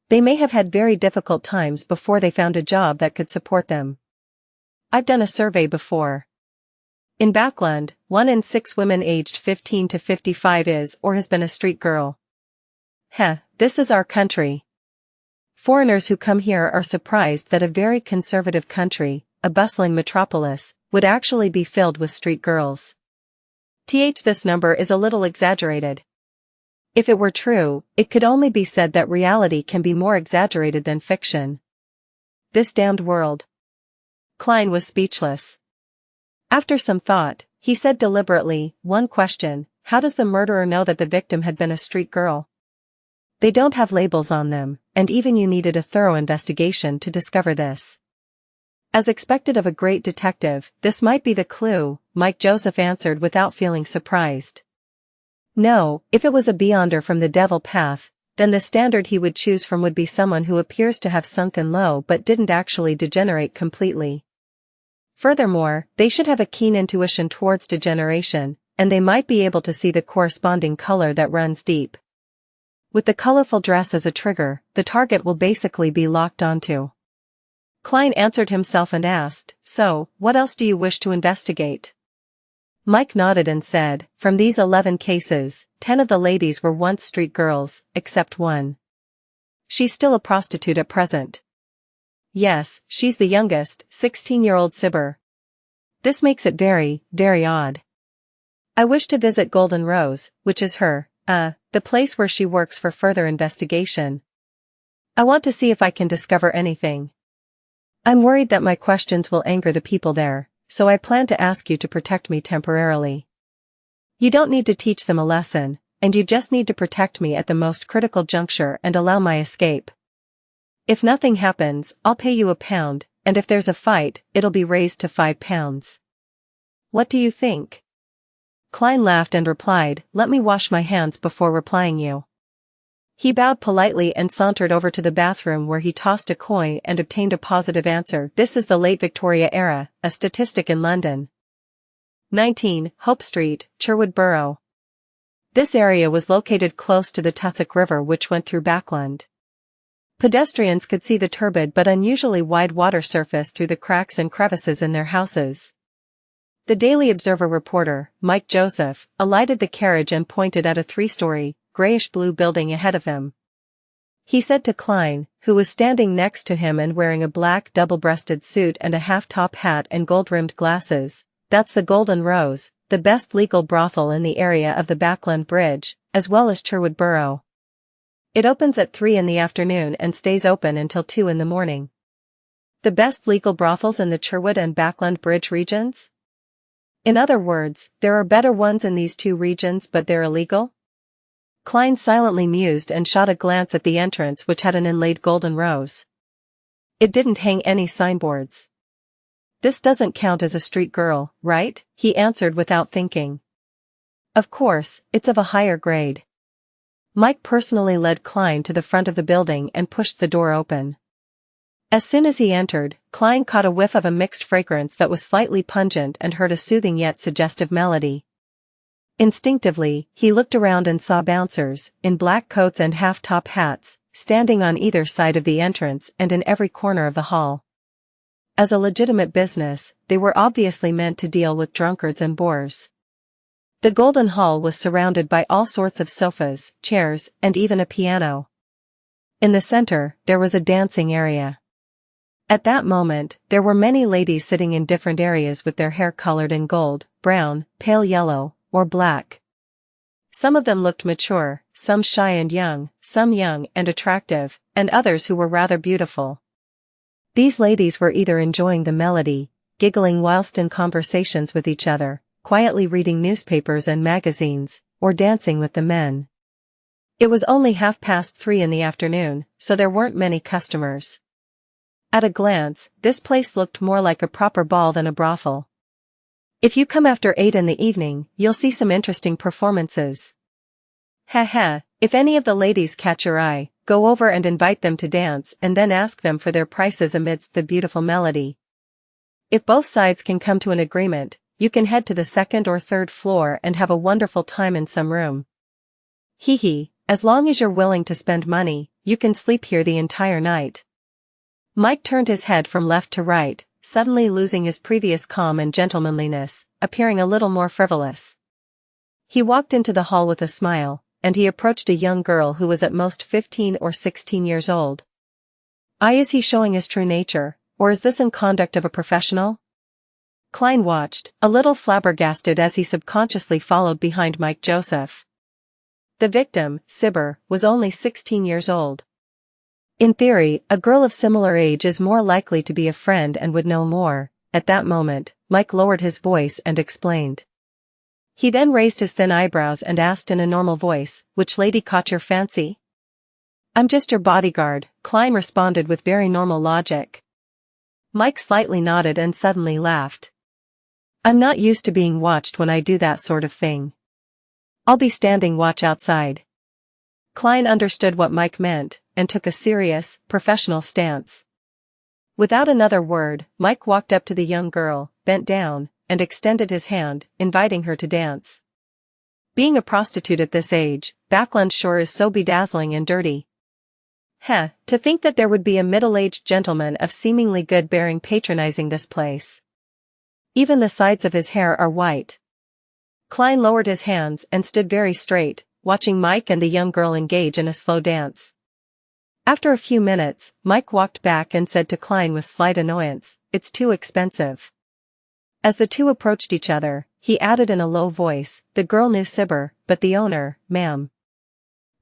They may have had very difficult times before they found a job that could support them. I've done a survey before. In Backland, 1 in 6 women aged 15 to 55 is or has been a street girl. This is our country. Foreigners who come here are surprised that a very conservative country, a bustling metropolis, would actually be filled with street girls. This number is a little exaggerated. If it were true, it could only be said that reality can be more exaggerated than fiction. This damned world. Klein was speechless. After some thought, he said deliberately, one question, how does the murderer know that the victim had been a street girl? They don't have labels on them, and even you needed a thorough investigation to discover this. As expected of a great detective, this might be the clue, Mike Joseph answered without feeling surprised. No, if it was a beyonder from the devil path, then the standard he would choose from would be someone who appears to have sunken low but didn't actually degenerate completely. Furthermore, they should have a keen intuition towards degeneration, and they might be able to see the corresponding color that runs deep. With the colorful dress as a trigger, the target will basically be locked onto. Klein answered himself and asked, so, what else do you wish to investigate? Mike nodded and said, from these 11 cases, 10 of the ladies were once street girls, except one. She's still a prostitute at present. Yes, she's the youngest, 16-year-old Sibber. This makes it very, very odd. I wish to visit Golden Rose, which is the place where she works for further investigation. I want to see if I can discover anything. I'm worried that my questions will anger the people there, so I plan to ask you to protect me temporarily. You don't need to teach them a lesson, and you just need to protect me at the most critical juncture and allow my escape. If nothing happens, I'll pay you £1, and if there's a fight, it'll be raised to £5. What do you think? Klein laughed and replied, let me wash my hands before replying you. He bowed politely and sauntered over to the bathroom where he tossed a coin and obtained a positive answer. This is the late Victoria era, a statistic in London. 19, Hope Street, Sherwood Borough. This area was located close to the Tussock River which went through Backland. Pedestrians could see the turbid but unusually wide water surface through the cracks and crevices in their houses. The Daily Observer reporter, Mike Joseph, alighted the carriage and pointed at a 3-story, grayish-blue building ahead of him. He said to Klein, who was standing next to him and wearing a black double-breasted suit and a half-top hat and gold-rimmed glasses, that's the Golden Rose, the best legal brothel in the area of the Backland Bridge, as well as Sherwood Borough. It opens at 3 in the afternoon and stays open until 2 in the morning. The best legal brothels in the Sherwood and Backland Bridge regions? In other words, there are better ones in these 2 regions but they're illegal? Klein silently mused and shot a glance at the entrance which had an inlaid golden rose. It didn't hang any signboards. This doesn't count as a street girl, right? He answered without thinking. Of course, it's of a higher grade. Mike personally led Klein to the front of the building and pushed the door open. As soon as he entered, Klein caught a whiff of a mixed fragrance that was slightly pungent and heard a soothing yet suggestive melody. Instinctively, he looked around and saw bouncers, in black coats and half-top hats, standing on either side of the entrance and in every corner of the hall. As a legitimate business, they were obviously meant to deal with drunkards and boors. The Golden Hall was surrounded by all sorts of sofas, chairs, and even a piano. In the center, there was a dancing area. At that moment, there were many ladies sitting in different areas with their hair colored in gold, brown, pale yellow, or black. Some of them looked mature, some shy and young, some young and attractive, and others who were rather beautiful. These ladies were either enjoying the melody, giggling whilst in conversations with each other, quietly reading newspapers and magazines, or dancing with the men. It was only 3:30 in the afternoon, so there weren't many customers. At a glance, this place looked more like a proper ball than a brothel. If you come after 8 in the evening, you'll see some interesting performances. If any of the ladies catch your eye, go over and invite them to dance and then ask them for their prices amidst the beautiful melody. If both sides can come to an agreement, you can head to the second or third floor and have a wonderful time in some room. As long as you're willing to spend money, you can sleep here the entire night. Mike turned his head from left to right, suddenly losing his previous calm and gentlemanliness, appearing a little more frivolous. He walked into the hall with a smile, and he approached a young girl who was at most 15 or 16 years old. Is he showing his true nature, or is this in conduct of a professional? Klein watched, a little flabbergasted as he subconsciously followed behind Mike Joseph. The victim, Sibber, was only 16 years old. In theory, a girl of similar age is more likely to be a friend and would know more. At that moment, Mike lowered his voice and explained. He then raised his thin eyebrows and asked in a normal voice, "Which lady caught your fancy?" "I'm just your bodyguard," Klein responded with very normal logic. Mike slightly nodded and suddenly laughed. "I'm not used to being watched when I do that sort of thing. I'll be standing watch outside." Klein understood what Mike meant, and took a serious, professional stance. Without another word, Mike walked up to the young girl, bent down, and extended his hand, inviting her to dance. Being a prostitute at this age, Backland sure is so bedazzling and dirty. To think that there would be a middle-aged gentleman of seemingly good bearing patronizing this place. Even the sides of his hair are white. Klein lowered his hands and stood very straight, watching Mike and the young girl engage in a slow dance. After a few minutes, Mike walked back and said to Klein with slight annoyance, "It's too expensive." As the two approached each other, he added in a low voice, "The girl knew Sibber, but the owner, ma'am,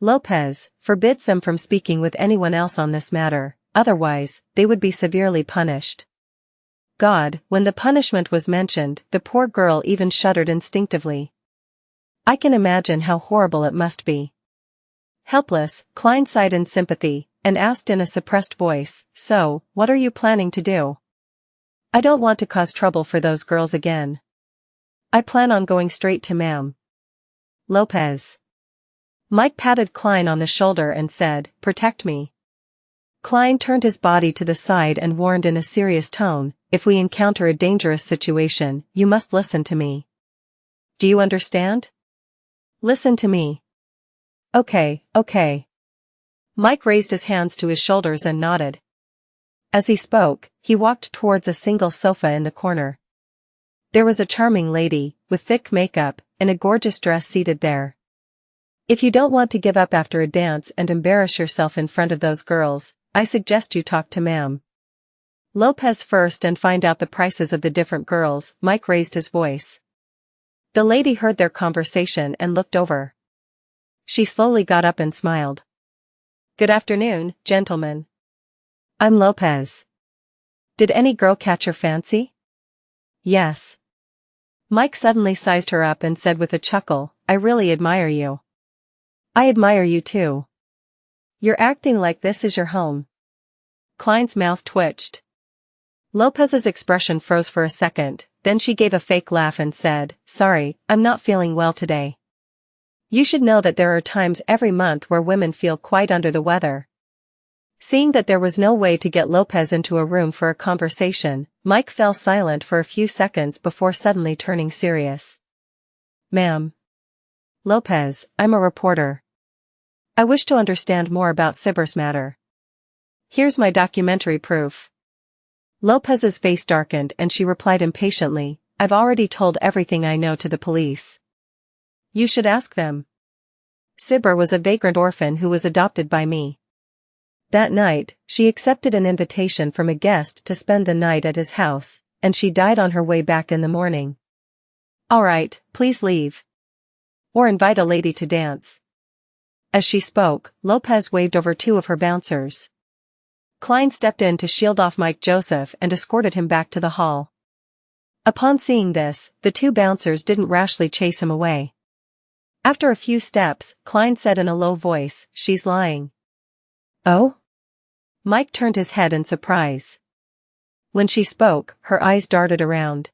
Lopez, forbids them from speaking with anyone else on this matter, otherwise, they would be severely punished." God, when the punishment was mentioned, the poor girl even shuddered instinctively. I can imagine how horrible it must be. Helpless, Klein sighed in sympathy, and asked in a suppressed voice, "So, what are you planning to do?" "I don't want to cause trouble for those girls again. I plan on going straight to Ma'am Lopez." Mike patted Klein on the shoulder and said, "Protect me." Klein turned his body to the side and warned in a serious tone, "If we encounter a dangerous situation, you must listen to me. Do you understand? Listen to me." Okay. Mike raised his hands to his shoulders and nodded. As he spoke, he walked towards a single sofa in the corner. There was a charming lady, with thick makeup, in a gorgeous dress seated there. "If you don't want to give up after a dance and embarrass yourself in front of those girls, I suggest you talk to Ma'am Lopez first and find out the prices of the different girls." Mike raised his voice. The lady heard their conversation and looked over. She slowly got up and smiled. "Good afternoon, gentlemen. I'm Lopez. Did any girl catch your fancy?" "Yes." Mike suddenly sized her up and said with a chuckle, "I really admire you." "I admire you too. You're acting like this is your home." Klein's mouth twitched. Lopez's expression froze for a second, then she gave a fake laugh and said, "Sorry, I'm not feeling well today." You should know that there are times every month where women feel quite under the weather. Seeing that there was no way to get Lopez into a room for a conversation, Mike fell silent for a few seconds before suddenly turning serious. "Ma'am. Lopez, I'm a reporter. I wish to understand more about Sibber's matter. Here's my documentary proof." Lopez's face darkened and she replied impatiently, "I've already told everything I know to the police." "You should ask them. Sibber was a vagrant orphan who was adopted by me. That night, she accepted an invitation from a guest to spend the night at his house, and she died on her way back in the morning." "All right, please leave. Or invite a lady to dance." As she spoke, Lopez waved over two of her bouncers. Klein stepped in to shield off Mike Joseph and escorted him back to the hall. Upon seeing this, the two bouncers didn't rashly chase him away. After a few steps, Klein said in a low voice, "She's lying." "Oh?" Mike turned his head in surprise. When she spoke, her eyes darted around.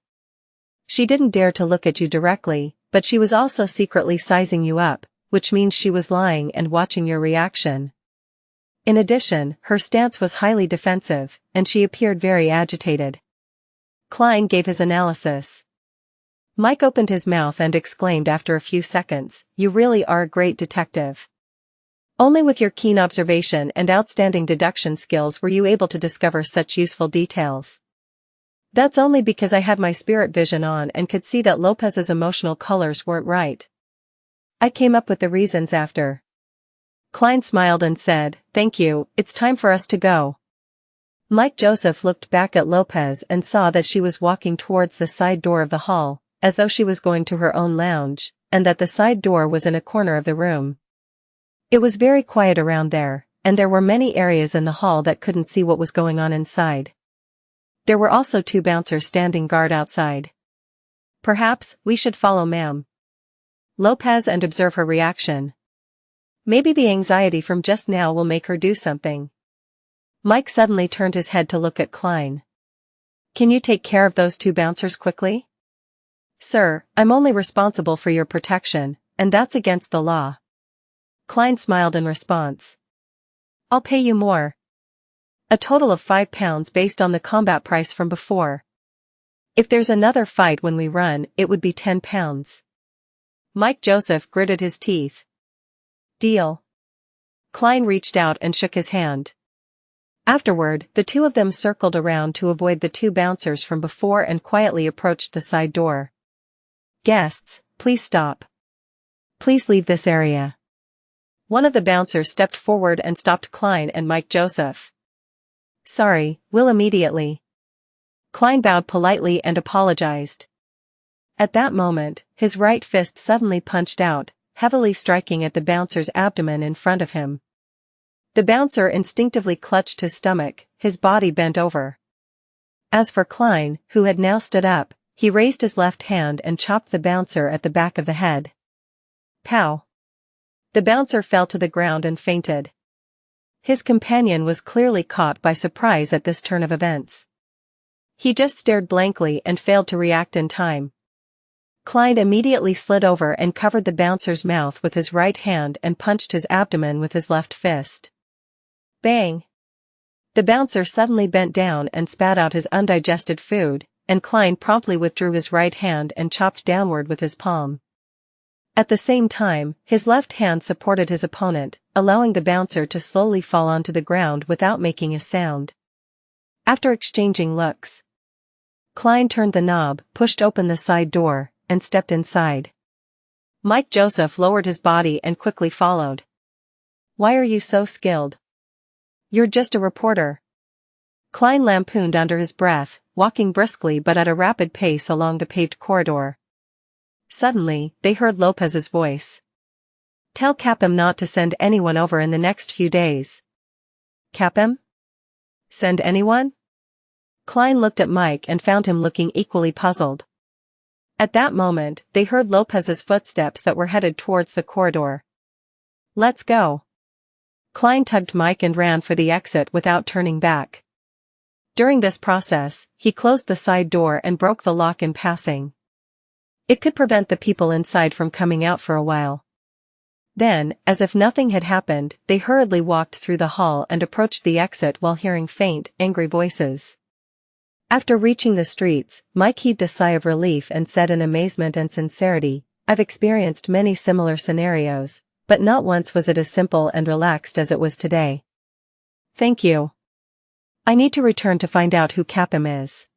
"She didn't dare to look at you directly, but she was also secretly sizing you up, which means she was lying and watching your reaction. In addition, her stance was highly defensive, and she appeared very agitated." Klein gave his analysis. Mike opened his mouth and exclaimed after a few seconds, "You really are a great detective. Only with your keen observation and outstanding deduction skills were you able to discover such useful details." "That's only because I had my spirit vision on and could see that Lopez's emotional colors weren't right. I came up with the reasons after." Klein smiled and said, "Thank you, it's time for us to go." Mike Joseph looked back at Lopez and saw that she was walking towards the side door of the hall, as though she was going to her own lounge, and that the side door was in a corner of the room. It was very quiet around there, and there were many areas in the hall that couldn't see what was going on inside. There were also two bouncers standing guard outside. "Perhaps we should follow ma'am Lopez and observe her reaction. Maybe the anxiety from just now will make her do something." Mike suddenly turned his head to look at Klein. "Can you take care of those two bouncers quickly?" "Sir, I'm only responsible for your protection, and that's against the law." Klein smiled in response. "I'll pay you more. A total of £5 based on the combat price from before. If there's another fight when we run, it would be £10. Mike Joseph gritted his teeth. "Deal." Klein reached out and shook his hand. Afterward, the two of them circled around to avoid the two bouncers from before and quietly approached the side door. "Guests, please stop. Please leave this area." One of the bouncers stepped forward and stopped Klein and Mike Joseph. "Sorry, we'll immediately." Klein bowed politely and apologized. At that moment, his right fist suddenly punched out, heavily striking at the bouncer's abdomen in front of him. The bouncer instinctively clutched his stomach, his body bent over. As for Klein, who had now stood up, he raised his left hand and chopped the bouncer at the back of the head. Pow! The bouncer fell to the ground and fainted. His companion was clearly caught by surprise at this turn of events. He just stared blankly and failed to react in time. Klein immediately slid over and covered the bouncer's mouth with his right hand and punched his abdomen with his left fist. Bang! The bouncer suddenly bent down and spat out his undigested food, and Klein promptly withdrew his right hand and chopped downward with his palm. At the same time, his left hand supported his opponent, allowing the bouncer to slowly fall onto the ground without making a sound. After exchanging looks, Klein turned the knob, pushed open the side door, and stepped inside. Mike Joseph lowered his body and quickly followed. "Why are you so skilled? You're just a reporter." Klein lampooned under his breath, walking briskly but at a rapid pace along the paved corridor. Suddenly, they heard Lopez's voice. "Tell Capem not to send anyone over in the next few days." "Capem? Send anyone?" Klein looked at Mike and found him looking equally puzzled. At that moment, they heard Lopez's footsteps that were headed towards the corridor. "Let's go." Klein tugged Mike and ran for the exit without turning back. During this process, he closed the side door and broke the lock in passing. It could prevent the people inside from coming out for a while. Then, as if nothing had happened, they hurriedly walked through the hall and approached the exit while hearing faint, angry voices. After reaching the streets, Mike heaved a sigh of relief and said in amazement and sincerity, "I've experienced many similar scenarios, but not once was it as simple and relaxed as it was today. Thank you. I need to return to find out who Capim is."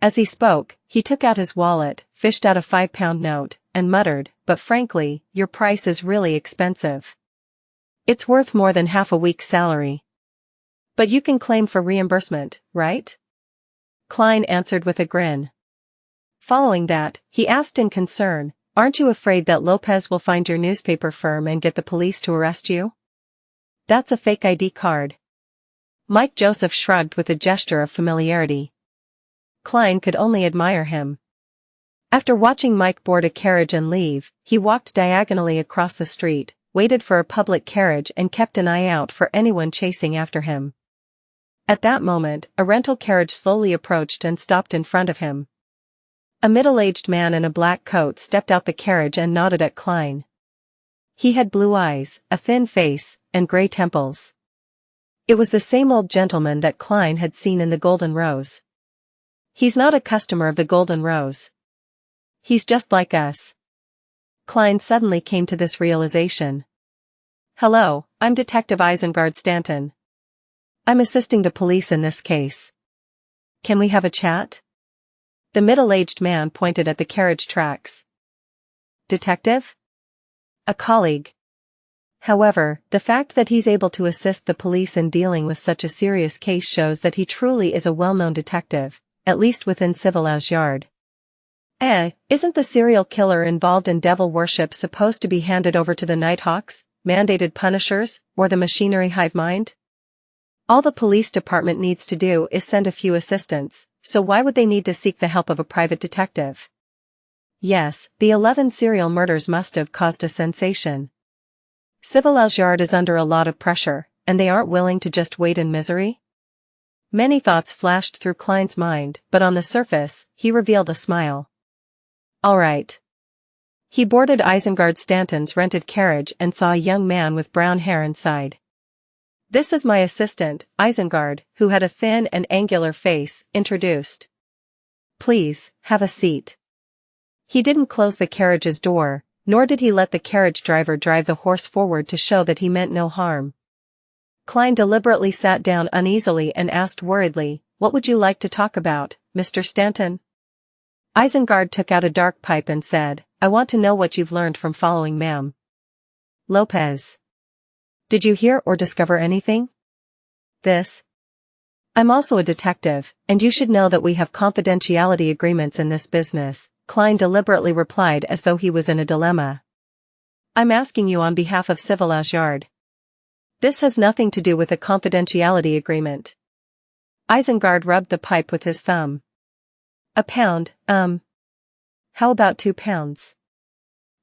As he spoke, he took out his wallet, fished out a 5-pound note, and muttered, "But frankly, your price is really expensive. It's worth more than half a week's salary. But you can claim for reimbursement, right?" Klein answered with a grin. Following that, he asked in concern, "Aren't you afraid that Lopez will find your newspaper firm and get the police to arrest you? That's a fake ID card." Mike Joseph shrugged with a gesture of familiarity. Klein could only admire him. After watching Mike board a carriage and leave, he walked diagonally across the street, waited for a public carriage and kept an eye out for anyone chasing after him. At that moment, a rental carriage slowly approached and stopped in front of him. A middle-aged man in a black coat stepped out the carriage and nodded at Klein. He had blue eyes, a thin face, and gray temples. It was the same old gentleman that Klein had seen in the Golden Rose. "He's not a customer of the Golden Rose. He's just like us." Klein suddenly came to this realization. "Hello, I'm Detective Isengard Stanton. I'm assisting the police in this case. Can we have a chat?" The middle-aged man pointed at the carriage tracks. "Detective?" "A colleague." However, the fact that he's able to assist the police in dealing with such a serious case shows that he truly is a well-known detective, at least within Civilized Yard. Isn't the serial killer involved in devil worship supposed to be handed over to the Nighthawks, mandated punishers, or the machinery hive mind? All the police department needs to do is send a few assistants, so why would they need to seek the help of a private detective? Yes, the 11 serial murders must have caused a sensation. Civilized Yard is under a lot of pressure, and they aren't willing to just wait in misery? Many thoughts flashed through Klein's mind, but on the surface, he revealed a smile. All right. He boarded Isengard Stanton's rented carriage and saw a young man with brown hair inside. "This is my assistant, Isengard," who had a thin and angular face, introduced. "Please, have a seat." He didn't close the carriage's door, nor did he let the carriage driver drive the horse forward to show that he meant no harm. Klein deliberately sat down uneasily and asked worriedly, "What would you like to talk about, Mr. Stanton?" Isengard took out a dark pipe and said, "I want to know what you've learned from following Ma'am Lopez. Did you hear or discover anything?" "This? I'm also a detective, and you should know that we have confidentiality agreements in this business," Klein deliberately replied as though he was in a dilemma. "I'm asking you on behalf of Civilized Yard. This has nothing to do with a confidentiality agreement." Isengard rubbed the pipe with his thumb. "A pound, How about 2 pounds?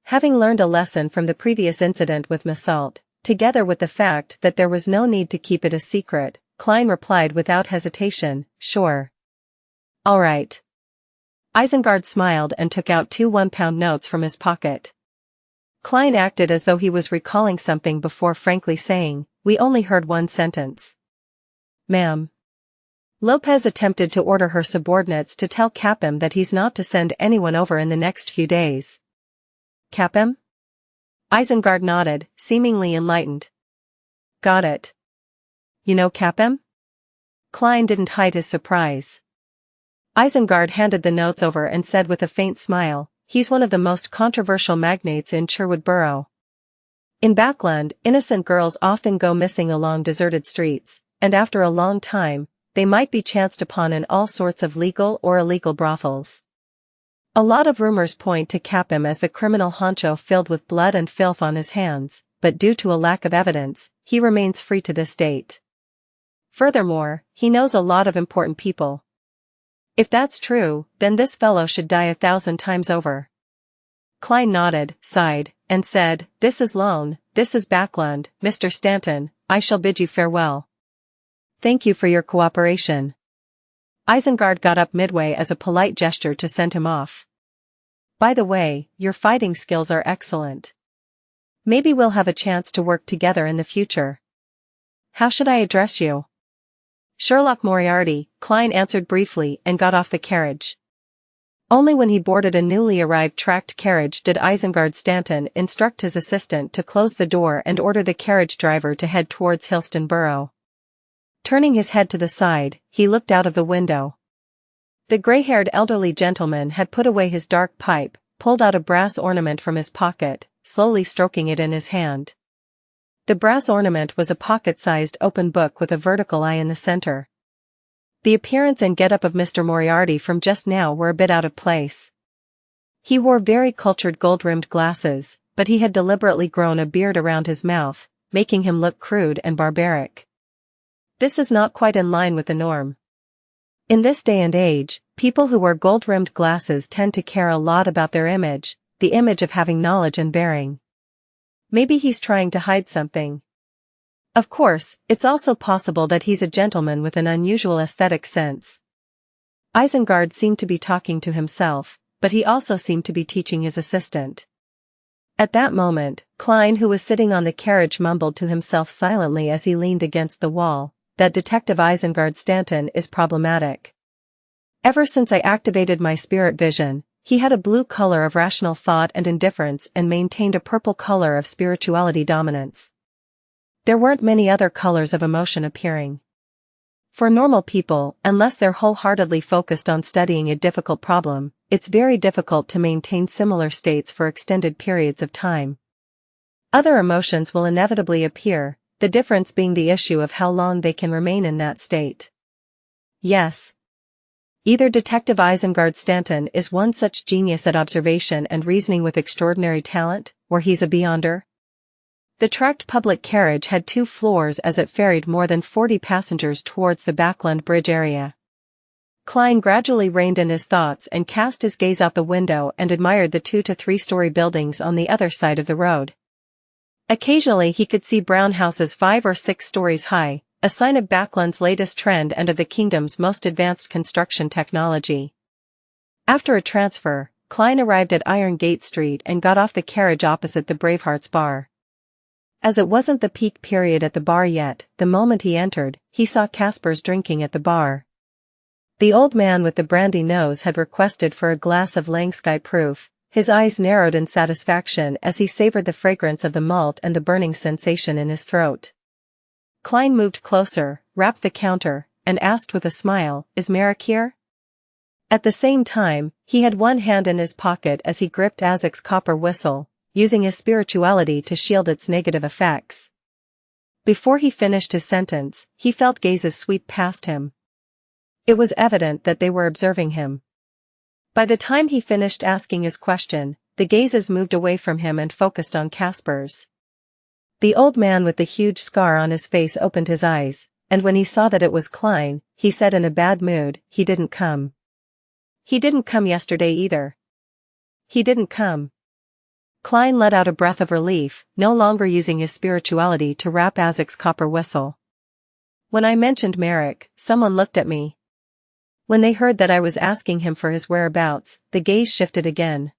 Having learned a lesson from the previous incident with Massault, together with the fact that there was no need to keep it a secret, Klein replied without hesitation, "Sure." "All right." Isengard smiled and took out 2 one-pound notes from his pocket. Klein acted as though he was recalling something before frankly saying, "We only heard one sentence." "Ma'am Lopez attempted to order her subordinates to tell Capim that he's not to send anyone over in the next few days." "Capim?" Isengard nodded, seemingly enlightened. "Got it. You know Capim?" Klein didn't hide his surprise. Isengard handed the notes over and said with a faint smile, "He's one of the most controversial magnates in Sherwood Borough. In Backland, innocent girls often go missing along deserted streets, and after a long time, they might be chanced upon in all sorts of legal or illegal brothels. A lot of rumors point to Capim as the criminal honcho filled with blood and filth on his hands, but due to a lack of evidence, he remains free to this date. Furthermore, he knows a lot of important people. If that's true, then this fellow should die 1,000 times over." Klein nodded, sighed, and said, "This is Lone, this is Backland, Mr. Stanton, I shall bid you farewell. Thank you for your cooperation. Isengard got up midway as a polite gesture to send him off. By the way, your fighting skills are excellent. Maybe we'll have a chance to work together in the future. How should I address you? Sherlock Moriarty, Klein answered briefly and got off the carriage. Only when he boarded a newly arrived tracked carriage did Isengard Stanton instruct his assistant to close the door and order the carriage driver to head towards Hillston Borough. Turning his head to the side, he looked out of the window. The gray-haired elderly gentleman had put away his dark pipe, pulled out a brass ornament from his pocket, slowly stroking it in his hand. The brass ornament was a pocket-sized open book with a vertical eye in the center. The appearance and get-up of Mr. Moriarty from just now were a bit out of place. He wore very cultured gold-rimmed glasses, but he had deliberately grown a beard around his mouth, making him look crude and barbaric. This is not quite in line with the norm. In this day and age, people who wear gold-rimmed glasses tend to care a lot about their image, the image of having knowledge and bearing. Maybe he's trying to hide something. Of course, it's also possible that he's a gentleman with an unusual aesthetic sense. Isengard seemed to be talking to himself, but he also seemed to be teaching his assistant. At that moment, Klein, who was sitting on the carriage, mumbled to himself silently as he leaned against the wall, that Detective Isengard Stanton is problematic. Ever since I activated my spirit vision, he had a blue color of rational thought and indifference and maintained a purple color of spirituality dominance. There weren't many other colors of emotion appearing. For normal people, unless they're wholeheartedly focused on studying a difficult problem, it's very difficult to maintain similar states for extended periods of time. Other emotions will inevitably appear, the difference being the issue of how long they can remain in that state. Yes. Either Detective Isengard Stanton is one such genius at observation and reasoning with extraordinary talent, or he's a beyonder. The tracked public carriage had 2 floors as it ferried more than 40 passengers towards the Backland Bridge area. Klein gradually reined in his thoughts and cast his gaze out the window and admired the 2 to 3-story buildings on the other side of the road. Occasionally he could see brown houses 5 or 6 stories high, a sign of Backland's latest trend and of the kingdom's most advanced construction technology. After a transfer, Klein arrived at Iron Gate Street and got off the carriage opposite the Bravehearts Bar. As it wasn't the peak period at the bar yet, the moment he entered, he saw Caspers drinking at the bar. The old man with the brandy nose had requested for a glass of Langsky Proof. His eyes narrowed in satisfaction as he savored the fragrance of the malt and the burning sensation in his throat. Klein moved closer, rapped the counter, and asked with a smile, "Is Merrick here?" At the same time, he had one hand in his pocket as he gripped Azek's copper whistle, using his spirituality to shield its negative effects. Before he finished his sentence, he felt gazes sweep past him. It was evident that they were observing him. By the time he finished asking his question, the gazes moved away from him and focused on Caspers. The old man with the huge scar on his face opened his eyes, and when he saw that it was Klein, he said in a bad mood, "He didn't come. He didn't come yesterday either. He didn't come." Klein let out a breath of relief, no longer using his spirituality to rap Azek's copper whistle. "When I mentioned Merrick, someone looked at me. When they heard that I was asking him for his whereabouts, the gaze shifted again.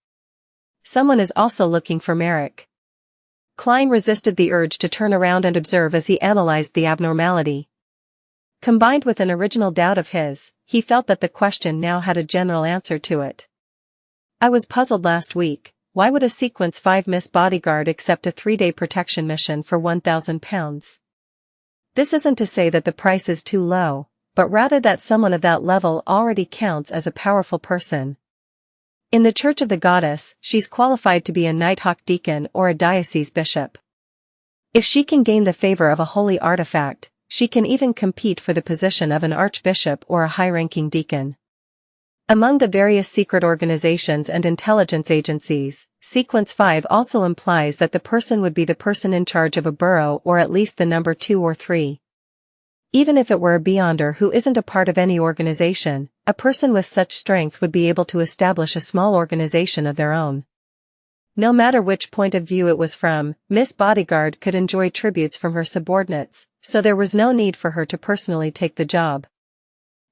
Someone is also looking for Merrick." Klein resisted the urge to turn around and observe as he analyzed the abnormality. Combined with an original doubt of his, he felt that the question now had a general answer to it. "I was puzzled last week. Why would a Sequence 5 Miss bodyguard accept a 3-day protection mission for £1,000? This isn't to say that the price is too low, but rather that someone of that level already counts as a powerful person. In the Church of the Goddess, she's qualified to be a Nighthawk deacon or a diocese bishop. If she can gain the favor of a holy artifact, she can even compete for the position of an archbishop or a high-ranking deacon. Among the various secret organizations and intelligence agencies, Sequence 5 also implies that the person would be the person in charge of a borough or at least the number 2 or 3. Even if it were a beyonder who isn't a part of any organization, a person with such strength would be able to establish a small organization of their own. No matter which point of view it was from, Miss Bodyguard could enjoy tributes from her subordinates, so there was no need for her to personally take the job.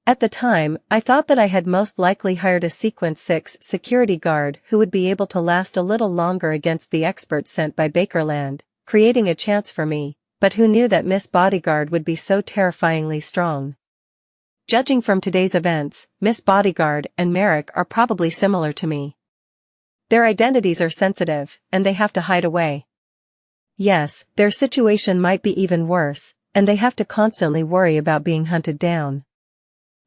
At the time, I thought that I had most likely hired a Sequence 6 security guard who would be able to last a little longer against the experts sent by Bakerland, creating a chance for me, but who knew that Miss Bodyguard would be so terrifyingly strong? Judging from today's events, Miss Bodyguard and Merrick are probably similar to me. Their identities are sensitive, and they have to hide away. Yes, their situation might be even worse, and they have to constantly worry about being hunted down.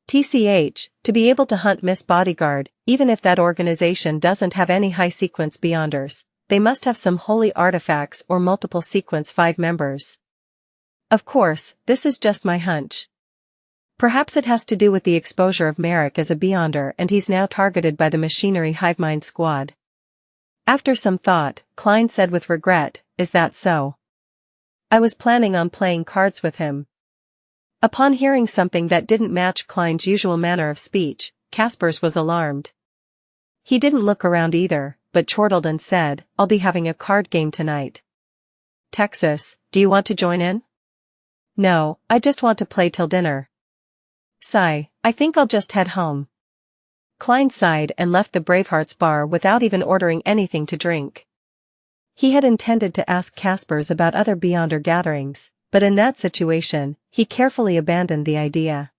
TCH, to be able to hunt Miss Bodyguard, even if that organization doesn't have any high sequence beyonders, they must have some holy artifacts or multiple sequence 5 members. Of course, this is just my hunch. Perhaps it has to do with the exposure of Merrick as a beyonder and he's now targeted by the Machinery Hivemind squad. After some thought, Klein said with regret, "Is that so? I was planning on playing cards with him." Upon hearing something that didn't match Klein's usual manner of speech, Kaspers was alarmed. He didn't look around either, but chortled and said, "I'll be having a card game tonight." "Texas, do you want to join in?" "No, I just want to play till dinner." "Sigh, I think I'll just head home." Klein sighed and left the Bravehearts bar without even ordering anything to drink. He had intended to ask Kaspers about other Beyonder gatherings, but in that situation, he carefully abandoned the idea.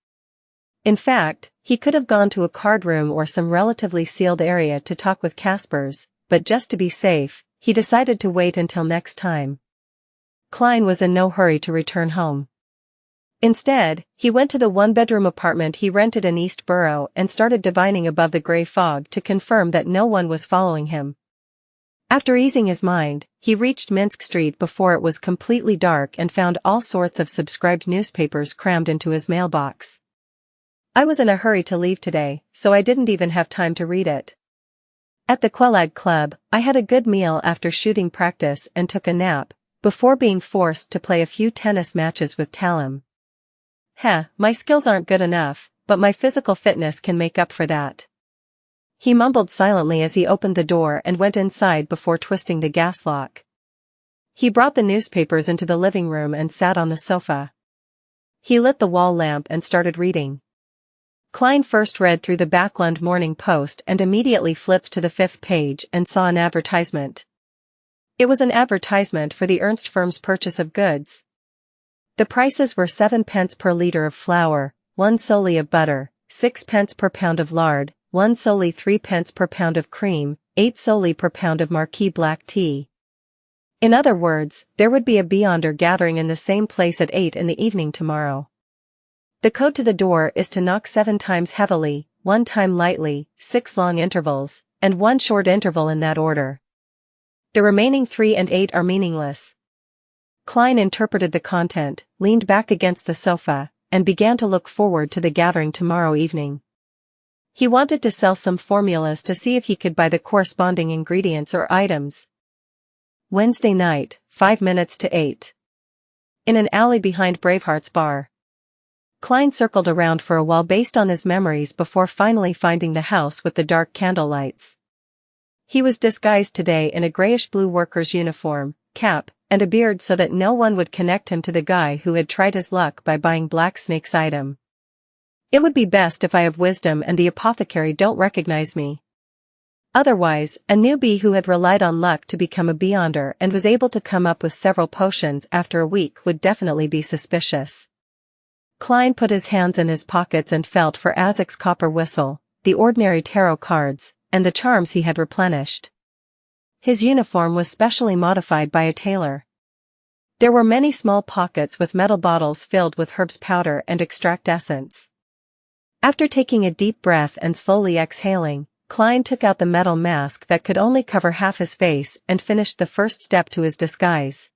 In fact, he could have gone to a card room or some relatively sealed area to talk with Kaspers, but just to be safe, he decided to wait until next time. Klein was in no hurry to return home. Instead, he went to the one-bedroom apartment he rented in East Borough and started divining above the gray fog to confirm that no one was following him. After easing his mind, he reached Minsk Street before it was completely dark and found all sorts of subscribed newspapers crammed into his mailbox. "I was in a hurry to leave today, so I didn't even have time to read it. At the Quelag Club, I had a good meal after shooting practice and took a nap, before being forced to play a few tennis matches with Talim. My skills aren't good enough, but my physical fitness can make up for that." He mumbled silently as he opened the door and went inside before twisting the gas lock. He brought the newspapers into the living room and sat on the sofa. He lit the wall lamp and started reading. Klein first read through the Backlund Morning Post and immediately flipped to the 5th page and saw an advertisement. It was an advertisement for the Ernst firm's purchase of goods. The prices were 7 pence per liter of flour, 1 solely of butter, 6 pence per pound of lard, 1 solely 3 pence per pound of cream, 8 solely per pound of Marquis black tea. In other words, there would be a Beyonder gathering in the same place at 8 in the evening tomorrow. The code to the door is to knock 7 times heavily, 1 time lightly, 6 long intervals, and 1 short interval in that order. The remaining 3 and 8 are meaningless. Klein interpreted the content, leaned back against the sofa, and began to look forward to the gathering tomorrow evening. He wanted to sell some formulas to see if he could buy the corresponding ingredients or items. Wednesday night, 5 minutes to 8. In an alley behind Braveheart's bar. Klein circled around for a while based on his memories before finally finding the house with the dark candle lights. He was disguised today in a grayish-blue worker's uniform, cap, and a beard so that no one would connect him to the guy who had tried his luck by buying Black Snake's item. "It would be best if I have wisdom and the apothecary don't recognize me. Otherwise, a newbie who had relied on luck to become a Beyonder and was able to come up with several potions after a week would definitely be suspicious." Klein put his hands in his pockets and felt for Azek's copper whistle, the ordinary tarot cards, and the charms he had replenished. His uniform was specially modified by a tailor. There were many small pockets with metal bottles filled with herbs powder and extract essence. After taking a deep breath and slowly exhaling, Klein took out the metal mask that could only cover half his face and finished the first step to his disguise.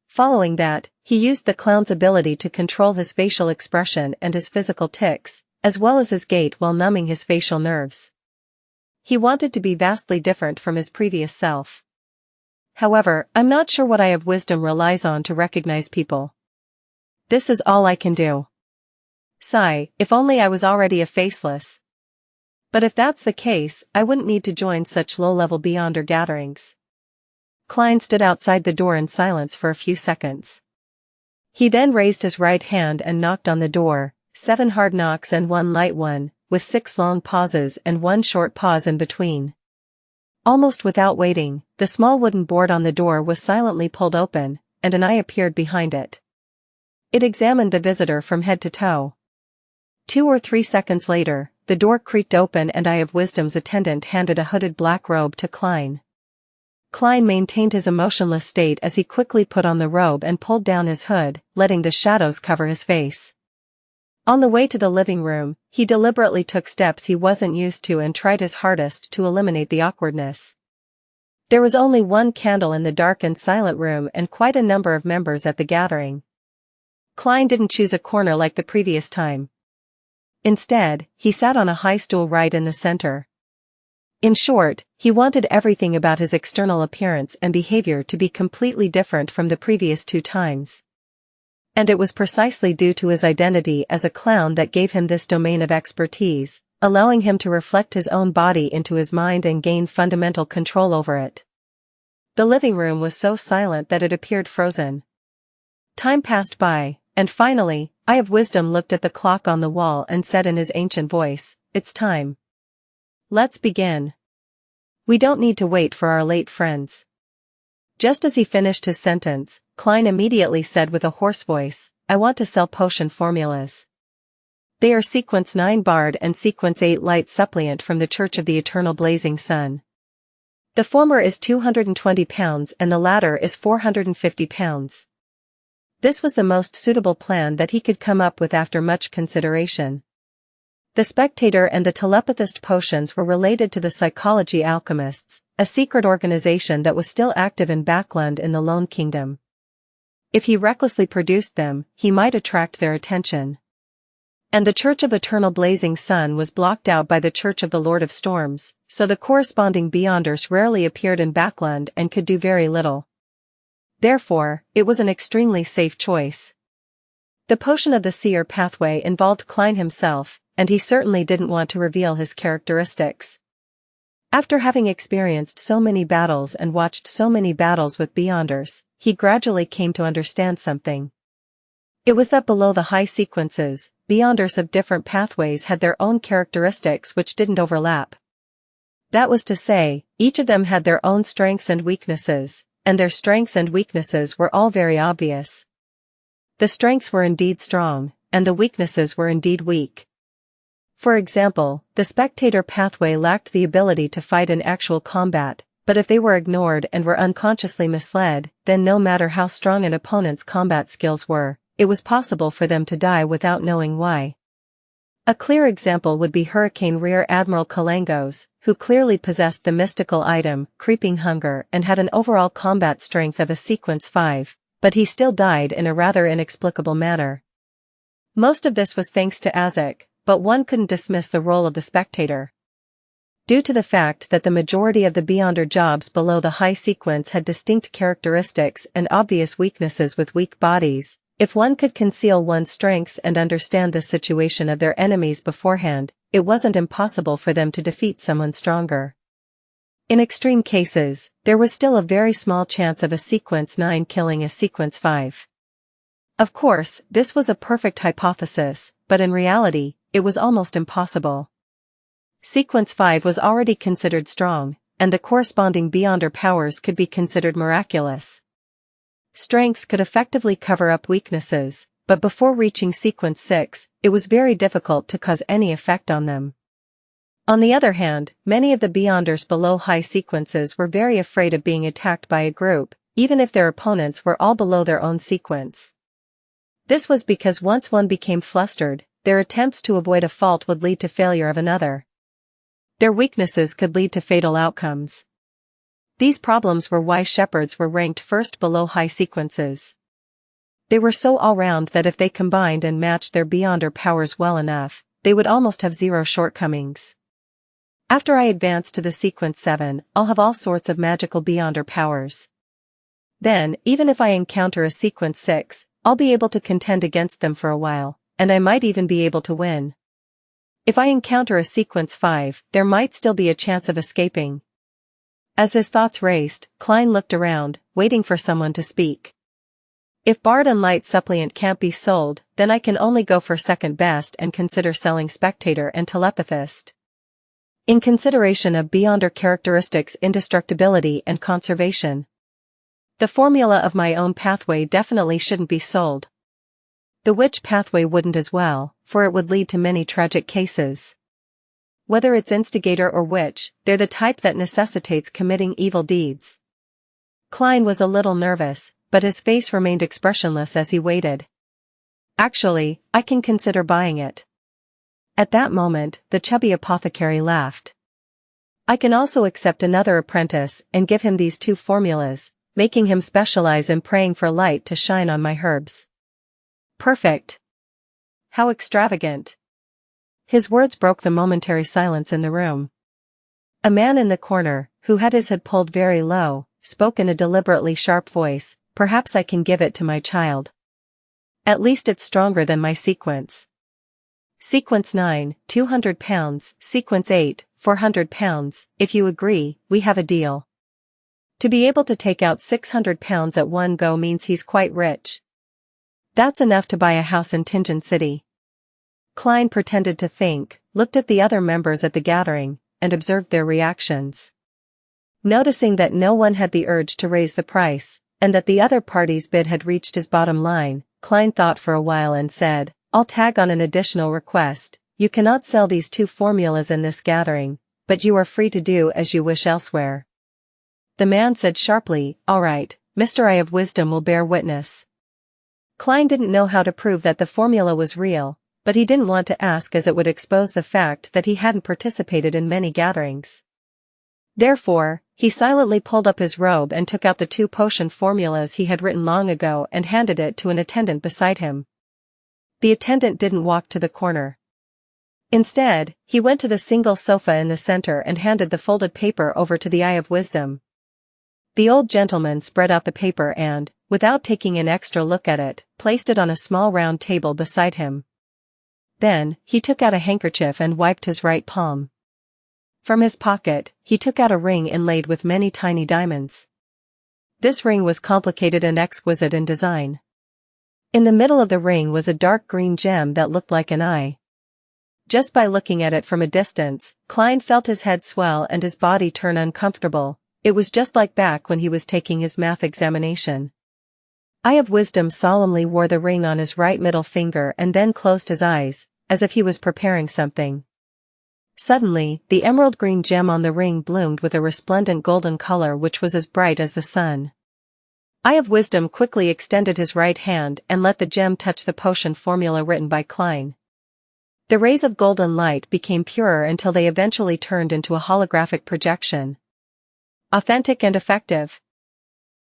Following that, he used the clown's ability to control his facial expression and his physical tics, as well as his gait while numbing his facial nerves. He wanted to be vastly different from his previous self. "However, I'm not sure what I have wisdom relies on to recognize people. This is all I can do. Sigh, if only I was already a faceless. But if that's the case, I wouldn't need to join such low-level Beyonder gatherings." Klein stood outside the door in silence for a few seconds. He then raised his right hand and knocked on the door, 7 hard knocks and 1 light one, with 6 long pauses and 1 short pause in between. Almost without waiting, the small wooden board on the door was silently pulled open, and an eye appeared behind it. It examined the visitor from head to toe. 2 or 3 seconds later, the door creaked open and Eye of Wisdom's attendant handed a hooded black robe to Klein. Klein maintained his emotionless state as he quickly put on the robe and pulled down his hood, letting the shadows cover his face. On the way to the living room, he deliberately took steps he wasn't used to and tried his hardest to eliminate the awkwardness. There was only 1 candle in the dark and silent room and quite a number of members at the gathering. Klein didn't choose a corner like the previous time. Instead, he sat on a high stool right in the center. In short, he wanted everything about his external appearance and behavior to be completely different from the previous 2 times. And it was precisely due to his identity as a clown that gave him this domain of expertise, allowing him to reflect his own body into his mind and gain fundamental control over it. The living room was so silent that it appeared frozen. Time passed by, and finally, Eye of Wisdom looked at the clock on the wall and said in his ancient voice, "It's time. Let's begin. We don't need to wait for our late friends." Just as he finished his sentence, Klein immediately said with a hoarse voice, "I want to sell potion formulas. They are sequence 9 Bard and sequence 8 Light Suppliant from the Church of the Eternal Blazing Sun. The former is £220 and the latter is £450. This was the most suitable plan that he could come up with after much consideration. The Spectator and the Telepathist potions were related to the Psychology Alchemists, a secret organization that was still active in Backland in the Lone Kingdom. If he recklessly produced them, he might attract their attention. And the Church of Eternal Blazing Sun was blocked out by the Church of the Lord of Storms, so the corresponding Beyonders rarely appeared in Backland and could do very little. Therefore, it was an extremely safe choice. The potion of the seer pathway involved Klein himself, and he certainly didn't want to reveal his characteristics. After having experienced so many battles and watched so many battles with Beyonders, he gradually came to understand something. It was that below the high sequences, Beyonders of different pathways had their own characteristics which didn't overlap. That was to say, each of them had their own strengths and weaknesses, and their strengths and weaknesses were all very obvious. The strengths were indeed strong, and the weaknesses were indeed weak. For example, the Spectator pathway lacked the ability to fight in actual combat, but if they were ignored and were unconsciously misled, then no matter how strong an opponent's combat skills were, it was possible for them to die without knowing why. A clear example would be Hurricane Rear Admiral Kalangos, who clearly possessed the mystical item, Creeping Hunger, and had an overall combat strength of a sequence 5, but he still died in a rather inexplicable manner. Most of this was thanks to Azek, but one couldn't dismiss the role of the Spectator. Due to the fact that the majority of the Beyonder jobs below the high sequence had distinct characteristics and obvious weaknesses with weak bodies, if one could conceal one's strengths and understand the situation of their enemies beforehand, it wasn't impossible for them to defeat someone stronger. In extreme cases, there was still a very small chance of a sequence 9 killing a sequence 5. Of course, this was a perfect hypothesis, but in reality, it was almost impossible. Sequence 5 was already considered strong, and the corresponding Beyonder powers could be considered miraculous. Strengths could effectively cover up weaknesses, but before reaching sequence 6, it was very difficult to cause any effect on them. On the other hand, many of the Beyonders below high sequences were very afraid of being attacked by a group, even if their opponents were all below their own sequence. This was because once one became flustered, their attempts to avoid a fault would lead to failure of another. Their weaknesses could lead to fatal outcomes. These problems were why shepherds were ranked first below high sequences. They were so all-round that if they combined and matched their Beyonder powers well enough, they would almost have zero shortcomings. After I advance to the sequence 7, I'll have all sorts of magical Beyonder powers. Then, even if I encounter a sequence 6, I'll be able to contend against them for a while, and I might even be able to win. If I encounter a sequence 5, there might still be a chance of escaping. As his thoughts raced, Klein looked around, waiting for someone to speak. If Bard and Light Suppliant can't be sold, then I can only go for second best and consider selling Spectator and Telepathist. In consideration of Beyonder characteristics, indestructibility and conservation. The formula of my own pathway definitely shouldn't be sold. The witch pathway wouldn't as well, for it would lead to many tragic cases. Whether it's instigator or witch, they're the type that necessitates committing evil deeds. Klein was a little nervous, but his face remained expressionless as he waited. Actually, I can consider buying it. At that moment, the chubby apothecary laughed. I can also accept another apprentice and give him these 2 formulas, making him specialize in praying for light to shine on my herbs. Perfect. How extravagant. His words broke the momentary silence in the room. A man in the corner, who had his head pulled very low, spoke in a deliberately sharp voice, perhaps I can give it to my child. At least it's stronger than my sequence. Sequence 9, 200 pounds, Sequence 8, 400 pounds, if you agree, we have a deal. To be able to take out 600 pounds at one go means he's quite rich. That's enough to buy a house in Tingen City. Klein pretended to think, looked at the other members at the gathering, and observed their reactions. Noticing that no one had the urge to raise the price, and that the other party's bid had reached his bottom line, Klein thought for a while and said, I'll tag on an additional request. You cannot sell these 2 formulas in this gathering, but you are free to do as you wish elsewhere. The man said sharply, all right, Mr. Eye of Wisdom will bear witness. Klein didn't know how to prove that the formula was real, but he didn't want to ask as it would expose the fact that he hadn't participated in many gatherings. Therefore, he silently pulled up his robe and took out the 2 potion formulas he had written long ago and handed it to an attendant beside him. The attendant didn't walk to the corner. Instead, he went to the single sofa in the center and handed the folded paper over to the Eye of Wisdom. The old gentleman spread out the paper and, without taking an extra look at it, placed it on a small round table beside him. Then, he took out a handkerchief and wiped his right palm. From his pocket, he took out a ring inlaid with many tiny diamonds. This ring was complicated and exquisite in design. In the middle of the ring was a dark green gem that looked like an eye. Just by looking at it from a distance, Klein felt his head swell and his body turn uncomfortable. It was just like back when he was taking his math examination. Eye of Wisdom solemnly wore the ring on his right middle finger and then closed his eyes, as if he was preparing something. Suddenly, the emerald green gem on the ring bloomed with a resplendent golden color which was as bright as the sun. Eye of Wisdom quickly extended his right hand and let the gem touch the potion formula written by Klein. The rays of golden light became purer until they eventually turned into a holographic projection. Authentic and effective.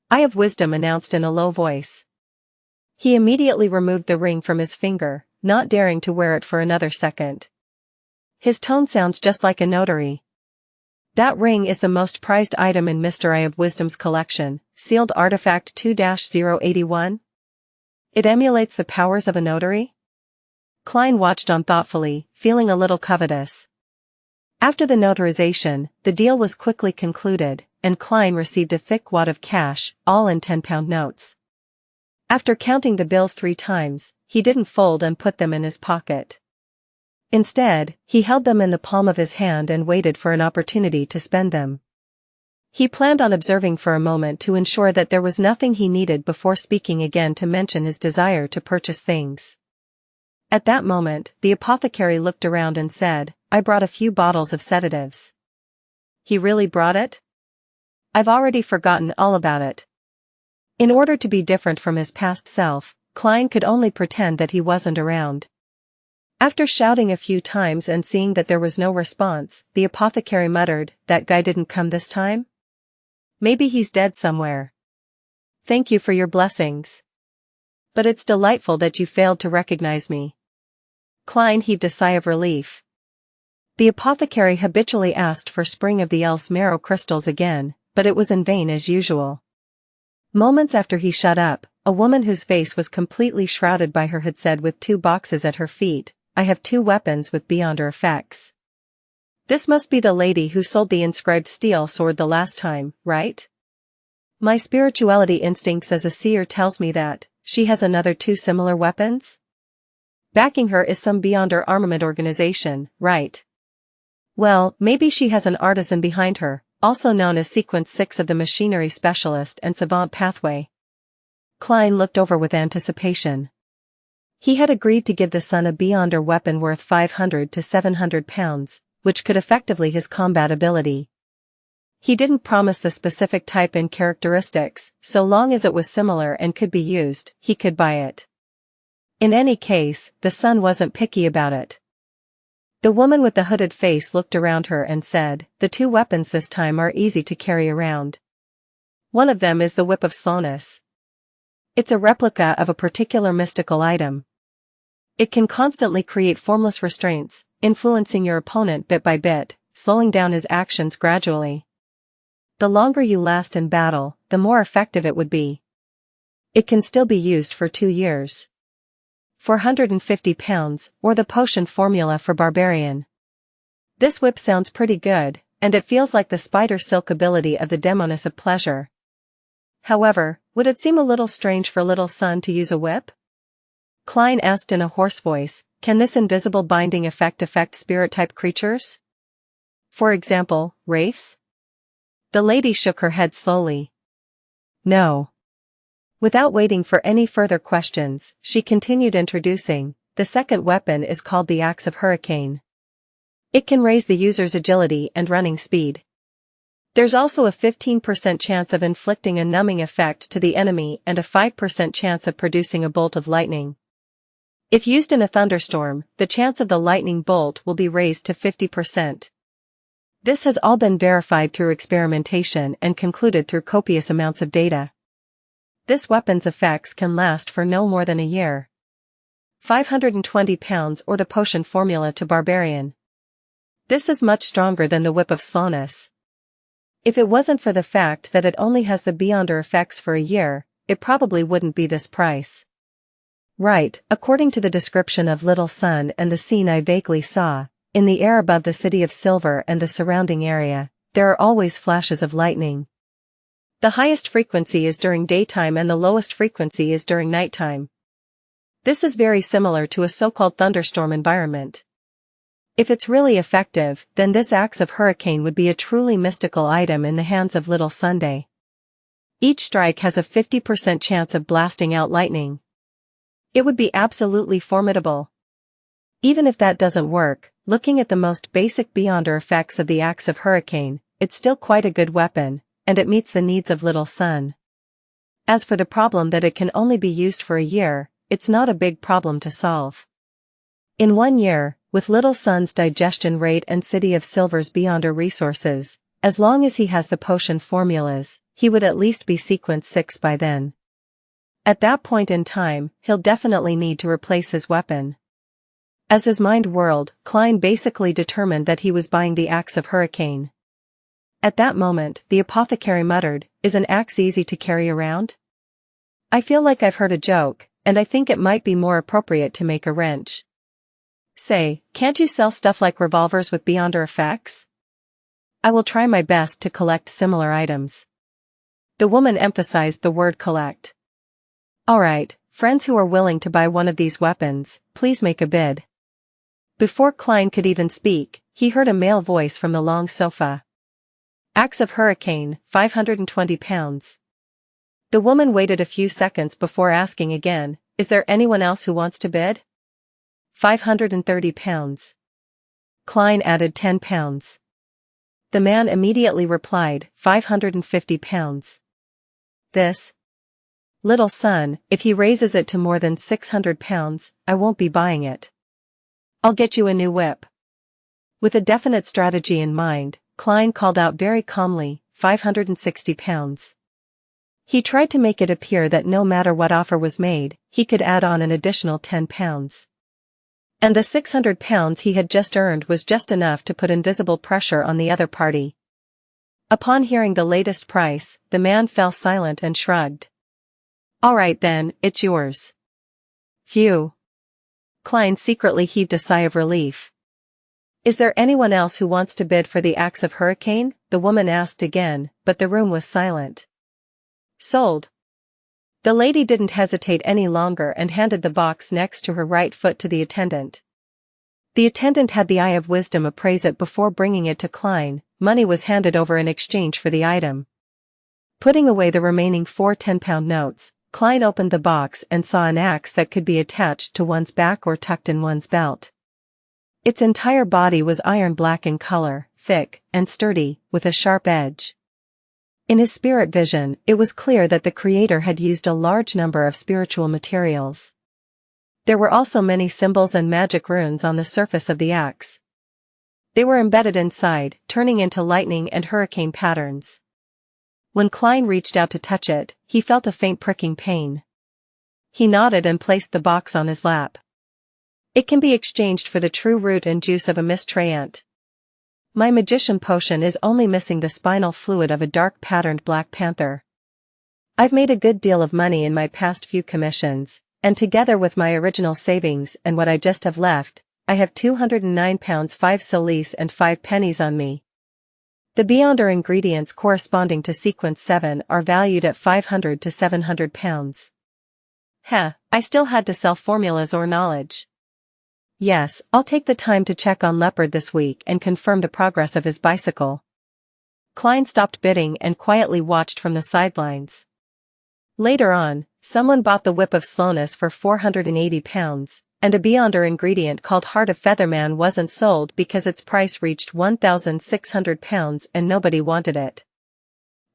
Eye of Wisdom announced in a low voice. He immediately removed the ring from his finger, not daring to wear it for another second. His tone sounds just like a notary. That ring is the most prized item in Mr. Eye of Wisdom's collection, sealed artifact 2-081. It emulates the powers of a notary? Klein watched on thoughtfully, feeling a little covetous. After the notarization, the deal was quickly concluded, and Klein received a thick wad of cash, all in 10-pound notes. After counting the bills 3 times, he didn't fold and put them in his pocket. Instead, he held them in the palm of his hand and waited for an opportunity to spend them. He planned on observing for a moment to ensure that there was nothing he needed before speaking again to mention his desire to purchase things. At that moment, the apothecary looked around and said, I brought a few bottles of sedatives. He really brought it? I've already forgotten all about it. In order to be different from his past self, Klein could only pretend that he wasn't around. After shouting a few times and seeing that there was no response, the apothecary muttered, that guy didn't come this time? Maybe he's dead somewhere. Thank you for your blessings. But it's delightful that you failed to recognize me. Klein heaved a sigh of relief. The apothecary habitually asked for Spring of the Elf's marrow crystals again, but it was in vain as usual. Moments after he shut up, a woman whose face was completely shrouded by her hood said with 2 boxes at her feet, I have 2 weapons with Beyonder effects. This must be the lady who sold the inscribed steel sword the last time, right? My spirituality instincts as a seer tells me that she has another two similar weapons? Backing her is some beyonder armament organization, right? Well, maybe she has an artisan behind her, also known as Sequence 6 of the Machinery Specialist and Savant Pathway. Klein looked over with anticipation. He had agreed to give the son a beyonder weapon worth 500 to 700 pounds, which could effectively his combat ability. He didn't promise the specific type and characteristics, so long as it was similar and could be used, he could buy it. In any case, the son wasn't picky about it. The woman with the hooded face looked around her and said, "The two weapons this time are easy to carry around. One of them is the Whip of Slowness. It's a replica of a particular mystical item. It can constantly create formless restraints, influencing your opponent bit by bit, slowing down his actions gradually. The longer you last in battle, the more effective it would be. It can still be used for 2 years. 450 pounds, or the potion formula for Barbarian. This whip sounds pretty good, and it feels like the spider silk ability of the Demoness of Pleasure. However, would it seem a little strange for little son to use a whip?" Klein asked in a hoarse voice, "Can this invisible binding effect affect spirit-type creatures? For example, wraiths?" The lady shook her head slowly. "No." Without waiting for any further questions, she continued introducing, "The second weapon is called the Axe of Hurricane. It can raise the user's agility and running speed. There's also a 15% chance of inflicting a numbing effect to the enemy and a 5% chance of producing a bolt of lightning. If used in a thunderstorm, the chance of the lightning bolt will be raised to 50%. This has all been verified through experimentation and concluded through copious amounts of data. This weapon's effects can last for no more than a year. 520 pounds or the potion formula to Barbarian. This is much stronger than the Whip of Slowness. If it wasn't for the fact that it only has the beyonder effects for a year, it probably wouldn't be this price." "Right, according to the description of Little Sun and the scene I vaguely saw, in the air above the City of Silver and the surrounding area, there are always flashes of lightning. The highest frequency is during daytime and the lowest frequency is during nighttime. This is very similar to a so-called thunderstorm environment. If it's really effective, then this Axe of Hurricane would be a truly mystical item in the hands of Little Sunday. Each strike has a 50% chance of blasting out lightning. It would be absolutely formidable. Even if that doesn't work, looking at the most basic beyonder effects of the Axe of Hurricane, it's still quite a good weapon, and it meets the needs of Little Sun. As for the problem that it can only be used for a year, it's not a big problem to solve. In 1 year, with Little Sun's digestion rate and City of Silver's beyonder resources, as long as he has the potion formulas, he would at least be Sequence 6 by then. At that point in time, he'll definitely need to replace his weapon. As his mind whirled, Klein basically determined that he was buying the Axe of Hurricane. At that moment, the apothecary muttered, "Is an axe easy to carry around? I feel like I've heard a joke, and I think it might be more appropriate to make a wrench. Say, can't you sell stuff like revolvers with beyonder effects? I will try my best to collect similar items." The woman emphasized the word collect. "Alright, friends who are willing to buy one of these weapons, please make a bid." Before Klein could even speak, he heard a male voice from the long sofa. "Axe of Hurricane, 520 pounds. The woman waited a few seconds before asking again, "Is there anyone else who wants to bid?" 530 pounds. Klein added 10 pounds. The man immediately replied, 550 pounds. This? Little son, if he raises it to more than 600 pounds, I won't be buying it. I'll get you a new whip. With a definite strategy in mind, Klein called out very calmly, 560 pounds. He tried to make it appear that no matter what offer was made, he could add on an additional 10 pounds. And the 600 pounds he had just earned was just enough to put invisible pressure on the other party. Upon hearing the latest price, the man fell silent and shrugged. "All right then, it's yours." Phew. Klein secretly heaved a sigh of relief. Is there anyone else who wants to bid for the axe of hurricane? The woman asked again, but the room was silent. Sold. The lady didn't hesitate any longer and handed the box next to her right foot to the attendant. The attendant had the eye of wisdom appraise it before bringing it to Klein. Money was handed over in exchange for the item. Putting away the remaining 4 10-pound notes, Klein opened the box and saw an axe that could be attached to one's back or tucked in one's belt. Its entire body was iron black in color, thick and sturdy, with a sharp edge. In his spirit vision, it was clear that the creator had used a large number of spiritual materials. There were also many symbols and magic runes on the surface of the axe. They were embedded inside, turning into lightning and hurricane patterns. When Klein reached out to touch it, he felt a faint pricking pain. He nodded and placed the box on his lap. It can be exchanged for the true root and juice of a miscreant. My magician potion is only missing the spinal fluid of a dark patterned black panther. I've made a good deal of money in my past few commissions, and together with my original savings and what I just have left, I have £209 5 solis and 5 pennies on me. The Beyonder ingredients corresponding to sequence 7 are valued at £500 to £700. I still had to sell formulas or knowledge. Yes, I'll take the time to check on Leopard this week and confirm the progress of his bicycle. Klein stopped bidding and quietly watched from the sidelines. Later on, someone bought the Whip of Slowness for £480, and a Beyonder ingredient called Heart of Featherman wasn't sold because its price reached £1,600 and nobody wanted it.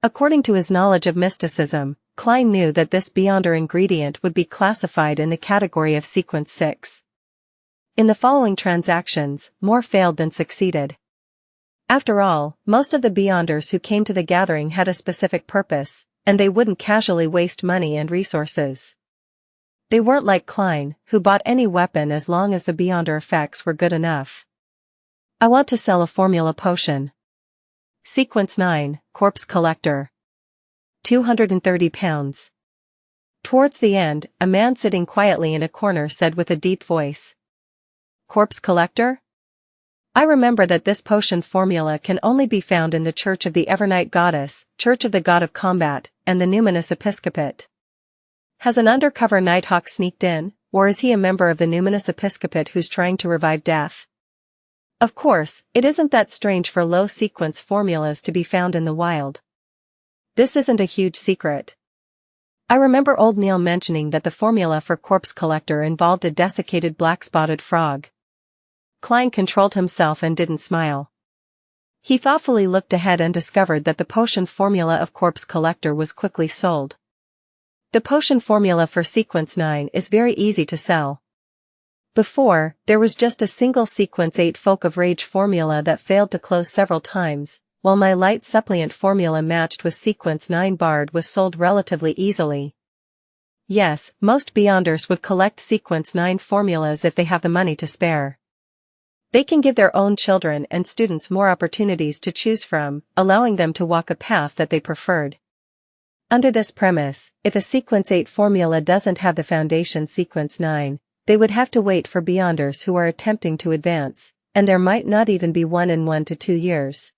According to his knowledge of mysticism, Klein knew that this Beyonder ingredient would be classified in the category of sequence 6. In the following transactions, more failed than succeeded. After all, most of the Beyonders who came to the gathering had a specific purpose, and they wouldn't casually waste money and resources. They weren't like Klein, who bought any weapon as long as the Beyonder effects were good enough. I want to sell a formula potion. Sequence 9, Corpse Collector. £230. Towards the end, a man sitting quietly in a corner said with a deep voice. Corpse Collector? I remember that this potion formula can only be found in the Church of the Evernight Goddess, Church of the God of Combat, and the Numinous Episcopate. Has an undercover Nighthawk sneaked in, or is he a member of the Numinous Episcopate who's trying to revive death? Of course, it isn't that strange for low-sequence formulas to be found in the wild. This isn't a huge secret. I remember old Neil mentioning that the formula for Corpse Collector involved a desiccated black-spotted frog. Klein controlled himself and didn't smile. He thoughtfully looked ahead and discovered that the potion formula of Corpse Collector was quickly sold. The potion formula for sequence 9 is very easy to sell. Before, there was just a single sequence 8 Folk of Rage formula that failed to close several times, while my light suppliant formula matched with sequence 9 Bard was sold relatively easily. Yes, most Beyonders would collect sequence 9 formulas if they have the money to spare. They can give their own children and students more opportunities to choose from, allowing them to walk a path that they preferred. Under this premise, if a sequence 8 formula doesn't have the foundation sequence 9, they would have to wait for Beyonders who are attempting to advance, and there might not even be one in 1 to 2 years.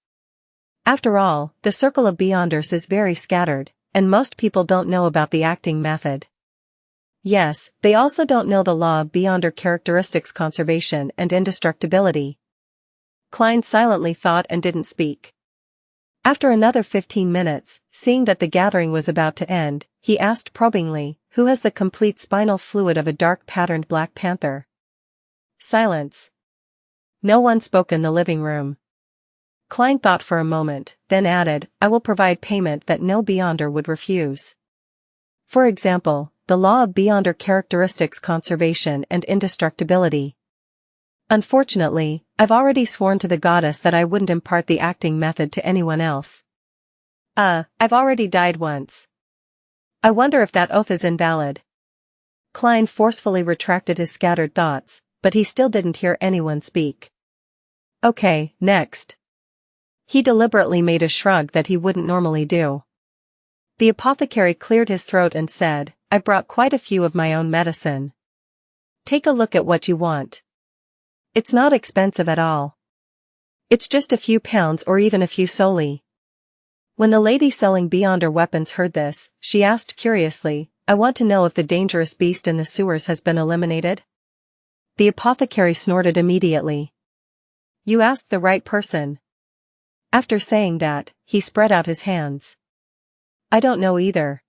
After all, the circle of Beyonders is very scattered, and most people don't know about the acting method. Yes, they also don't know the law of Beyonder characteristics conservation and indestructibility. Klein silently thought and didn't speak. After another 15 minutes, seeing that the gathering was about to end, he asked probingly, who has the complete spinal fluid of a dark patterned black panther? Silence. No one spoke in the living room. Klein thought for a moment, then added, I will provide payment that no Beyonder would refuse. For example, the law of Beyonder characteristics conservation and indestructibility. Unfortunately, I've already sworn to the goddess that I wouldn't impart the acting method to anyone else. I've already died once. I wonder if that oath is invalid. Klein forcefully retracted his scattered thoughts, but he still didn't hear anyone speak. Okay, next. He deliberately made a shrug that he wouldn't normally do. The apothecary cleared his throat and said, I brought quite a few of my own medicine. Take a look at what you want. It's not expensive at all. It's just a few pounds or even a few solely. When the lady selling Beyonder weapons heard this, she asked curiously, I want to know if the dangerous beast in the sewers has been eliminated? The apothecary snorted immediately. You asked the right person. After saying that, he spread out his hands. I don't know either.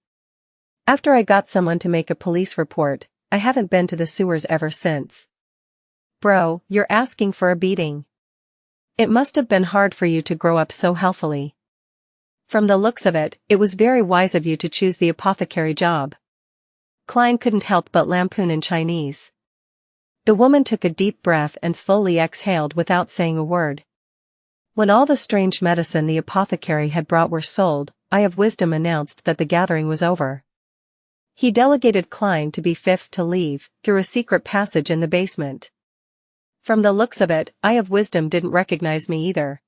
After I got someone to make a police report, I haven't been to the sewers ever since. Bro, you're asking for a beating. It must have been hard for you to grow up so healthily. From the looks of it, it was very wise of you to choose the apothecary job. Klein couldn't help but lampoon in Chinese. The woman took a deep breath and slowly exhaled without saying a word. When all the strange medicine the apothecary had brought were sold, Eye of Wisdom announced that the gathering was over. He delegated Klein to be fifth to leave, through a secret passage in the basement. From the looks of it, Eye of Wisdom didn't recognize me either.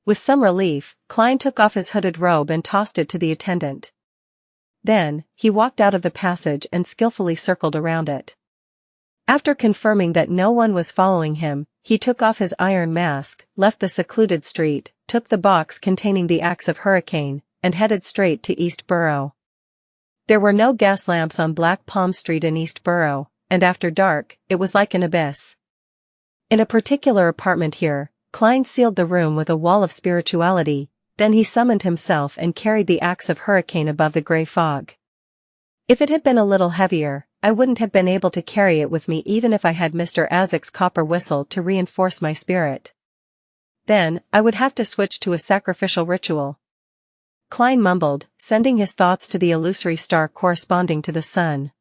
With some relief, Klein took off his hooded robe and tossed it to the attendant. Then, he walked out of the passage and skillfully circled around it. After confirming that no one was following him, he took off his iron mask, left the secluded street, took the box containing the axe of Hurricane, and headed straight to East Borough. There were no gas lamps on Black Palm Street in East Borough, and after dark, it was like an abyss. In a particular apartment here, Klein sealed the room with a wall of spirituality, then he summoned himself and carried the axe of Hurricane above the grey fog. If it had been a little heavier, I wouldn't have been able to carry it with me even if I had Mr. Azek's copper whistle to reinforce my spirit. Then, I would have to switch to a sacrificial ritual. Klein mumbled, sending his thoughts to the illusory star corresponding to the sun.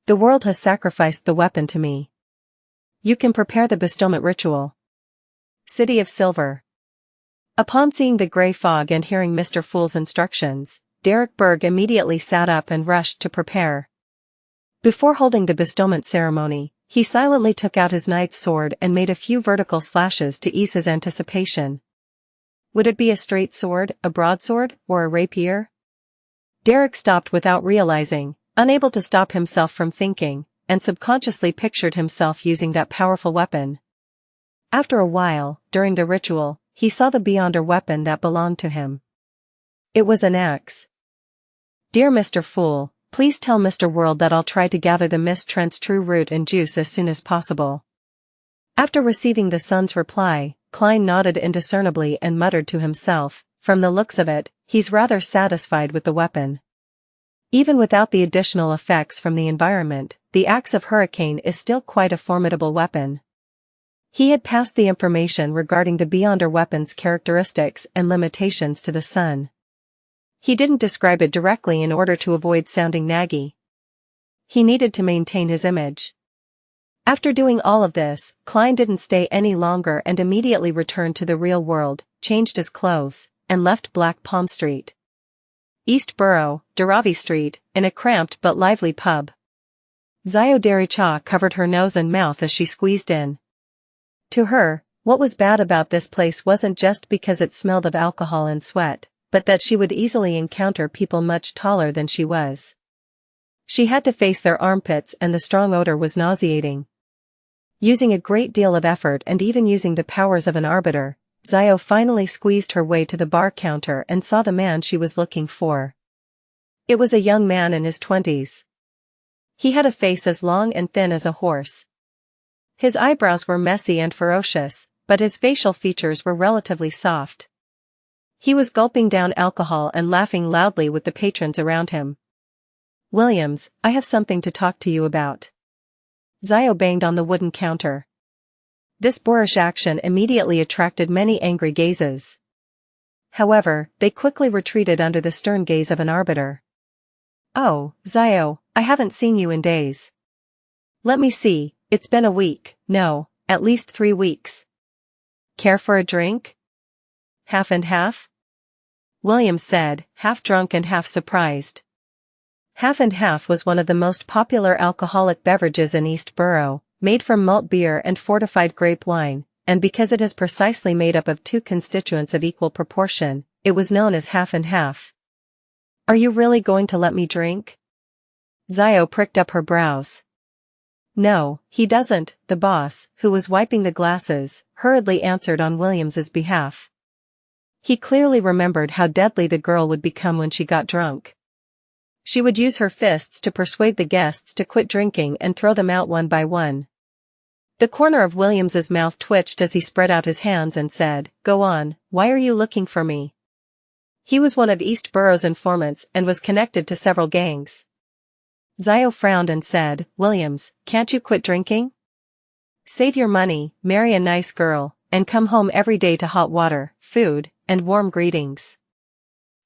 The world has sacrificed the weapon to me. You can prepare the bestowment ritual. City of Silver. Upon seeing the grey fog and hearing Mr. Fool's instructions, Derek Berg immediately sat up and rushed to prepare. Before holding the bestowment ceremony, he silently took out his knight's sword and made a few vertical slashes to ease his anticipation. Would it be a straight sword, a broadsword, or a rapier? Derek stopped without realizing, unable to stop himself from thinking, and subconsciously pictured himself using that powerful weapon. After a while, during the ritual, he saw the Beyonder weapon that belonged to him. It was an axe. Dear Mr. Fool, please tell Mr. World that I'll try to gather the Miss Trent's true root and juice as soon as possible. After receiving the son's reply, Klein nodded indiscernibly and muttered to himself, from the looks of it, he's rather satisfied with the weapon. Even without the additional effects from the environment, the axe of Hurricane is still quite a formidable weapon. He had passed the information regarding the Beyonder weapon's characteristics and limitations to the son. He didn't describe it directly in order to avoid sounding naggy. He needed to maintain his image. After doing all of this, Klein didn't stay any longer and immediately returned to the real world, changed his clothes, and left Black Palm Street. East Borough, Dharavi Street, in a cramped but lively pub. Xiao Dericha covered her nose and mouth as she squeezed in. To her, what was bad about this place wasn't just because it smelled of alcohol and sweat, but that she would easily encounter people much taller than she was. She had to face their armpits and the strong odor was nauseating. Using a great deal of effort and even using the powers of an arbiter, Xiao finally squeezed her way to the bar counter and saw the man she was looking for. It was a young man in his 20s. He had a face as long and thin as a horse. His eyebrows were messy and ferocious, but his facial features were relatively soft. He was gulping down alcohol and laughing loudly with the patrons around him. Williams, I have something to talk to you about. Xiao banged on the wooden counter. This boorish action immediately attracted many angry gazes. However, they quickly retreated under the stern gaze of an arbiter. Oh, Xiao, I haven't seen you in days. Let me see, it's been a week, no, at least 3 weeks. Care for a drink? Half and half? Williams said, half drunk and half surprised. Half and half was one of the most popular alcoholic beverages in East Borough, made from malt beer and fortified grape wine, and because it is precisely made up of 2 constituents of equal proportion, it was known as half and half. Are you really going to let me drink? Xiao pricked up her brows. No, he doesn't, the boss, who was wiping the glasses, hurriedly answered on Williams's behalf. He clearly remembered how deadly the girl would become when she got drunk. She would use her fists to persuade the guests to quit drinking and throw them out one by one. The corner of Williams's mouth twitched as he spread out his hands and said, "Go on, why are you looking for me?" He was one of East Borough's informants and was connected to several gangs. Xiao frowned and said, "Williams, can't you quit drinking? Save your money, marry a nice girl, and come home every day to hot water, food, and warm greetings.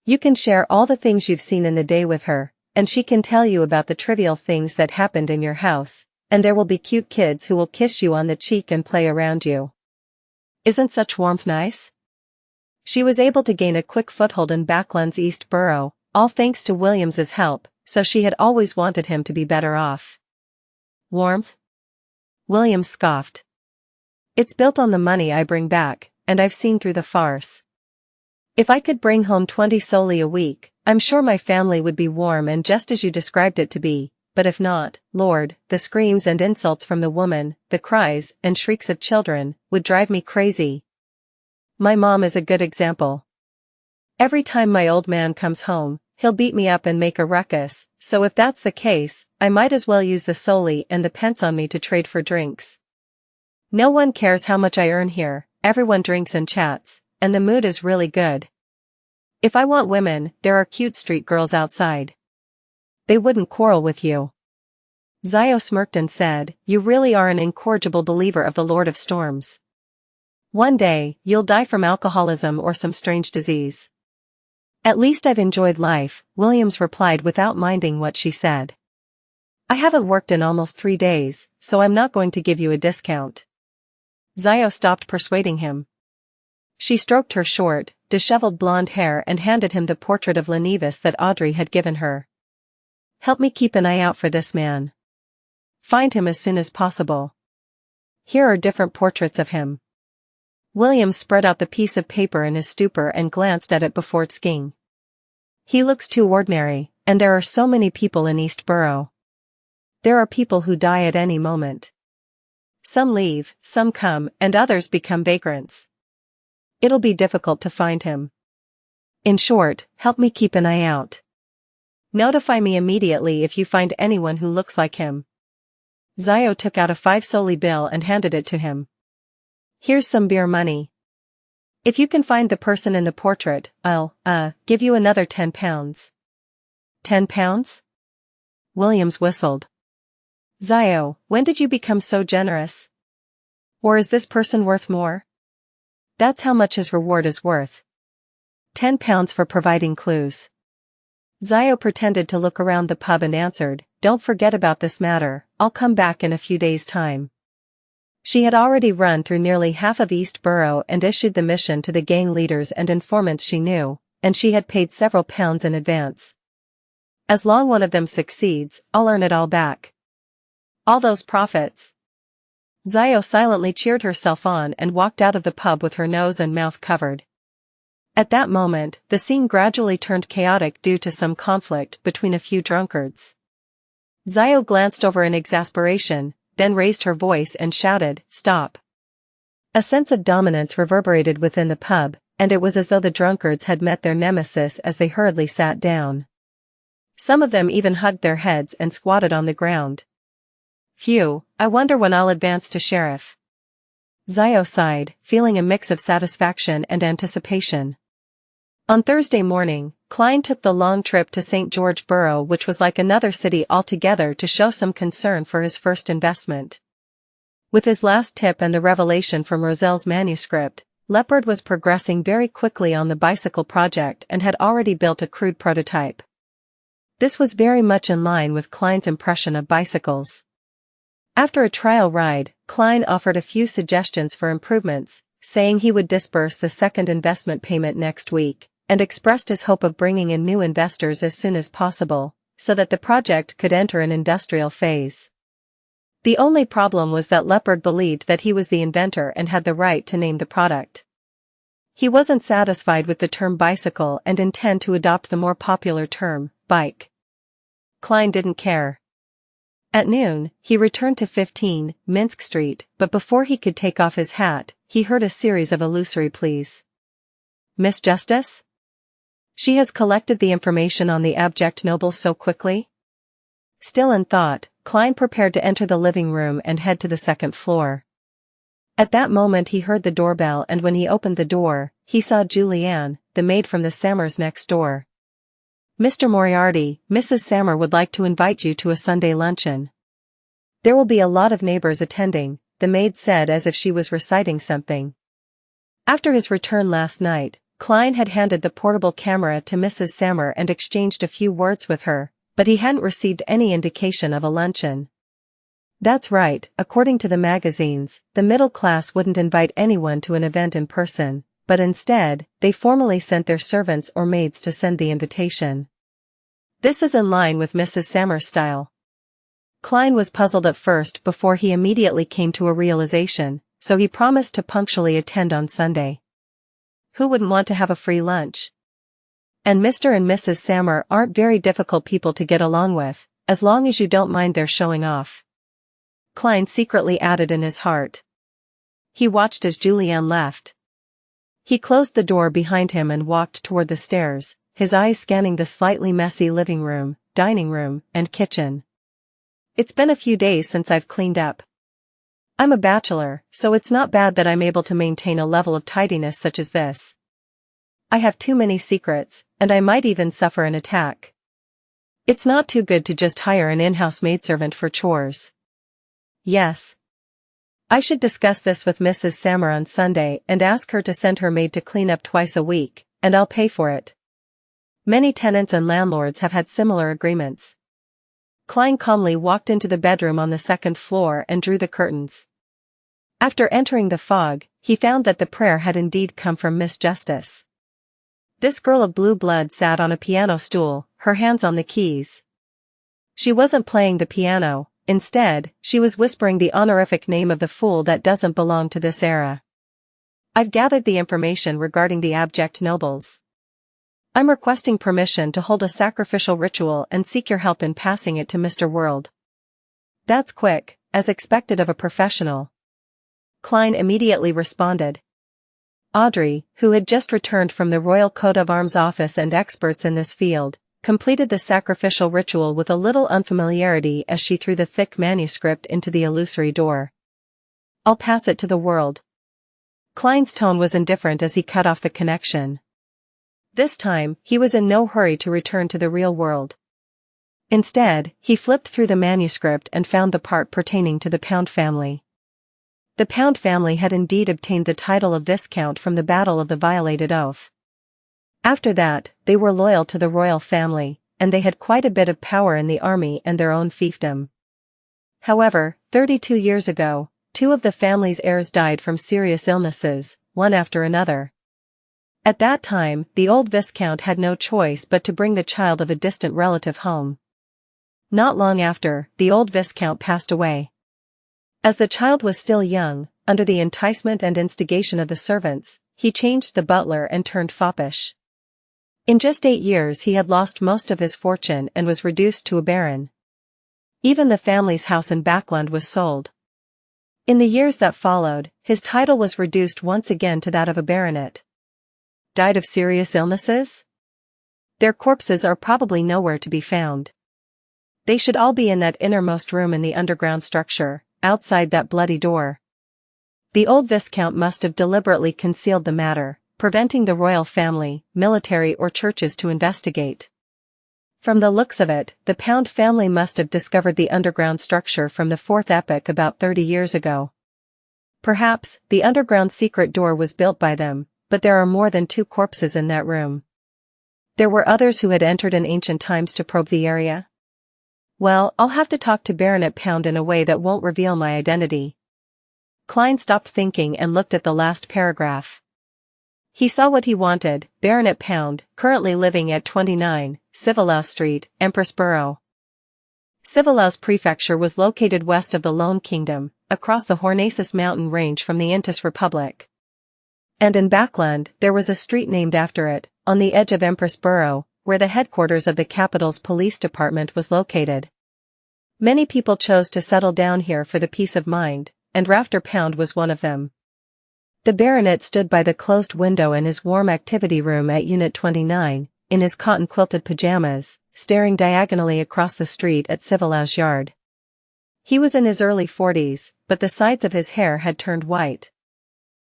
You can share all the things you've seen in the day with her, and she can tell you about the trivial things that happened in your house, and there will be cute kids who will kiss you on the cheek and play around you. Isn't such warmth nice?" She was able to gain a quick foothold in Backlands East Borough, all thanks to Williams's help, so she had always wanted him to be better off. Warmth? Williams scoffed. It's built on the money I bring back, and I've seen through the farce. If I could bring home 20 solely a week, I'm sure my family would be warm and just as you described it to be, but if not, Lord, the screams and insults from the woman, the cries and shrieks of children, would drive me crazy. My mom is a good example. Every time my old man comes home, he'll beat me up and make a ruckus, so if that's the case, I might as well use the solely and the pence on me to trade for drinks. No one cares how much I earn here, everyone drinks and chats, and the mood is really good. If I want women, there are cute street girls outside. They wouldn't quarrel with you. Xiao smirked and said, "You really are an incorrigible believer of the Lord of Storms. One day, you'll die from alcoholism or some strange disease." "At least I've enjoyed life," Williams replied without minding what she said. "I haven't worked in almost 3 days, so I'm not going to give you a discount." Xiao stopped persuading him. She stroked her short, disheveled blonde hair and handed him the portrait of Lenivus that Audrey had given her. "Help me keep an eye out for this man. Find him as soon as possible. Here are different portraits of him." Williams spread out the piece of paper in his stupor and glanced at it before skiing. "He looks too ordinary, and there are so many people in East Borough. There are people who die at any moment. Some leave, some come, and others become vagrants. It'll be difficult to find him. In short, help me keep an eye out. Notify me immediately if you find anyone who looks like him." Xiao took out a 5 solely bill and handed it to him. "Here's some beer money. If you can find the person in the portrait, I'll, give you another 10 pounds. 10 pounds? Williams whistled. "Xiao, when did you become so generous? Or is this person worth more?" "That's how much his reward is worth. 10 pounds for providing clues." Xiao pretended to look around the pub and answered, "Don't forget about this matter, I'll come back in a few days' time." She had already run through nearly half of East Borough and issued the mission to the gang leaders and informants she knew, and she had paid several pounds in advance. "As long one of them succeeds, I'll earn it all back. All those profits." Xiao silently cheered herself on and walked out of the pub with her nose and mouth covered. At that moment, the scene gradually turned chaotic due to some conflict between a few drunkards. Xiao glanced over in exasperation, then raised her voice and shouted, "Stop!" A sense of dominance reverberated within the pub, and it was as though the drunkards had met their nemesis as they hurriedly sat down. Some of them even hugged their heads and squatted on the ground. "Phew, I wonder when I'll advance to sheriff." Xiao sighed, feeling a mix of satisfaction and anticipation. On Thursday morning, Klein took the long trip to St. George Borough, which was like another city altogether, to show some concern for his first investment. With his last tip and the revelation from Roselle's manuscript, Leopard was progressing very quickly on the bicycle project and had already built a crude prototype. This was very much in line with Klein's impression of bicycles. After a trial ride, Klein offered a few suggestions for improvements, saying he would disburse the second investment payment next week, and expressed his hope of bringing in new investors as soon as possible, so that the project could enter an industrial phase. The only problem was that Leopard believed that he was the inventor and had the right to name the product. He wasn't satisfied with the term bicycle and intended to adopt the more popular term, bike. Klein didn't care. At noon, he returned to 15 Minsk Street, but before he could take off his hat, he heard a series of illusory pleas. "Miss Justice? She has collected the information on the abject nobles so quickly?" Still in thought, Klein prepared to enter the living room and head to the second floor. At that moment he heard the doorbell, and when he opened the door, he saw Julianne, the maid from the Sammers next door. "Mr. Moriarty, Mrs. Sammer would like to invite you to a Sunday luncheon. There will be a lot of neighbors attending," the maid said as if she was reciting something. After his return last night, Klein had handed the portable camera to Mrs. Sammer and exchanged a few words with her, but he hadn't received any indication of a luncheon. That's right, according to the magazines, the middle class wouldn't invite anyone to an event in person, but instead, they formally sent their servants or maids to send the invitation. This is in line with Mrs. Sammer's style. Klein was puzzled at first before he immediately came to a realization, so he promised to punctually attend on Sunday. Who wouldn't want to have a free lunch? And Mr. and Mrs. Sammer aren't very difficult people to get along with, as long as you don't mind their showing off. Klein secretly added in his heart. He watched as Julianne left. He closed the door behind him and walked toward the stairs, his eyes scanning the slightly messy living room, dining room, and kitchen. "It's been a few days since I've cleaned up. I'm a bachelor, so it's not bad that I'm able to maintain a level of tidiness such as this. I have too many secrets, and I might even suffer an attack. It's not too good to just hire an in-house maidservant for chores. Yes. I should discuss this with Mrs. Sammer on Sunday and ask her to send her maid to clean up twice a week, and I'll pay for it. Many tenants and landlords have had similar agreements." Klein calmly walked into the bedroom on the second floor and drew the curtains. After entering the fog, he found that the prayer had indeed come from Miss Justice. This girl of blue blood sat on a piano stool, her hands on the keys. She wasn't playing the piano. Instead, she was whispering the honorific name of the fool that doesn't belong to this era. "I've gathered the information regarding the abject nobles. I'm requesting permission to hold a sacrificial ritual and seek your help in passing it to Mr. World." "That's quick, as expected of a professional." Klein immediately responded. Audrey, who had just returned from the Royal Coat of Arms office and experts in this field, completed the sacrificial ritual with a little unfamiliarity as she threw the thick manuscript into the illusory door. "I'll pass it to the World." Klein's tone was indifferent as he cut off the connection. This time, he was in no hurry to return to the real world. Instead, he flipped through the manuscript and found the part pertaining to the Pound family. The Pound family had indeed obtained the title of Viscount from the Battle of the Violated Oath. After that, they were loyal to the royal family, and they had quite a bit of power in the army and their own fiefdom. However, 32 years ago, two of the family's heirs died from serious illnesses, one after another. At that time, the old Viscount had no choice but to bring the child of a distant relative home. Not long after, the old Viscount passed away. As the child was still young, under the enticement and instigation of the servants, he changed the butler and turned foppish. In just 8 years he had lost most of his fortune and was reduced to a baron. Even the family's house in Backland was sold. In the years that followed, his title was reduced once again to that of a baronet. Died of serious illnesses? Their corpses are probably nowhere to be found. They should all be in that innermost room in the underground structure, outside that bloody door. The old Viscount must have deliberately concealed the matter, preventing the royal family, military or churches to investigate. From the looks of it, the Pound family must have discovered the underground structure from the fourth epoch about 30 years ago. Perhaps, the underground secret door was built by them, but there are more than 2 corpses in that room. There were others who had entered in ancient times to probe the area. Well, I'll have to talk to Baronet Pound in a way that won't reveal my identity. Klein stopped thinking and looked at the last paragraph. He saw what he wanted: Baronet Pound, currently living at 29, Civilau Street, Empress Borough. Civilau's prefecture was located west of the Lone Kingdom, across the Hornacis mountain range from the Intis Republic. And in Backland, there was a street named after it, on the edge of Empress Borough, where the headquarters of the capital's police department was located. Many people chose to settle down here for the peace of mind, and Rafter Pound was one of them. The baronet stood by the closed window in his warm activity room at Unit 29, in his cotton-quilted pajamas, staring diagonally across the street at Civilau's yard. He was in his early 40s, but the sides of his hair had turned white.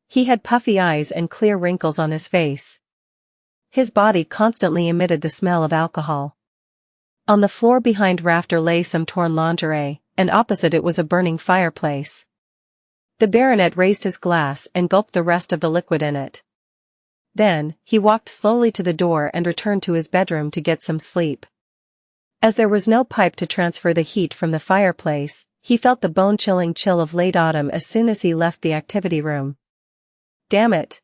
He had puffy eyes and clear wrinkles on his face. His body constantly emitted the smell of alcohol. On the floor behind Rafter lay some torn lingerie, and opposite it was a burning fireplace. The baronet raised his glass and gulped the rest of the liquid in it. Then, he walked slowly to the door and returned to his bedroom to get some sleep. As there was no pipe to transfer the heat from the fireplace, he felt the bone-chilling chill of late autumn as soon as he left the activity room. Damn it!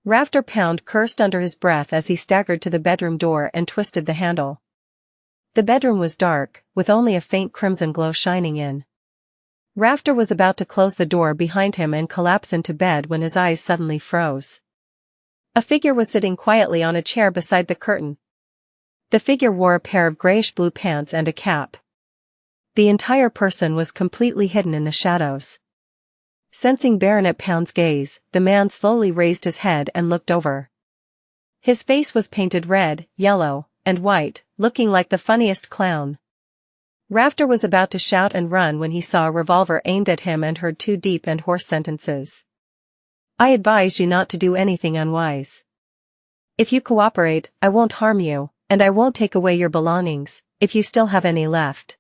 Rafter Pound cursed under his breath as he staggered to the bedroom door and twisted the handle. The bedroom was dark, with only a faint crimson glow shining in. Rafter was about to close the door behind him and collapse into bed when his eyes suddenly froze. A figure was sitting quietly on a chair beside the curtain. The figure wore a pair of grayish-blue pants and a cap. The entire person was completely hidden in the shadows. Sensing Baronet Pound's gaze, the man slowly raised his head and looked over. His face was painted red, yellow, and white, looking like the funniest clown. Rafter was about to shout and run when he saw a revolver aimed at him and heard two deep and hoarse sentences. I advise you not to do anything unwise. If you cooperate, I won't harm you, and I won't take away your belongings, if you still have any left.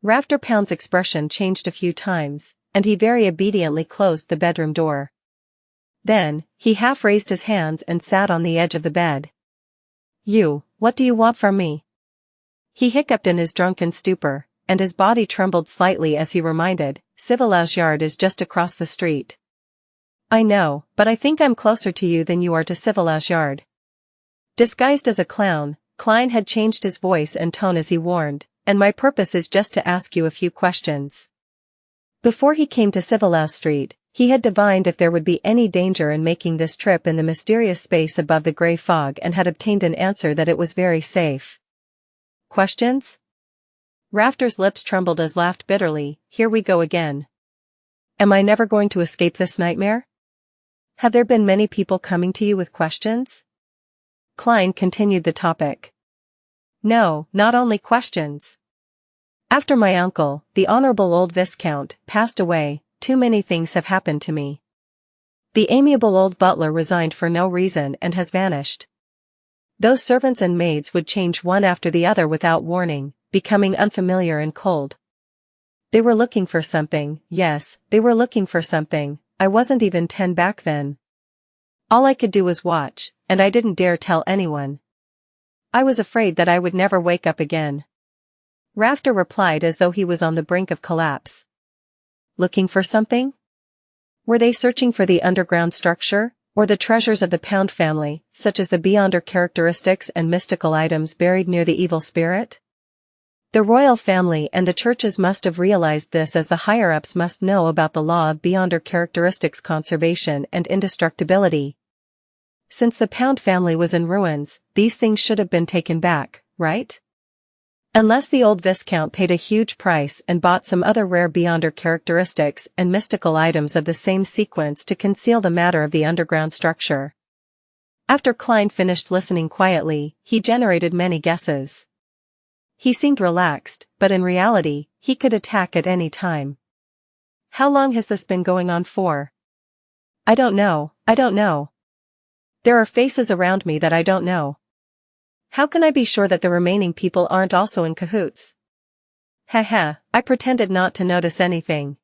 Rafter Pound's expression changed a few times, and he very obediently closed the bedroom door. Then, he half raised his hands and sat on the edge of the bed. What do you want from me? He hiccuped in his drunken stupor, and his body trembled slightly as he reminded, Civilau's yard is just across the street. I know, but I think I'm closer to you than you are to Civilau's yard. Disguised as a clown, Klein had changed his voice and tone as he warned, and my purpose is just to ask you a few questions. Before he came to Civilau Street, he had divined if there would be any danger in making this trip in the mysterious space above the grey fog and had obtained an answer that it was very safe. Questions? Rafter's lips trembled as laughed bitterly, here we go again. Am I never going to escape this nightmare? Have there been many people coming to you with questions? Klein continued the topic. No, not only questions. After my uncle, the Honorable Old Viscount, passed away, too many things have happened to me. The amiable old butler resigned for no reason and has vanished. Those servants and maids would change one after the other without warning, becoming unfamiliar and cold. They were looking for something, yes, they were looking for something, I wasn't even 10 back then. All I could do was watch, and I didn't dare tell anyone. I was afraid that I would never wake up again. Rafter replied as though he was on the brink of collapse. Looking for something? Were they searching for the underground structure, or the treasures of the Pound family, such as the beyonder characteristics and mystical items buried near the evil spirit? The royal family and the churches must have realized this, as the higher-ups must know about the law of beyonder characteristics conservation and indestructibility. Since the Pound family was in ruins, these things should have been taken back, right? Unless the old Viscount paid a huge price and bought some other rare beyonder characteristics and mystical items of the same sequence to conceal the matter of the underground structure. After Klein finished listening quietly, he generated many guesses. He seemed relaxed, but in reality, he could attack at any time. How long has this been going on for? I don't know. There are faces around me that I don't know. How can I be sure that the remaining people aren't also in cahoots? I pretended not to notice anything.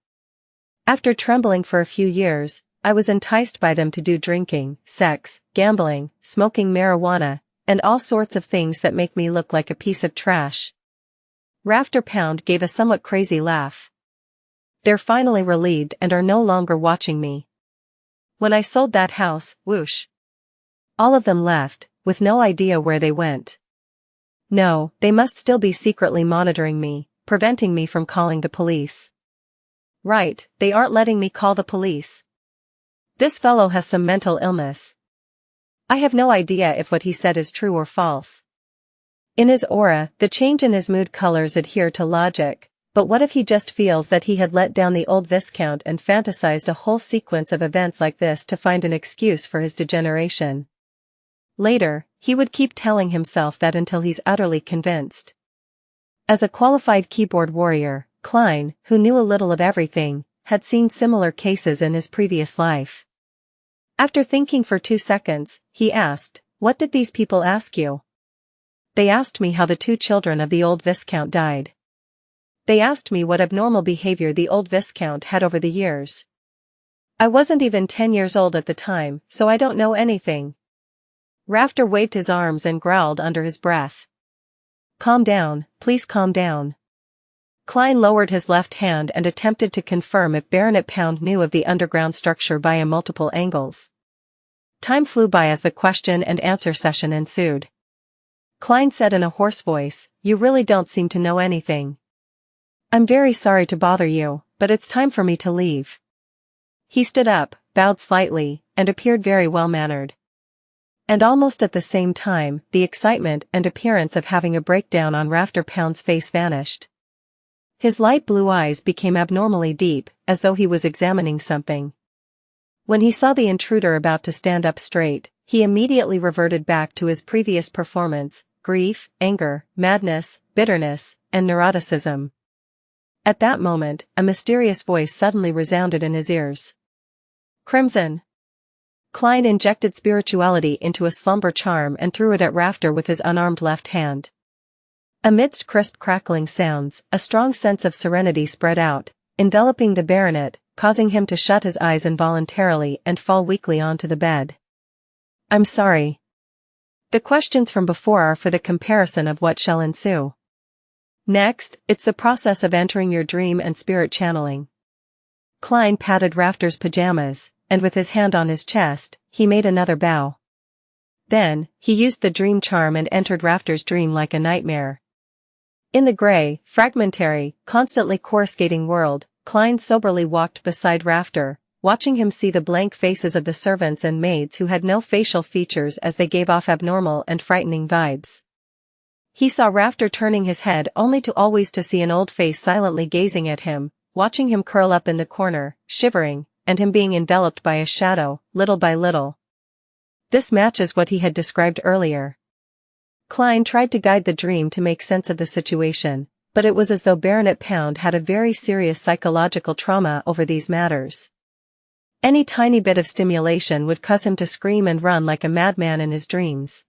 After trembling for a few years, I was enticed by them to do drinking, sex, gambling, smoking marijuana, and all sorts of things that make me look like a piece of trash. Rafter Pound gave a somewhat crazy laugh. They're finally relieved and are no longer watching me. When I sold that house, whoosh. All of them left, with no idea where they went. No, they must still be secretly monitoring me, preventing me from calling the police. Right, they aren't letting me call the police. This fellow has some mental illness. I have no idea if what he said is true or false. In his aura, the change in his mood colors adhere to logic, but what if he just feels that he had let down the old Viscount and fantasized a whole sequence of events like this to find an excuse for his degeneration? Later, he would keep telling himself that until he's utterly convinced. As a qualified keyboard warrior, Klein, who knew a little of everything, had seen similar cases in his previous life. After thinking for 2 seconds, he asked, "What did these people ask you?" "They asked me how the 2 children of the old Viscount died. They asked me what abnormal behavior the old Viscount had over the years. I wasn't even 10 years old at the time, so I don't know anything." Rafter waved his arms and growled under his breath. "Calm down, please calm down." Klein lowered his left hand and attempted to confirm if Baronet Pound knew of the underground structure via multiple angles. Time flew by as the question and answer session ensued. Klein said in a hoarse voice, "You really don't seem to know anything. I'm very sorry to bother you, but it's time for me to leave." He stood up, bowed slightly, and appeared very well-mannered. And almost at the same time, the excitement and appearance of having a breakdown on Rafter Pound's face vanished. His light blue eyes became abnormally deep, as though he was examining something. When he saw the intruder about to stand up straight, he immediately reverted back to his previous performance: grief, anger, madness, bitterness, and neuroticism. At that moment, a mysterious voice suddenly resounded in his ears. "Crimson." Klein injected spirituality into a slumber charm and threw it at Rafter with his unarmed left hand. Amidst crisp crackling sounds, a strong sense of serenity spread out, enveloping the baronet, causing him to shut his eyes involuntarily and fall weakly onto the bed. "I'm sorry. The questions from before are for the comparison of what shall ensue. Next, it's the process of entering your dream and spirit channeling." Klein patted Rafter's pajamas, and with his hand on his chest, he made another bow. Then, he used the dream charm and entered Rafter's dream like a nightmare. In the gray, fragmentary, constantly coruscating world, Klein soberly walked beside Rafter, watching him see the blank faces of the servants and maids who had no facial features as they gave off abnormal and frightening vibes. He saw Rafter turning his head only to always to see an old face silently gazing at him, watching him curl up in the corner, shivering, and him being enveloped by a shadow, little by little. This matches what he had described earlier. Klein tried to guide the dream to make sense of the situation, but it was as though Baronet Pound had a very serious psychological trauma over these matters. Any tiny bit of stimulation would cause him to scream and run like a madman in his dreams.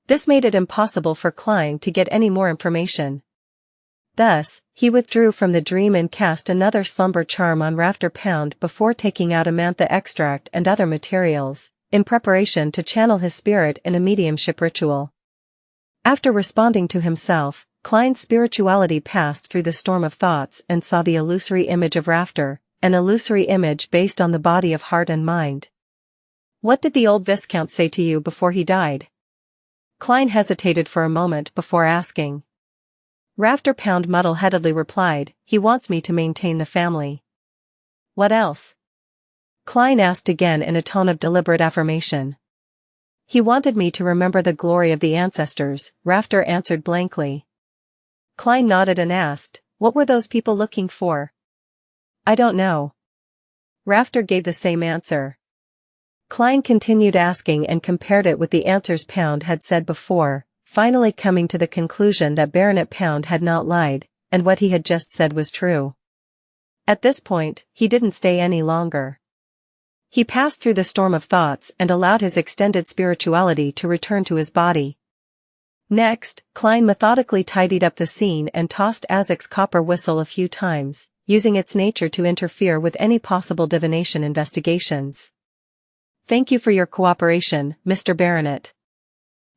This made it impossible for Klein to get any more information. Thus, he withdrew from the dream and cast another slumber charm on Rafter Pound before taking out a mantha extract and other materials, in preparation to channel his spirit in a mediumship ritual. After responding to himself, Klein's spirituality passed through the storm of thoughts and saw the illusory image of Rafter, an illusory image based on the body of heart and mind. "What did the old Viscount say to you before he died?" Klein hesitated for a moment before asking. Rafter Pound muddle-headedly replied, "He wants me to maintain the family." "What else?" Klein asked again in a tone of deliberate affirmation. "He wanted me to remember the glory of the ancestors," Rafter answered blankly. Klein nodded and asked, "What were those people looking for?" "I don't know." Rafter gave the same answer. Klein continued asking and compared it with the answers Pound had said before, finally coming to the conclusion that Baronet Pound had not lied, and what he had just said was true. At this point, he didn't stay any longer. He passed through the storm of thoughts and allowed his extended spirituality to return to his body. Next, Klein methodically tidied up the scene and tossed Azek's copper whistle a few times, using its nature to interfere with any possible divination investigations. "Thank you for your cooperation, Mr. Baronet."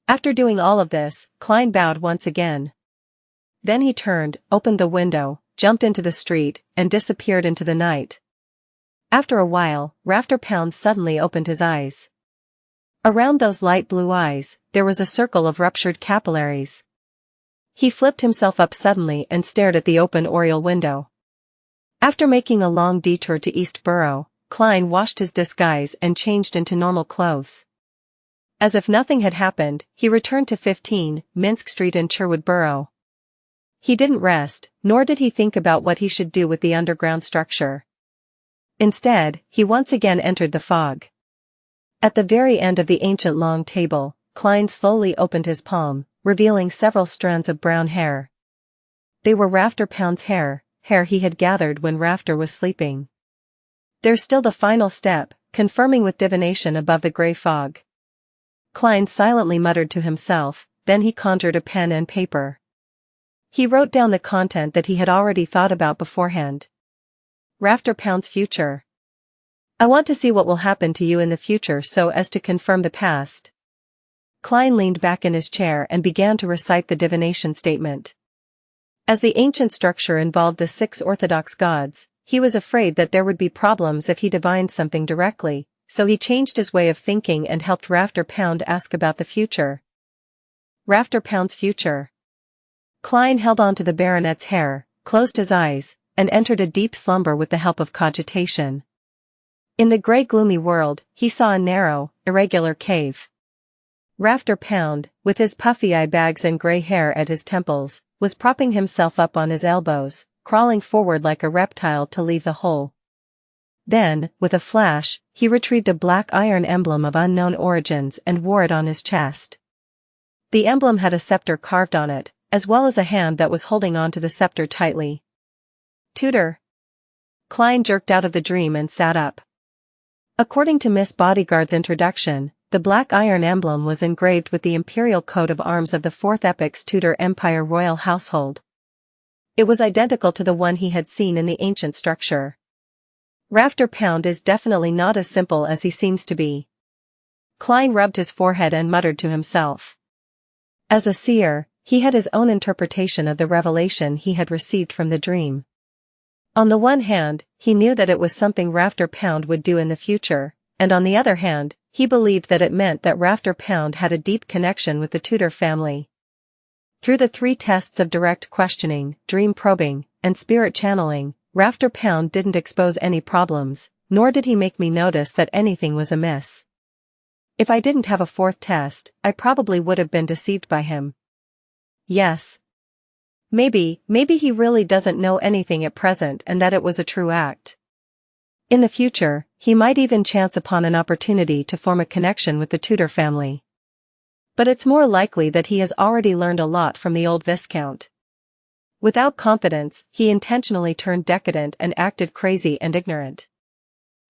After doing all of this, Klein bowed once again. Then he turned, opened the window, jumped into the street, and disappeared into the night. After a while, Rafter Pound suddenly opened his eyes. Around those light blue eyes, there was a circle of ruptured capillaries. He flipped himself up suddenly and stared at the open oriel window. After making a long detour to East Borough, Klein washed his disguise and changed into normal clothes. As if nothing had happened, he returned to 15 Minsk Street in Sherwood Borough. He didn't rest, nor did he think about what he should do with the underground structure. Instead, he once again entered the fog. At the very end of the ancient long table, Klein slowly opened his palm, revealing several strands of brown hair. They were Rafter Pound's hair he had gathered when Rafter was sleeping. There's still the final step, confirming with divination above the grey fog. Klein silently muttered to himself, then he conjured a pen and paper. He wrote down the content that he had already thought about beforehand. Rafter Pound's future. I want to see what will happen to you in the future so as to confirm the past. Klein leaned back in his chair and began to recite the divination statement. As the ancient structure involved the 6 orthodox gods, he was afraid that there would be problems if he divined something directly, so he changed his way of thinking and helped Rafter Pound ask about the future. Rafter Pound's future. Klein held on to the baronet's hair, closed his eyes, and entered a deep slumber with the help of cogitation. In the grey gloomy world, he saw a narrow, irregular cave. Rafter Pound, with his puffy eye bags and grey hair at his temples, was propping himself up on his elbows, crawling forward like a reptile to leave the hole. Then, with a flash, he retrieved a black iron emblem of unknown origins and wore it on his chest. The emblem had a scepter carved on it, as well as a hand that was holding on to the scepter tightly. Tutor. Klein jerked out of the dream and sat up. According to Miss Bodyguard's introduction, the black iron emblem was engraved with the imperial coat of arms of the 4th Epic's Tudor Empire royal household. It was identical to the one he had seen in the ancient structure. Rafter Pound is definitely not as simple as he seems to be. Klein rubbed his forehead and muttered to himself. As a seer, he had his own interpretation of the revelation he had received from the dream. On the one hand, he knew that it was something Rafter Pound would do in the future, and on the other hand, he believed that it meant that Rafter Pound had a deep connection with the Tudor family. Through the 3 tests of direct questioning, dream probing, and spirit channeling, Rafter Pound didn't expose any problems, nor did he make me notice that anything was amiss. If I didn't have a 4th test, I probably would have been deceived by him. Yes. Maybe he really doesn't know anything at present and that it was a true act. In the future, he might even chance upon an opportunity to form a connection with the Tudor family. But it's more likely that he has already learned a lot from the old Viscount. Without confidence, he intentionally turned decadent and acted crazy and ignorant.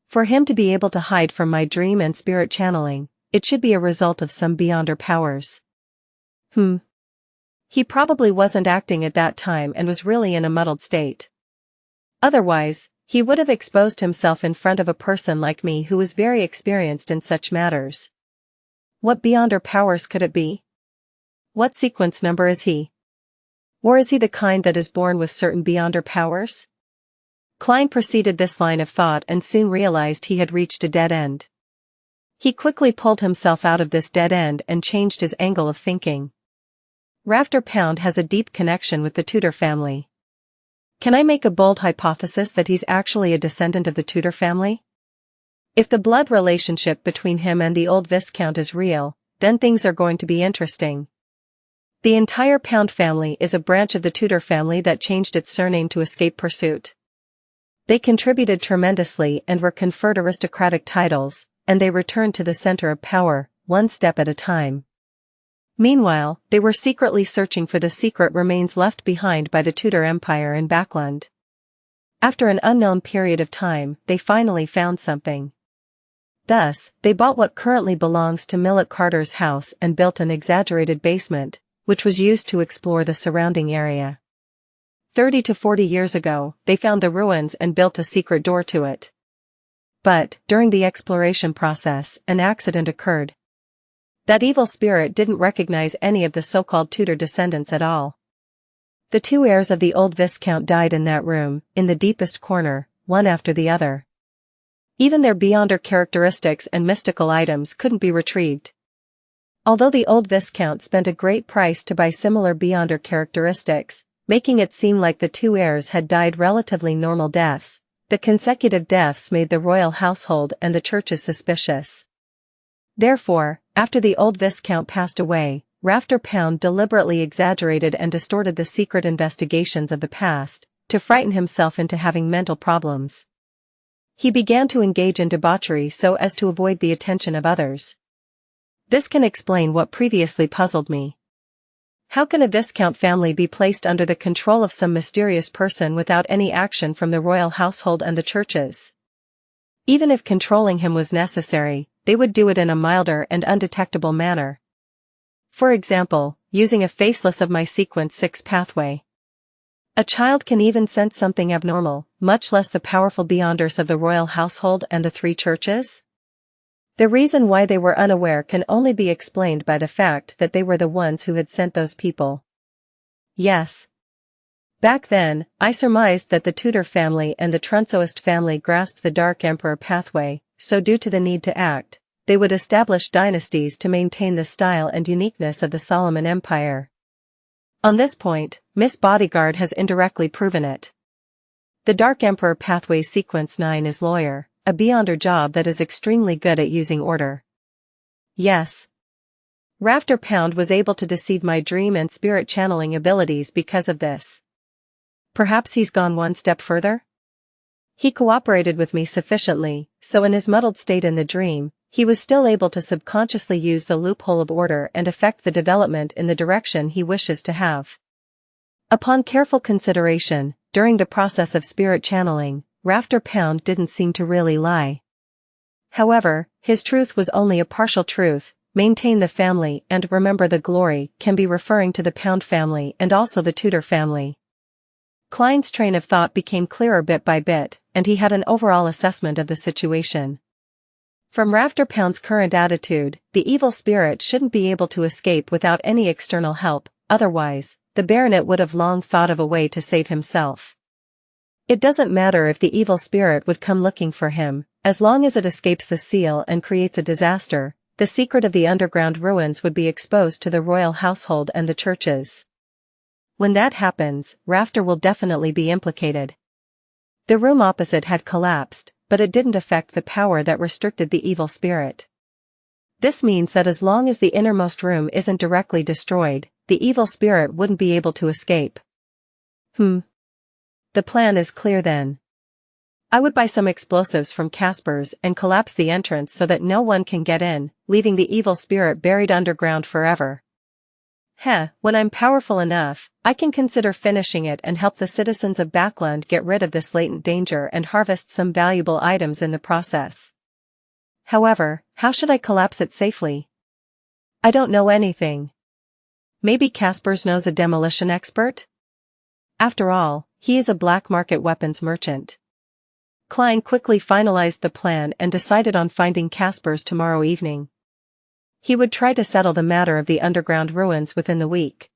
For him to be able to hide from my dream and spirit channeling, it should be a result of some beyonder powers. He probably wasn't acting at that time and was really in a muddled state. Otherwise, he would have exposed himself in front of a person like me who was very experienced in such matters. What beyonder powers could it be? What sequence number is he? Or is he the kind that is born with certain beyonder powers? Klein proceeded this line of thought and soon realized he had reached a dead end. He quickly pulled himself out of this dead end and changed his angle of thinking. Rafter Pound has a deep connection with the Tudor family. Can I make a bold hypothesis that he's actually a descendant of the Tudor family? If the blood relationship between him and the old Viscount is real, then things are going to be interesting. The entire Pound family is a branch of the Tudor family that changed its surname to escape pursuit. They contributed tremendously and were conferred aristocratic titles, and they returned to the center of power, one step at a time. Meanwhile, they were secretly searching for the secret remains left behind by the Tudor Empire in Backland. After an unknown period of time, they finally found something. Thus, they bought what currently belongs to Millet Carter's house and built an exaggerated basement, which was used to explore the surrounding area. 30 to 40 years ago, they found the ruins and built a secret door to it. But, during the exploration process, an accident occurred. That evil spirit didn't recognize any of the so-called Tudor descendants at all. The 2 heirs of the old Viscount died in that room, in the deepest corner, one after the other. Even their beyonder characteristics and mystical items couldn't be retrieved. Although the old Viscount spent a great price to buy similar beyonder characteristics, making it seem like the 2 heirs had died relatively normal deaths, the consecutive deaths made the royal household and the churches suspicious. Therefore, After the old Viscount passed away, Rafter Pound deliberately exaggerated and distorted the secret investigations of the past, to frighten himself into having mental problems. He began to engage in debauchery so as to avoid the attention of others. This can explain what previously puzzled me. How can a Viscount family be placed under the control of some mysterious person without any action from the royal household and the churches? Even if controlling him was necessary, they would do it in a milder and undetectable manner. For example, using a faceless of my sequence 6 pathway. A child can even sense something abnormal, much less the powerful beyonders of the royal household and the 3 churches? The reason why they were unaware can only be explained by the fact that they were the ones who had sent those people. Yes. Back then, I surmised that the Tudor family and the Trunsoist family grasped the Dark Emperor pathway, so due to the need to act, they would establish dynasties to maintain the style and uniqueness of the Solomon Empire. On this point, Miss Bodyguard has indirectly proven it. The Dark Emperor pathway sequence 9 is lawyer, a beyonder job that is extremely good at using order. Yes. Rafter Pound was able to deceive my dream and spirit channeling abilities because of this. Perhaps he's gone one step further? He cooperated with me sufficiently, so in his muddled state in the dream, he was still able to subconsciously use the loophole of order and affect the development in the direction he wishes to have. Upon careful consideration, during the process of spirit channeling, Rafter Pound didn't seem to really lie. However, his truth was only a partial truth. Maintain the family and remember the glory can be referring to the Pound family and also the Tudor family. Klein's train of thought became clearer bit by bit, and he had an overall assessment of the situation. From Rafter Pound's current attitude, the evil spirit shouldn't be able to escape without any external help, otherwise, the baronet would have long thought of a way to save himself. It doesn't matter if the evil spirit would come looking for him, as long as it escapes the seal and creates a disaster, the secret of the underground ruins would be exposed to the royal household and the churches. When that happens, Rafter will definitely be implicated. The room opposite had collapsed, but it didn't affect the power that restricted the evil spirit. This means that as long as the innermost room isn't directly destroyed, the evil spirit wouldn't be able to escape. The plan is clear then. I would buy some explosives from Casper's and collapse the entrance so that no one can get in, leaving the evil spirit buried underground forever. When I'm powerful enough, I can consider finishing it and help the citizens of Backland get rid of this latent danger and harvest some valuable items in the process. However, how should I collapse it safely? I don't know anything. Maybe Casper's knows a demolition expert? After all, he is a black market weapons merchant. Klein quickly finalized the plan and decided on finding Casper's tomorrow evening. He would try to settle the matter of the underground ruins within the week.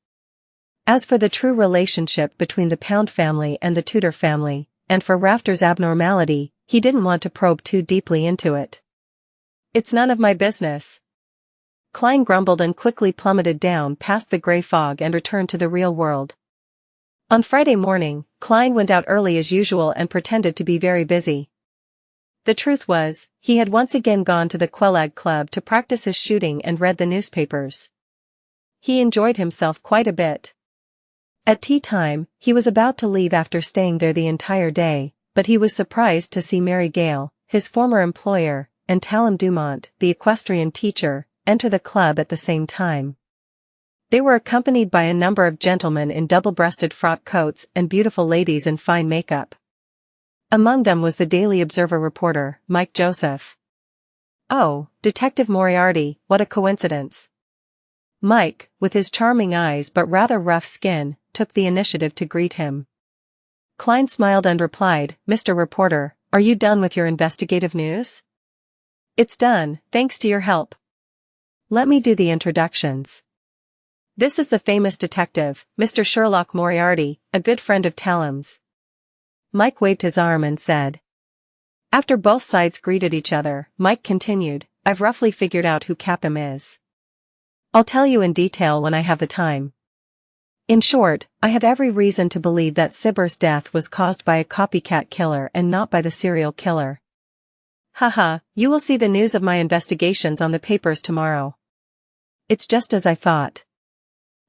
As for the true relationship between the Pound family and the Tudor family, and for Rafter's abnormality, he didn't want to probe too deeply into it. It's none of my business. Klein grumbled and quickly plummeted down past the gray fog and returned to the real world. On Friday morning, Klein went out early as usual and pretended to be very busy. The truth was, he had once again gone to the Quelag Club to practice his shooting and read the newspapers. He enjoyed himself quite a bit. At tea time, he was about to leave after staying there the entire day, but he was surprised to see Mary Gale, his former employer, and Talon Dumont, the equestrian teacher, enter the club at the same time. They were accompanied by a number of gentlemen in double-breasted frock coats and beautiful ladies in fine makeup. Among them was the Daily Observer reporter, Mike Joseph. Oh, Detective Moriarty, what a coincidence. Mike, with his charming eyes but rather rough skin, took the initiative to greet him. Klein smiled and replied, Mr. Reporter, are you done with your investigative news? It's done, thanks to your help. Let me do the introductions. This is the famous detective, Mr. Sherlock Moriarty, a good friend of Talon's. Mike waved his arm and said. After both sides greeted each other, Mike continued, I've roughly figured out who Capim is. I'll tell you in detail when I have the time. In short, I have every reason to believe that Sibber's death was caused by a copycat killer and not by the serial killer. You will see the news of my investigations on the papers tomorrow. It's just as I thought.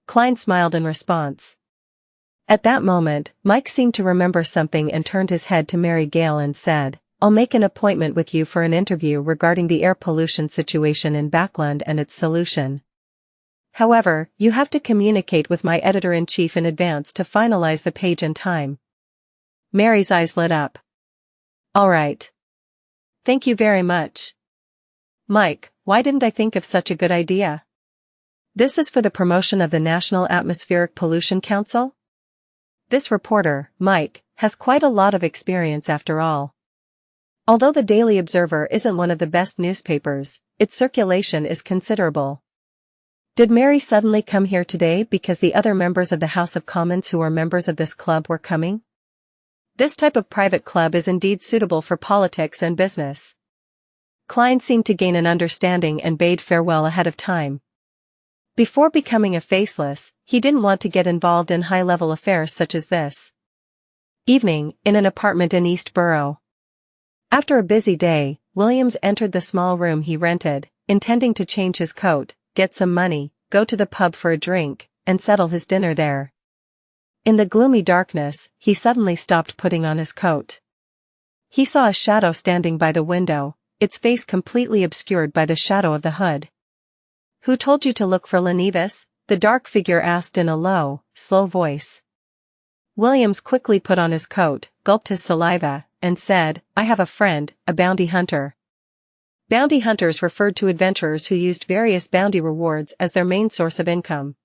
Klein smiled in response. At that moment, Mike seemed to remember something and turned his head to Mary Gale and said, I'll make an appointment with you for an interview regarding the air pollution situation in Backland and its solution. However, you have to communicate with my editor-in-chief in advance to finalize the page in time. Mary's eyes lit up. All right. Thank you very much. Mike, why didn't I think of such a good idea? This is for the promotion of the National Atmospheric Pollution Council? This reporter, Mike, has quite a lot of experience after all. Although the Daily Observer isn't one of the best newspapers, its circulation is considerable. Did Mary suddenly come here today because the other members of the House of Commons who are members of this club were coming? This type of private club is indeed suitable for politics and business. Klein seemed to gain an understanding and bade farewell ahead of time. Before becoming a faceless, he didn't want to get involved in high-level affairs such as this. Evening, in an apartment in East Borough. After a busy day, Williams entered the small room he rented, intending to change his coat, get some money, go to the pub for a drink, and settle his dinner there. In the gloomy darkness, he suddenly stopped putting on his coat. He saw a shadow standing by the window, its face completely obscured by the shadow of the hood. Who told you to look for Lenevis? The dark figure asked in a low, slow voice. Williams quickly put on his coat, gulped his saliva, and said, I have a friend, a bounty hunter. Bounty hunters referred to adventurers who used various bounty rewards as their main source of income.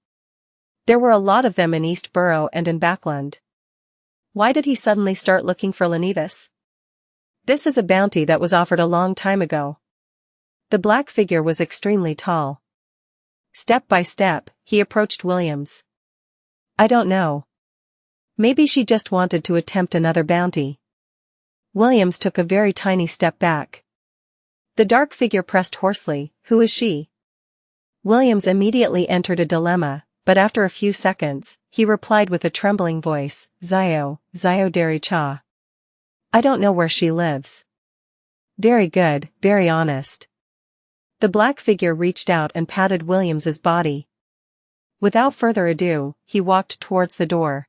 There were a lot of them in East Borough and in Backland. Why did he suddenly start looking for Lenevis? This is a bounty that was offered a long time ago. The black figure was extremely tall. Step by step, he approached Williams. I don't know. Maybe she just wanted to attempt another bounty. Williams took a very tiny step back. The dark figure pressed hoarsely, Who is she? Williams immediately entered a dilemma, but after a few seconds, he replied with a trembling voice, Zio Dari Cha. I don't know where she lives. Very good, very honest. The black figure reached out and patted Williams's body. Without further ado, he walked towards the door.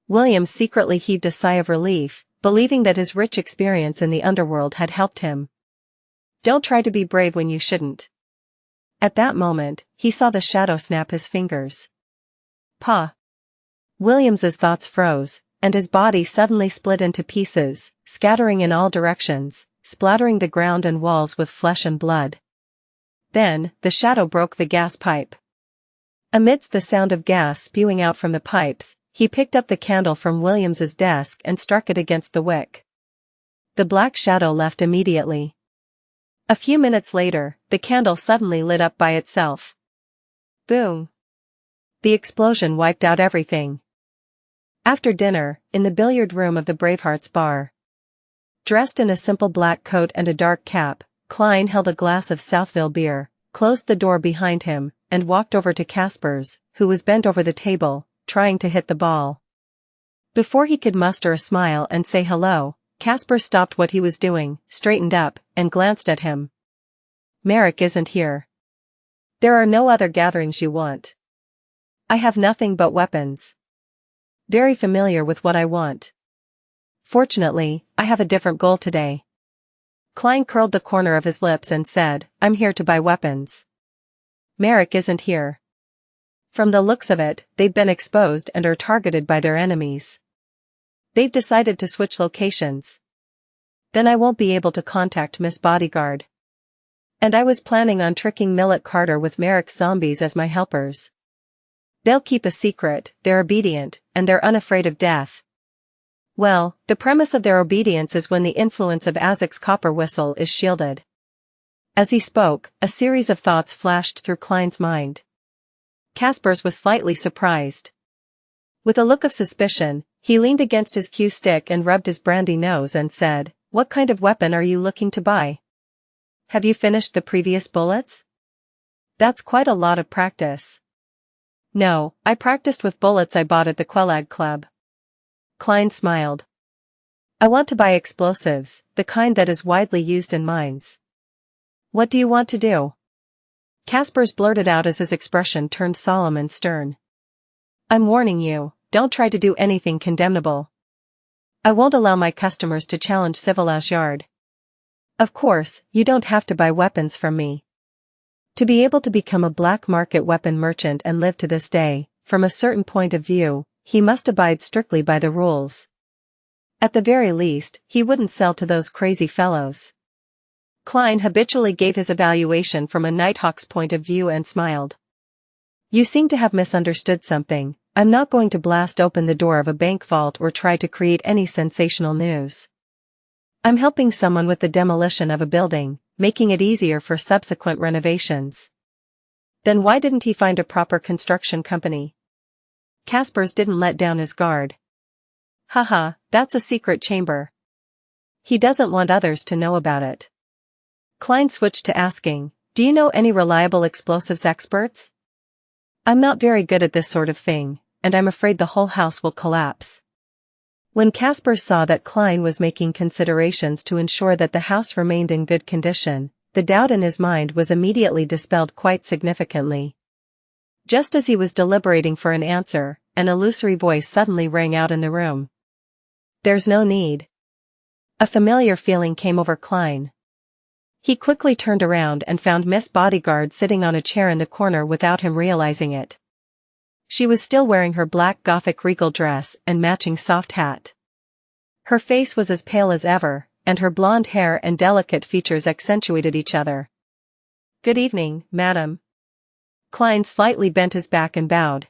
Williams secretly heaved a sigh of relief, believing that his rich experience in the underworld had helped him. Don't try to be brave when you shouldn't. At that moment, he saw the shadow snap his fingers. Pa! Williams's thoughts froze, and his body suddenly split into pieces, scattering in all directions, splattering the ground and walls with flesh and blood. Then, the shadow broke the gas pipe. Amidst the sound of gas spewing out from the pipes, he picked up the candle from Williams's desk and struck it against the wick. The black shadow left immediately. A few minutes later, the candle suddenly lit up by itself. Boom! The explosion wiped out everything. After dinner, in the billiard room of the Bravehearts bar. Dressed in a simple black coat and a dark cap, Klein held a glass of Southville beer, closed the door behind him, and walked over to Caspers, who was bent over the table, trying to hit the ball. Before he could muster a smile and say hello, Casper stopped what he was doing, straightened up, and glanced at him. Merrick isn't here. There are no other gatherings you want. I have nothing but weapons. Very familiar with what I want. Fortunately, I have a different goal today. Klein curled the corner of his lips and said, I'm here to buy weapons. Merrick isn't here. From the looks of it, they've been exposed and are targeted by their enemies. They've decided to switch locations. Then I won't be able to contact Miss Bodyguard. And I was planning on tricking Millet Carter with Merrick's zombies as my helpers. They'll keep a secret, they're obedient, and they're unafraid of death. Well, the premise of their obedience is when the influence of Azek's copper whistle is shielded. As he spoke, a series of thoughts flashed through Klein's mind. Caspers was slightly surprised. With a look of suspicion, he leaned against his cue stick and rubbed his brandy nose and said, What kind of weapon are you looking to buy? Have you finished the previous bullets? That's quite a lot of practice. No, I practiced with bullets I bought at the Quelag Club. Klein smiled. I want to buy explosives, the kind that is widely used in mines. What do you want to do? Caspers blurted out as his expression turned solemn and stern. I'm warning you, don't try to do anything condemnable. I won't allow my customers to challenge Civilage Yard. Of course, you don't have to buy weapons from me. To be able to become a black market weapon merchant and live to this day, from a certain point of view, he must abide strictly by the rules. At the very least, he wouldn't sell to those crazy fellows. Klein habitually gave his evaluation from a Nighthawk's point of view and smiled. You seem to have misunderstood something. I'm not going to blast open the door of a bank vault or try to create any sensational news. I'm helping someone with the demolition of a building, making it easier for subsequent renovations. Then why didn't he find a proper construction company? Caspers didn't let down his guard. Haha, that's a secret chamber. He doesn't want others to know about it. Klein switched to asking, do you know any reliable explosives experts? I'm not very good at this sort of thing, and I'm afraid the whole house will collapse. When Caspers saw that Klein was making considerations to ensure that the house remained in good condition, the doubt in his mind was immediately dispelled quite significantly. Just as he was deliberating for an answer, an illusory voice suddenly rang out in the room. There's no need. A familiar feeling came over Klein. He quickly turned around and found Miss Bodyguard sitting on a chair in the corner without him realizing it. She was still wearing her black Gothic regal dress and matching soft hat. Her face was as pale as ever, and her blonde hair and delicate features accentuated each other. Good evening, madam. Klein slightly bent his back and bowed.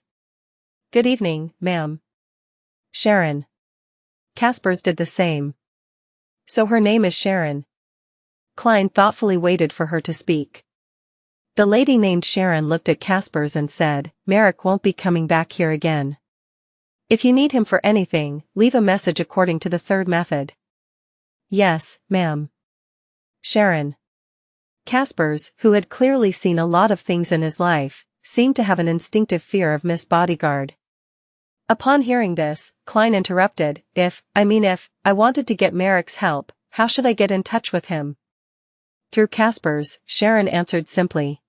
Good evening, ma'am. Sharon. Caspers did the same. So her name is Sharon. Klein thoughtfully waited for her to speak. The lady named Sharon looked at Caspers and said, Merrick won't be coming back here again. If you need him for anything, leave a message according to the third method. Yes, ma'am. Sharon. Caspers, who had clearly seen a lot of things in his life, seemed to have an instinctive fear of Miss Bodyguard. Upon hearing this, Klein interrupted, if I wanted to get Merrick's help, how should I get in touch with him? Through Caspers, Sharon answered simply.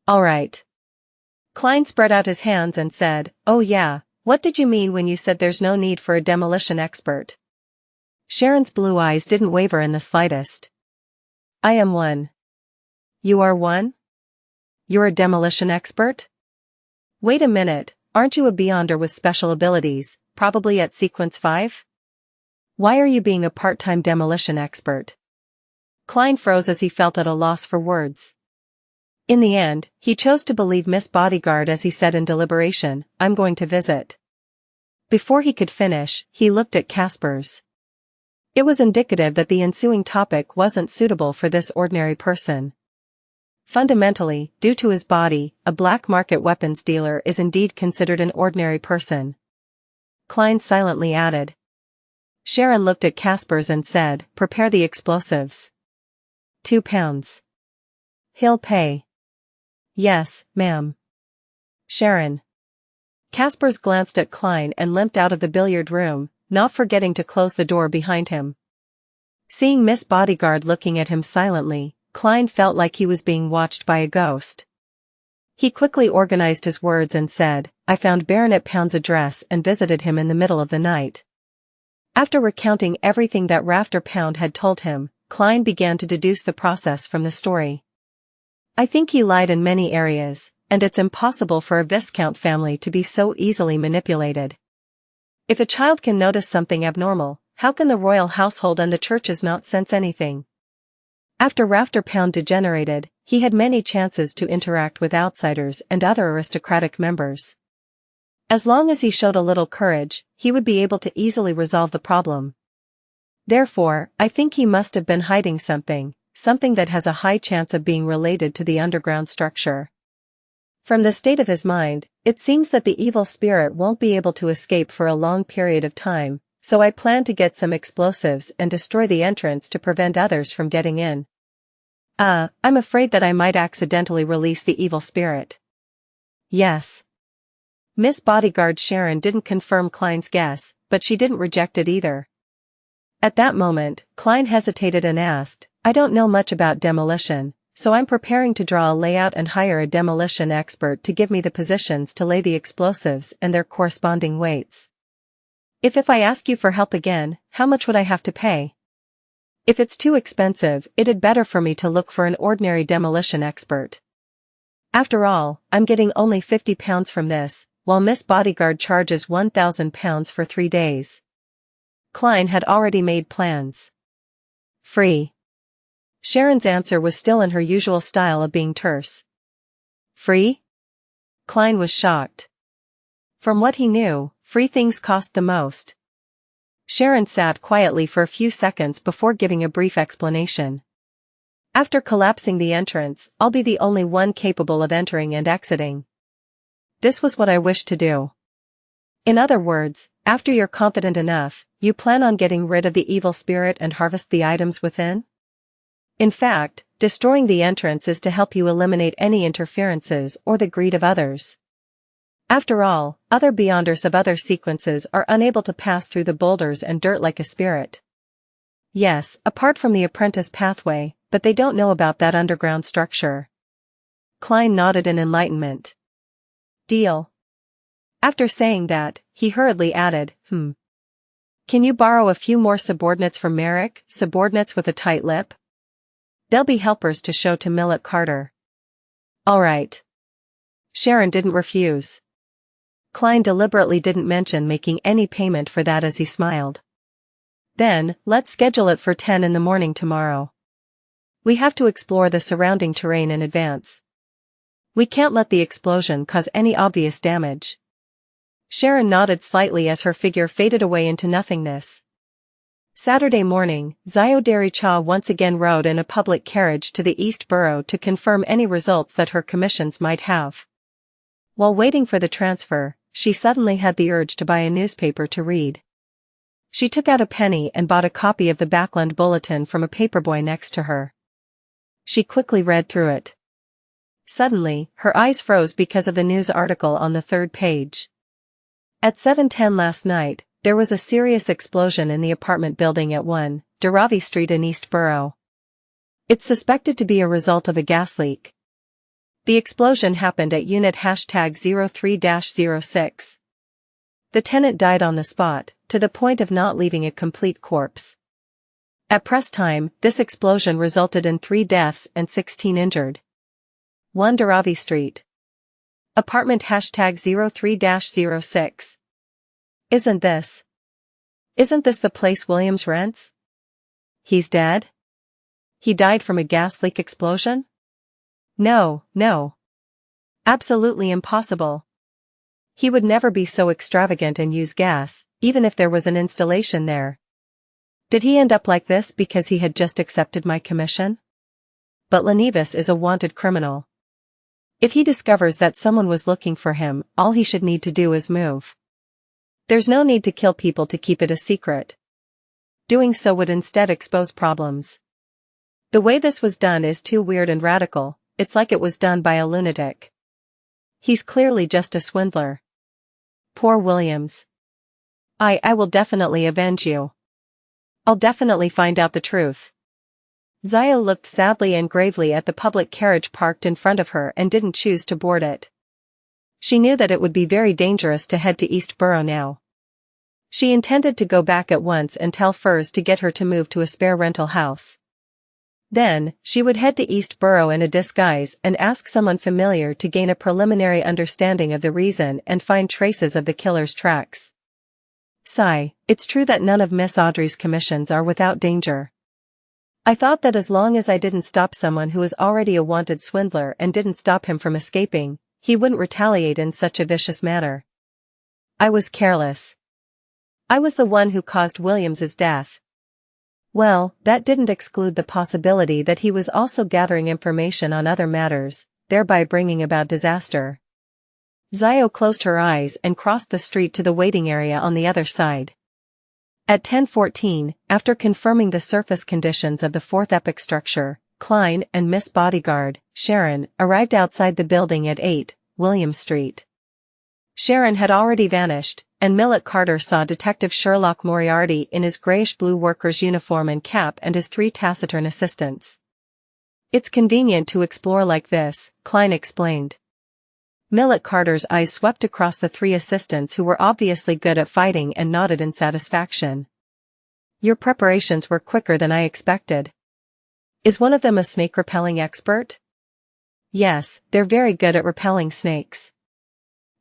All right. Klein spread out his hands and said, oh yeah, what did you mean when you said there's no need for a demolition expert? Sharon's blue eyes didn't waver in the slightest. I am one. You are one? You're a demolition expert? Wait a minute, aren't you a Beyonder with special abilities, probably at Sequence 5? Why are you being a part-time demolition expert? Klein froze as he felt at a loss for words. In the end, he chose to believe Miss Bodyguard as he said in deliberation, I'm going to visit. Before he could finish, he looked at Caspers. It was indicative that the ensuing topic wasn't suitable for this ordinary person. Fundamentally, due to his body, a black market weapons dealer is indeed considered an ordinary person. Klein silently added. Sharon looked at Caspers and said, prepare the explosives. £2. He'll pay. Yes, ma'am. Sharon. Caspers glanced at Klein and limped out of the billiard room, not forgetting to close the door behind him. Seeing Miss Bodyguard looking at him silently, Klein felt like he was being watched by a ghost. He quickly organized his words and said, I found Baronet Pound's address and visited him in the middle of the night. After recounting everything that Rafter Pound had told him, Klein began to deduce the process from the story. I think he lied in many areas, and it's impossible for a Viscount family to be so easily manipulated. If a child can notice something abnormal, how can the royal household and the churches not sense anything? After Rafter Pound degenerated, he had many chances to interact with outsiders and other aristocratic members. As long as he showed a little courage, he would be able to easily resolve the problem. Therefore, I think he must have been hiding something that has a high chance of being related to the underground structure. From the state of his mind, it seems that the evil spirit won't be able to escape for a long period of time, so I plan to get some explosives and destroy the entrance to prevent others from getting in. I'm afraid that I might accidentally release the evil spirit. Yes. Miss Bodyguard Sharon didn't confirm Klein's guess, but she didn't reject it either. At that moment, Klein hesitated and asked, I don't know much about demolition, so I'm preparing to draw a layout and hire a demolition expert to give me the positions to lay the explosives and their corresponding weights. If I ask you for help again, how much would I have to pay? If it's too expensive, it'd better for me to look for an ordinary demolition expert. After all, I'm getting only £50 from this, while Miss Bodyguard charges £1,000 for 3 days. Klein had already made plans. Free. Sharon's answer was still in her usual style of being terse. Free? Klein was shocked. From what he knew, free things cost the most. Sharon sat quietly for a few seconds before giving a brief explanation. After collapsing the entrance, I'll be the only one capable of entering and exiting. This was what I wished to do. In other words, after you're confident enough, you plan on getting rid of the evil spirit and harvest the items within? In fact, destroying the entrance is to help you eliminate any interferences or the greed of others. After all, other beyonders of other sequences are unable to pass through the boulders and dirt like a spirit. Yes, apart from the apprentice pathway, but they don't know about that underground structure. Klein nodded in enlightenment. Deal. After saying that, he hurriedly added, Can you borrow a few more subordinates from Merrick, subordinates with a tight lip? They'll be helpers to show to Millet Carter. All right. Sharon didn't refuse. Klein deliberately didn't mention making any payment for that as he smiled. Then, let's schedule it for 10 in the morning tomorrow. We have to explore the surrounding terrain in advance. We can't let the explosion cause any obvious damage. Sharon nodded slightly as her figure faded away into nothingness. Saturday morning, Xiao Cha once again rode in a public carriage to the East Borough to confirm any results that her commissions might have. While waiting for the transfer, she suddenly had the urge to buy a newspaper to read. She took out a penny and bought a copy of the Backland Bulletin from a paperboy next to her. She quickly read through it. Suddenly, her eyes froze because of the news article on the 3rd page. At 7:10 last night, there was a serious explosion in the apartment building at 1 Dharavi Street in East Borough. It's suspected to be a result of a gas leak. The explosion happened at unit #03-06. The tenant died on the spot, to the point of not leaving a complete corpse. At press time, this explosion resulted in 3 deaths and 16 injured. 1 Dharavi Street. Apartment #03-06. Isn't this the place Williams rents? He's dead? He died from a gas leak explosion? No. Absolutely impossible. He would never be so extravagant and use gas, even if there was an installation there. Did he end up like this because he had just accepted my commission? But Lenivas is a wanted criminal. If he discovers that someone was looking for him, all he should need to do is move. There's no need to kill people to keep it a secret. Doing so would instead expose problems. The way this was done is too weird and radical, it's like it was done by a lunatic. He's clearly just a swindler. Poor Williams. I will definitely avenge you. I'll definitely find out the truth. Zio looked sadly and gravely at the public carriage parked in front of her and didn't choose to board it. She knew that it would be very dangerous to head to East Borough now. She intended to go back at once and tell Furs to get her to move to a spare rental house. Then, she would head to East Borough in a disguise and ask someone familiar to gain a preliminary understanding of the reason and find traces of the killer's tracks. Sigh, it's true that none of Miss Audrey's commissions are without danger. I thought that as long as I didn't stop someone who was already a wanted swindler and didn't stop him from escaping, he wouldn't retaliate in such a vicious manner. I was careless. I was the one who caused Williams's death. Well, that didn't exclude the possibility that he was also gathering information on other matters, thereby bringing about disaster. Zio closed her eyes and crossed the street to the waiting area on the other side. At 10:14, after confirming the surface conditions of the 4th epic structure, Klein and Miss Bodyguard, Sharon, arrived outside the building at 8 William Street. Sharon had already vanished, and Millet Carter saw Detective Sherlock Moriarty in his grayish-blue worker's uniform and cap and his 3 taciturn assistants. It's convenient to explore like this, Klein explained. Millet Carter's eyes swept across the three assistants who were obviously good at fighting and nodded in satisfaction. Your preparations were quicker than I expected. Is one of them a snake-repelling expert? Yes, they're very good at repelling snakes.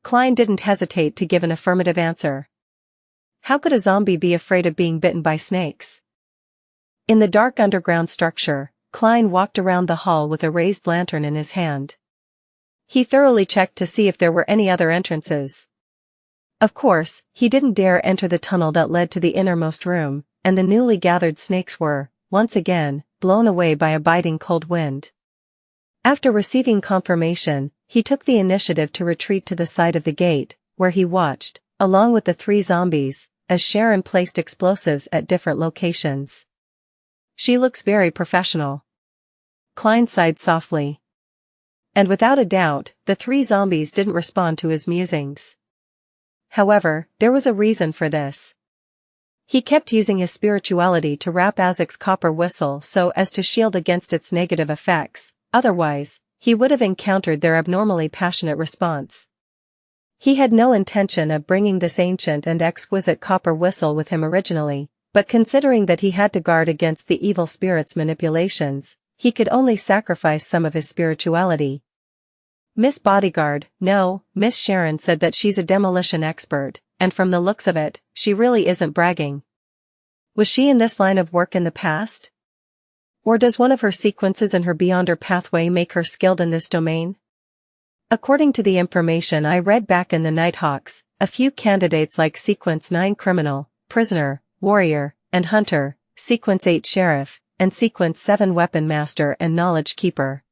Klein didn't hesitate to give an affirmative answer. How could a zombie be afraid of being bitten by snakes? In the dark underground structure, Klein walked around the hall with a raised lantern in his hand. He thoroughly checked to see if there were any other entrances. Of course, he didn't dare enter the tunnel that led to the innermost room, and the newly gathered snakes were, once again, blown away by a biting cold wind. After receiving confirmation, he took the initiative to retreat to the side of the gate, where he watched, along with the three zombies, as Sharon placed explosives at different locations. She looks very professional. Klein sighed softly. And without a doubt, the three zombies didn't respond to his musings. However, there was a reason for this. He kept using his spirituality to wrap Azek's copper whistle so as to shield against its negative effects, otherwise, he would have encountered their abnormally passionate response. He had no intention of bringing this ancient and exquisite copper whistle with him originally, but considering that he had to guard against the evil spirit's manipulations, he could only sacrifice some of his spirituality. Miss Bodyguard, no, Miss Sharon said that she's a demolition expert, and from the looks of it, she really isn't bragging. Was she in this line of work in the past? Or does one of her sequences in her Beyonder pathway make her skilled in this domain? According to the information I read back in the Nighthawks, a few candidates like Sequence 9 Criminal, Prisoner, Warrior, and Hunter, Sequence 8 Sheriff, and Sequence 7 Weapon Master and Knowledge Keeper.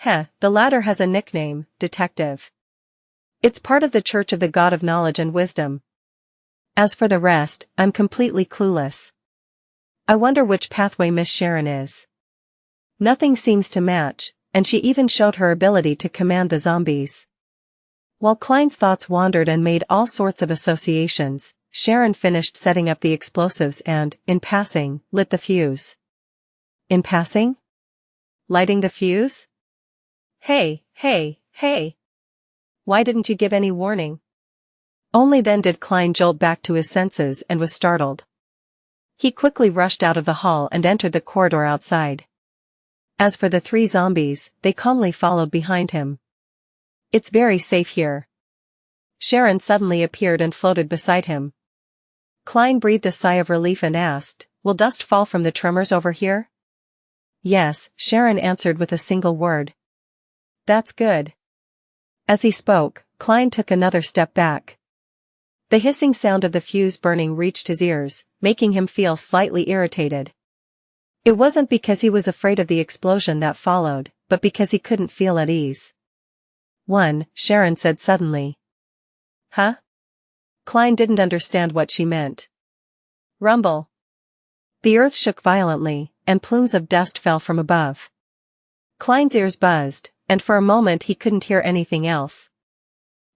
The latter has a nickname, Detective. It's part of the Church of the God of Knowledge and Wisdom. As for the rest, I'm completely clueless. I wonder which pathway Miss Sharon is. Nothing seems to match, and she even showed her ability to command the zombies. While Klein's thoughts wandered and made all sorts of associations, Sharon finished setting up the explosives and, in passing, lit the fuse. In passing? Lighting the fuse? Hey! Why didn't you give any warning? Only then did Klein jolt back to his senses and was startled. He quickly rushed out of the hall and entered the corridor outside. As for the three zombies, they calmly followed behind him. It's very safe here. Sharon suddenly appeared and floated beside him. Klein breathed a sigh of relief and asked, "Will dust fall from the tremors over here?" "Yes," Sharon answered with a single word. "That's good." As he spoke, Klein took another step back. The hissing sound of the fuse burning reached his ears, making him feel slightly irritated. It wasn't because he was afraid of the explosion that followed, but because he couldn't feel at ease. Sharon said suddenly. Huh? Klein didn't understand what she meant. Rumble. The earth shook violently, and plumes of dust fell from above. Klein's ears buzzed, and for a moment he couldn't hear anything else.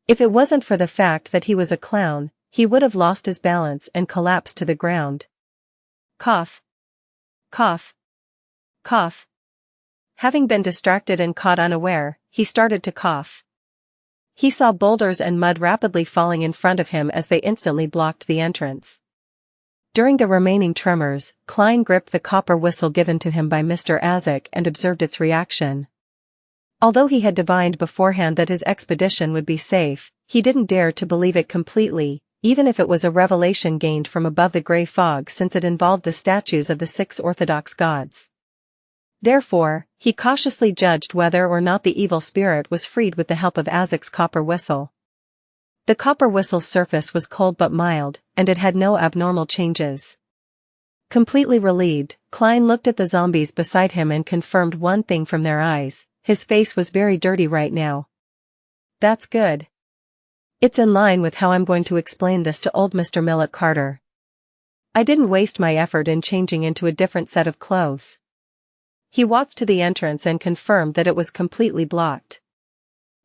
If it wasn't for the fact that he was a clown, he would have lost his balance and collapsed to the ground. Cough. Cough. Cough. Having been distracted and caught unaware, he started to cough. He saw boulders and mud rapidly falling in front of him as they instantly blocked the entrance. During the remaining tremors, Klein gripped the copper whistle given to him by Mr. Azek and observed its reaction. Although he had divined beforehand that his expedition would be safe, he didn't dare to believe it completely, even if it was a revelation gained from above the grey fog since it involved the statues of the 6 Orthodox gods. Therefore, he cautiously judged whether or not the evil spirit was freed with the help of Azek's copper whistle. The copper whistle's surface was cold but mild, and it had no abnormal changes. Completely relieved, Klein looked at the zombies beside him and confirmed one thing from their eyes: his face was very dirty right now. That's good. It's in line with how I'm going to explain this to old Mr. Millet Carter. I didn't waste my effort in changing into a different set of clothes. He walked to the entrance and confirmed that it was completely blocked.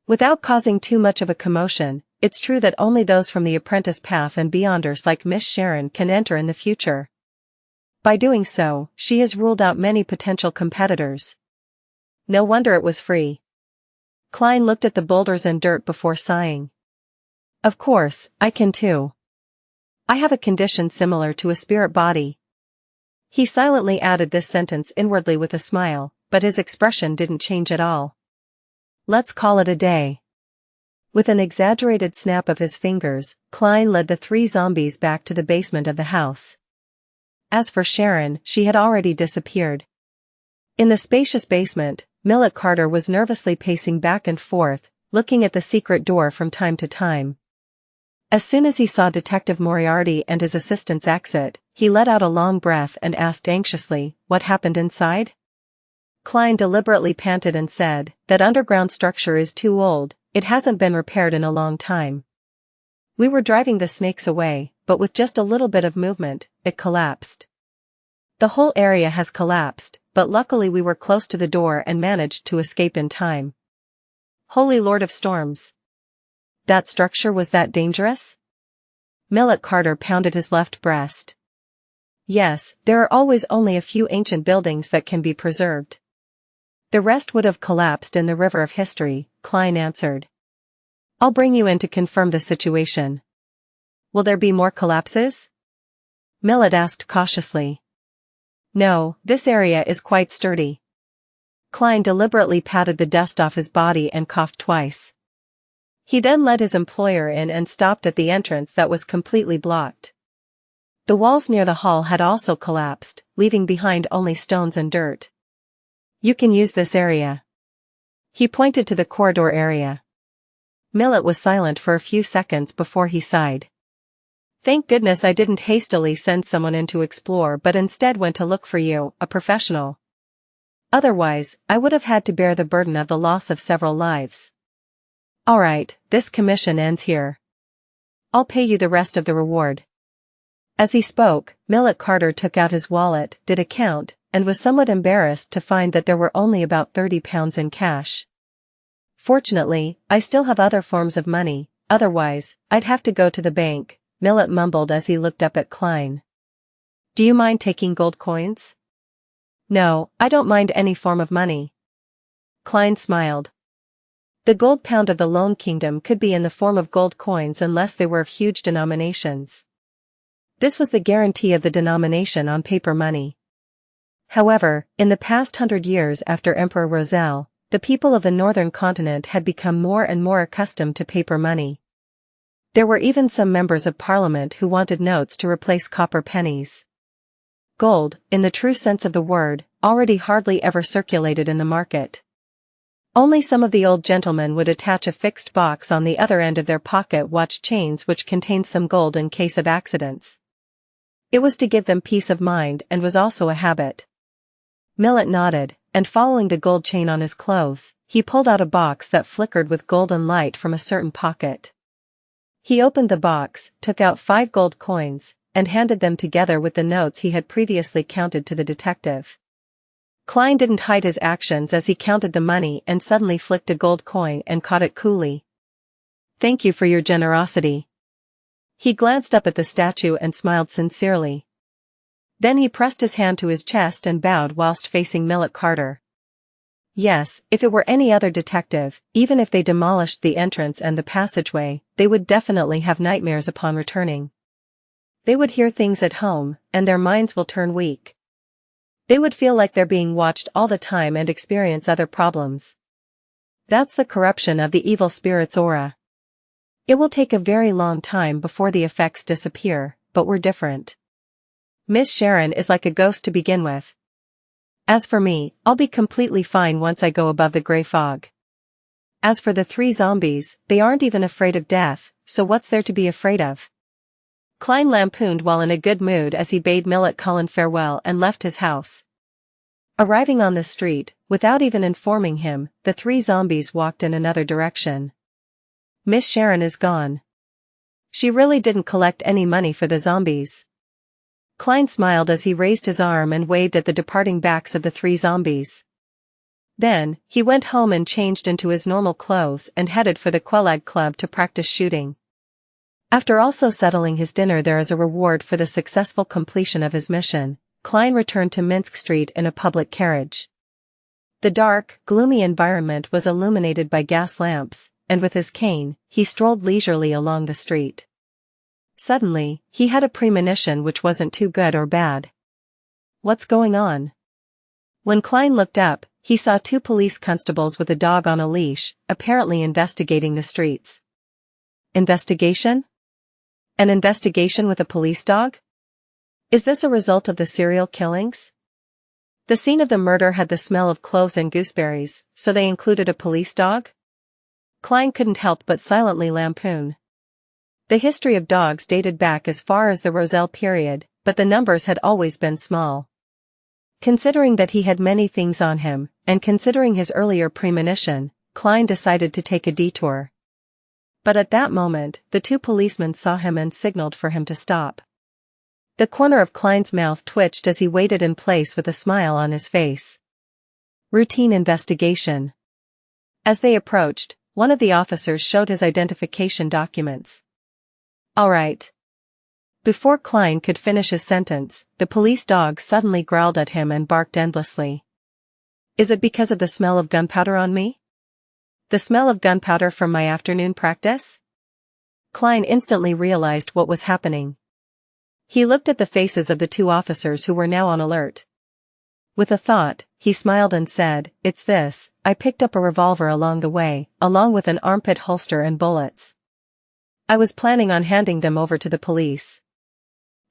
Without causing too much of a commotion, it's true that only those from the apprentice path and beyonders like Miss Sharon can enter in the future. By doing so, she has ruled out many potential competitors. No wonder it was free. Klein looked at the boulders and dirt before sighing. Of course, I can too. I have a condition similar to a spirit body. He silently added this sentence inwardly with a smile, but his expression didn't change at all. Let's call it a day. With an exaggerated snap of his fingers, Klein led the 3 zombies back to the basement of the house. As for Sharon, she had already disappeared. In the spacious basement, Millet Carter was nervously pacing back and forth, looking at the secret door from time to time. As soon as he saw Detective Moriarty and his assistants exit, he let out a long breath and asked anxiously, "What happened inside?" Klein deliberately panted and said, "That underground structure is too old, it hasn't been repaired in a long time. We were driving the snakes away, but with just a little bit of movement, it collapsed. The whole area has collapsed, but luckily we were close to the door and managed to escape in time." Holy Lord of Storms! That structure was that dangerous? Millet Carter pounded his left breast. Yes, there are always only a few ancient buildings that can be preserved. The rest would have collapsed in the river of history, Klein answered. I'll bring you in to confirm the situation. Will there be more collapses? Millet asked cautiously. No, this area is quite sturdy. Klein deliberately patted the dust off his body and coughed twice. He then led his employer in and stopped at the entrance that was completely blocked. The walls near the hall had also collapsed, leaving behind only stones and dirt. You can use this area. He pointed to the corridor area. Millet was silent for a few seconds before he sighed. Thank goodness I didn't hastily send someone in to explore but instead went to look for you, a professional. Otherwise, I would have had to bear the burden of the loss of several lives. Alright, this commission ends here. I'll pay you the rest of the reward. As he spoke, Millet Carter took out his wallet, did a count, and was somewhat embarrassed to find that there were only about £30 in cash. Fortunately, I still have other forms of money, otherwise, I'd have to go to the bank, Millet mumbled as he looked up at Klein. Do you mind taking gold coins? No, I don't mind any form of money. Klein smiled. The gold pound of the Lone Kingdom could be in the form of gold coins unless they were of huge denominations. This was the guarantee of the denomination on paper money. However, in the past 100 years after Emperor Roselle, the people of the northern continent had become more and more accustomed to paper money. There were even some members of parliament who wanted notes to replace copper pennies. Gold, in the true sense of the word, already hardly ever circulated in the market. Only some of the old gentlemen would attach a fixed box on the other end of their pocket watch chains which contained some gold in case of accidents. It was to give them peace of mind and was also a habit. Millet nodded, and following the gold chain on his clothes, he pulled out a box that flickered with golden light from a certain pocket. He opened the box, took out 5 gold coins, and handed them together with the notes he had previously counted to the detective. Klein didn't hide his actions as he counted the money and suddenly flicked a gold coin and caught it coolly. Thank you for your generosity. He glanced up at the statue and smiled sincerely. Then he pressed his hand to his chest and bowed whilst facing Millet Carter. Yes, if it were any other detective, even if they demolished the entrance and the passageway, they would definitely have nightmares upon returning. They would hear things at home, and their minds will turn weak. They would feel like they're being watched all the time and experience other problems. That's the corruption of the evil spirit's aura. It will take a very long time before the effects disappear, but we're different. Miss Sharon is like a ghost to begin with. As for me, I'll be completely fine once I go above the grey fog. As for the 3 zombies, they aren't even afraid of death, so what's there to be afraid of? Klein lampooned while in a good mood as he bade Millet Cullen farewell and left his house. Arriving on the street, without even informing him, the 3 zombies walked in another direction. Miss Sharon is gone. She really didn't collect any money for the zombies. Klein smiled as he raised his arm and waved at the departing backs of the 3 zombies. Then, he went home and changed into his normal clothes and headed for the Quelag Club to practice shooting. After also settling his dinner there as a reward for the successful completion of his mission, Klein returned to Minsk Street in a public carriage. The dark, gloomy environment was illuminated by gas lamps, and with his cane, he strolled leisurely along the street. Suddenly, he had a premonition which wasn't too good or bad. What's going on? When Klein looked up, he saw two police constables with a dog on a leash, apparently investigating the streets. Investigation? An investigation with a police dog? Is this a result of the serial killings? The scene of the murder had the smell of cloves and gooseberries, so they included a police dog? Klein couldn't help but silently lampoon. The history of dogs dated back as far as the Roselle period, but the numbers had always been small. Considering that he had many things on him, and considering his earlier premonition, Klein decided to take a detour. But at that moment, the two policemen saw him and signaled for him to stop. The corner of Klein's mouth twitched as he waited in place with a smile on his face. Routine investigation. As they approached, one of the officers showed his identification documents. All right. Before Klein could finish his sentence, the police dog suddenly growled at him and barked endlessly. Is it because of the smell of gunpowder on me? The smell of gunpowder from my afternoon practice? Klein instantly realized what was happening. He looked at the faces of the two officers who were now on alert. With a thought, he smiled and said, "It's this, I picked up a revolver along the way, along with an armpit holster and bullets. I was planning on handing them over to the police."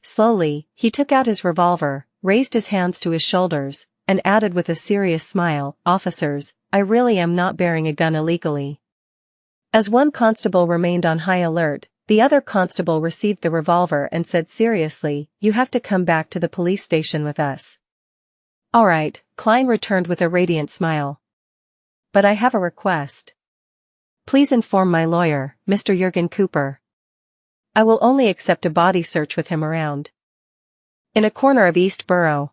Slowly, he took out his revolver, raised his hands to his shoulders, and added with a serious smile, "Officers, I really am not bearing a gun illegally." As one constable remained on high alert, the other constable received the revolver and said seriously, "You have to come back to the police station with us." "All right," Klein returned with a radiant smile. "But I have a request. Please inform my lawyer, Mr. Jürgen Cooper. I will only accept a body search with him around." In a corner of East Borough,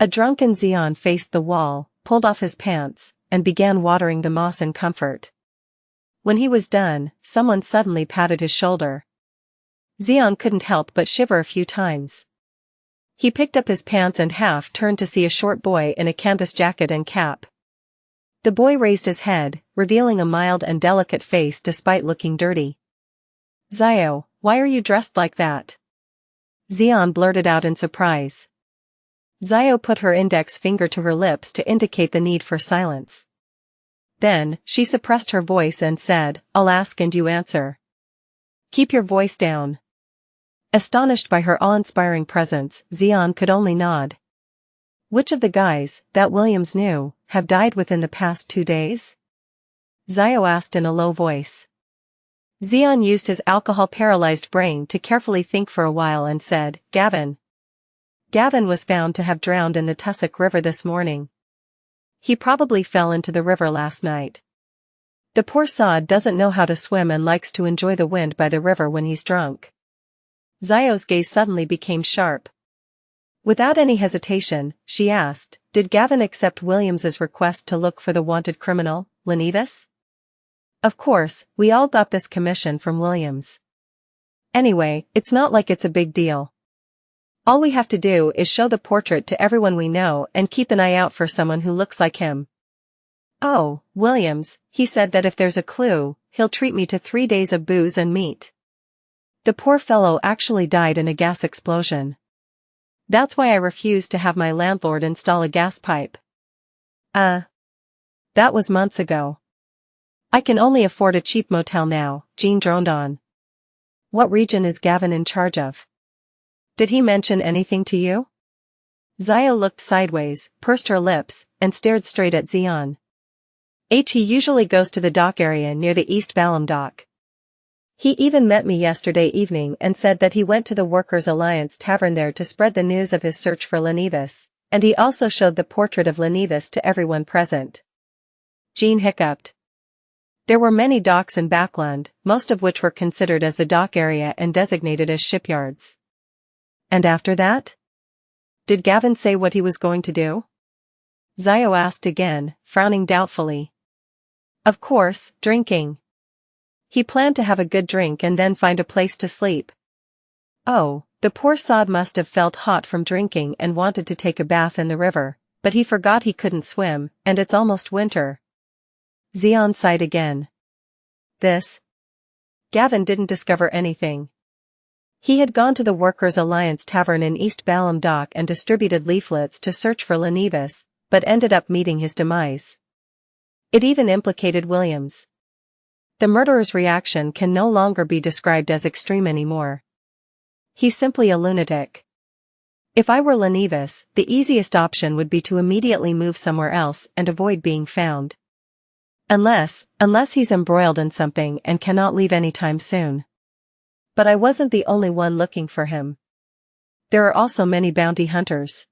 a drunken Xian faced the wall, pulled off his pants, and began watering the moss in comfort. When he was done, someone suddenly patted his shoulder. Xian couldn't help but shiver a few times. He picked up his pants and half turned to see a short boy in a canvas jacket and cap. The boy raised his head, revealing a mild and delicate face despite looking dirty. "Xiao, why are you dressed like that?" Xian blurted out in surprise. Xiao put her index finger to her lips to indicate the need for silence. Then, she suppressed her voice and said, "I'll ask and you answer. Keep your voice down." Astonished by her awe-inspiring presence, Xian could only nod. "Which of the guys, that Williams knew, have died within the past 2 days?" Xiao asked in a low voice. Xian used his alcohol-paralyzed brain to carefully think for a while and said, "Gavin. Gavin was found to have drowned in the Tussock River this morning. He probably fell into the river last night. The poor sod doesn't know how to swim and likes to enjoy the wind by the river when he's drunk." Xiao's gaze suddenly became sharp. Without any hesitation, she asked, "Did Gavin accept Williams's request to look for the wanted criminal, Leonidas?" "Of course, we all got this commission from Williams. Anyway, it's not like it's a big deal. All we have to do is show the portrait to everyone we know and keep an eye out for someone who looks like him." "Oh, Williams, he said that if there's a clue, he'll treat me to 3 days of booze and meat. The poor fellow actually died in a gas explosion. That's why I refused to have my landlord install a gas pipe." That was months ago. I can only afford a cheap motel now," Jean droned on. "What region is Gavin in charge of? Did he mention anything to you?" Xiao looked sideways, pursed her lips, and stared straight at Xian. He usually goes to the dock area near the East Balham dock. He even met me yesterday evening and said that he went to the Workers' Alliance tavern there to spread the news of his search for Leonidas, and he also showed the portrait of Leonidas to everyone present." Jean hiccuped. There were many docks in Backland, most of which were considered as the dock area and designated as shipyards. "And after that? Did Gavin say what he was going to do?" Xiao asked again, frowning doubtfully. "Of course, drinking. He planned to have a good drink and then find a place to sleep." "Oh, the poor sod must have felt hot from drinking and wanted to take a bath in the river," but he forgot he couldn't swim, and it's almost winter. Xian sighed again. Gavin didn't discover anything. He had gone to the Workers' Alliance Tavern in East Balham Dock and distributed leaflets to search for Lenevis, but ended up meeting his demise. It even implicated Williams. The murderer's reaction can no longer be described as extreme anymore. He's simply a lunatic. If I were Lenevis, the easiest option would be to immediately move somewhere else and avoid being found. Unless he's embroiled in something and cannot leave anytime soon. But I wasn't the only one looking for him. There are also many bounty hunters.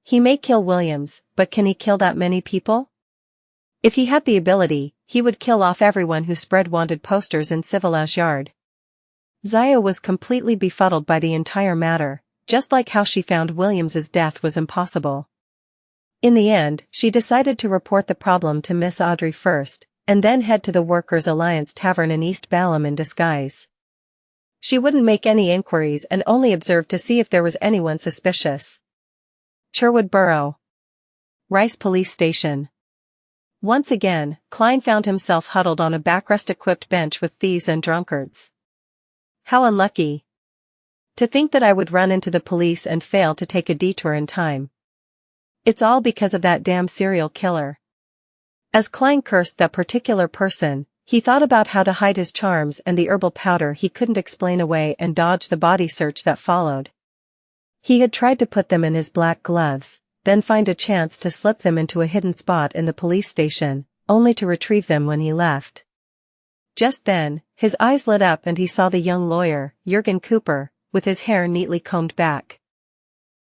He may kill Williams, but can he kill that many people? If he had the ability, he would kill off everyone who spread wanted posters in Civilage Yard. Xia was completely befuddled by the entire matter, just like how she found Williams's death was impossible. In the end, she decided to report the problem to Miss Audrey first, and then head to the Workers' Alliance Tavern in East Balham in disguise. She wouldn't make any inquiries and only observed to see if there was anyone suspicious. Sherwood Borough. Rice Police Station. Once again, Klein found himself huddled on a backrest-equipped bench with thieves and drunkards. How unlucky. To think that I would run into the police and fail to take a detour in time. It's all because of that damn serial killer. As Klein cursed that particular person, he thought about how to hide his charms and the herbal powder he couldn't explain away and dodge the body search that followed. He had tried to put them in his black gloves, then find a chance to slip them into a hidden spot in the police station, only to retrieve them when he left. Just then, his eyes lit up and he saw the young lawyer, Jurgen Cooper, with his hair neatly combed back.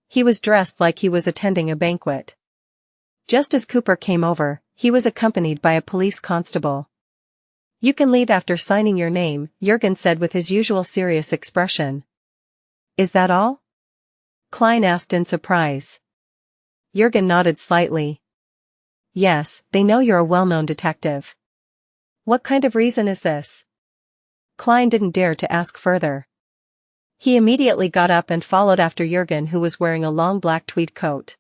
He was dressed like he was attending a banquet. Just as Cooper came over, he was accompanied by a police constable. "You can leave after signing your name," Jurgen said with his usual serious expression. "Is that all?" Klein asked in surprise. Jurgen nodded slightly. "Yes, they know you're a well-known detective." "What kind of reason is this?" Klein didn't dare to ask further. He immediately got up and followed after Jurgen, who was wearing a long black tweed coat.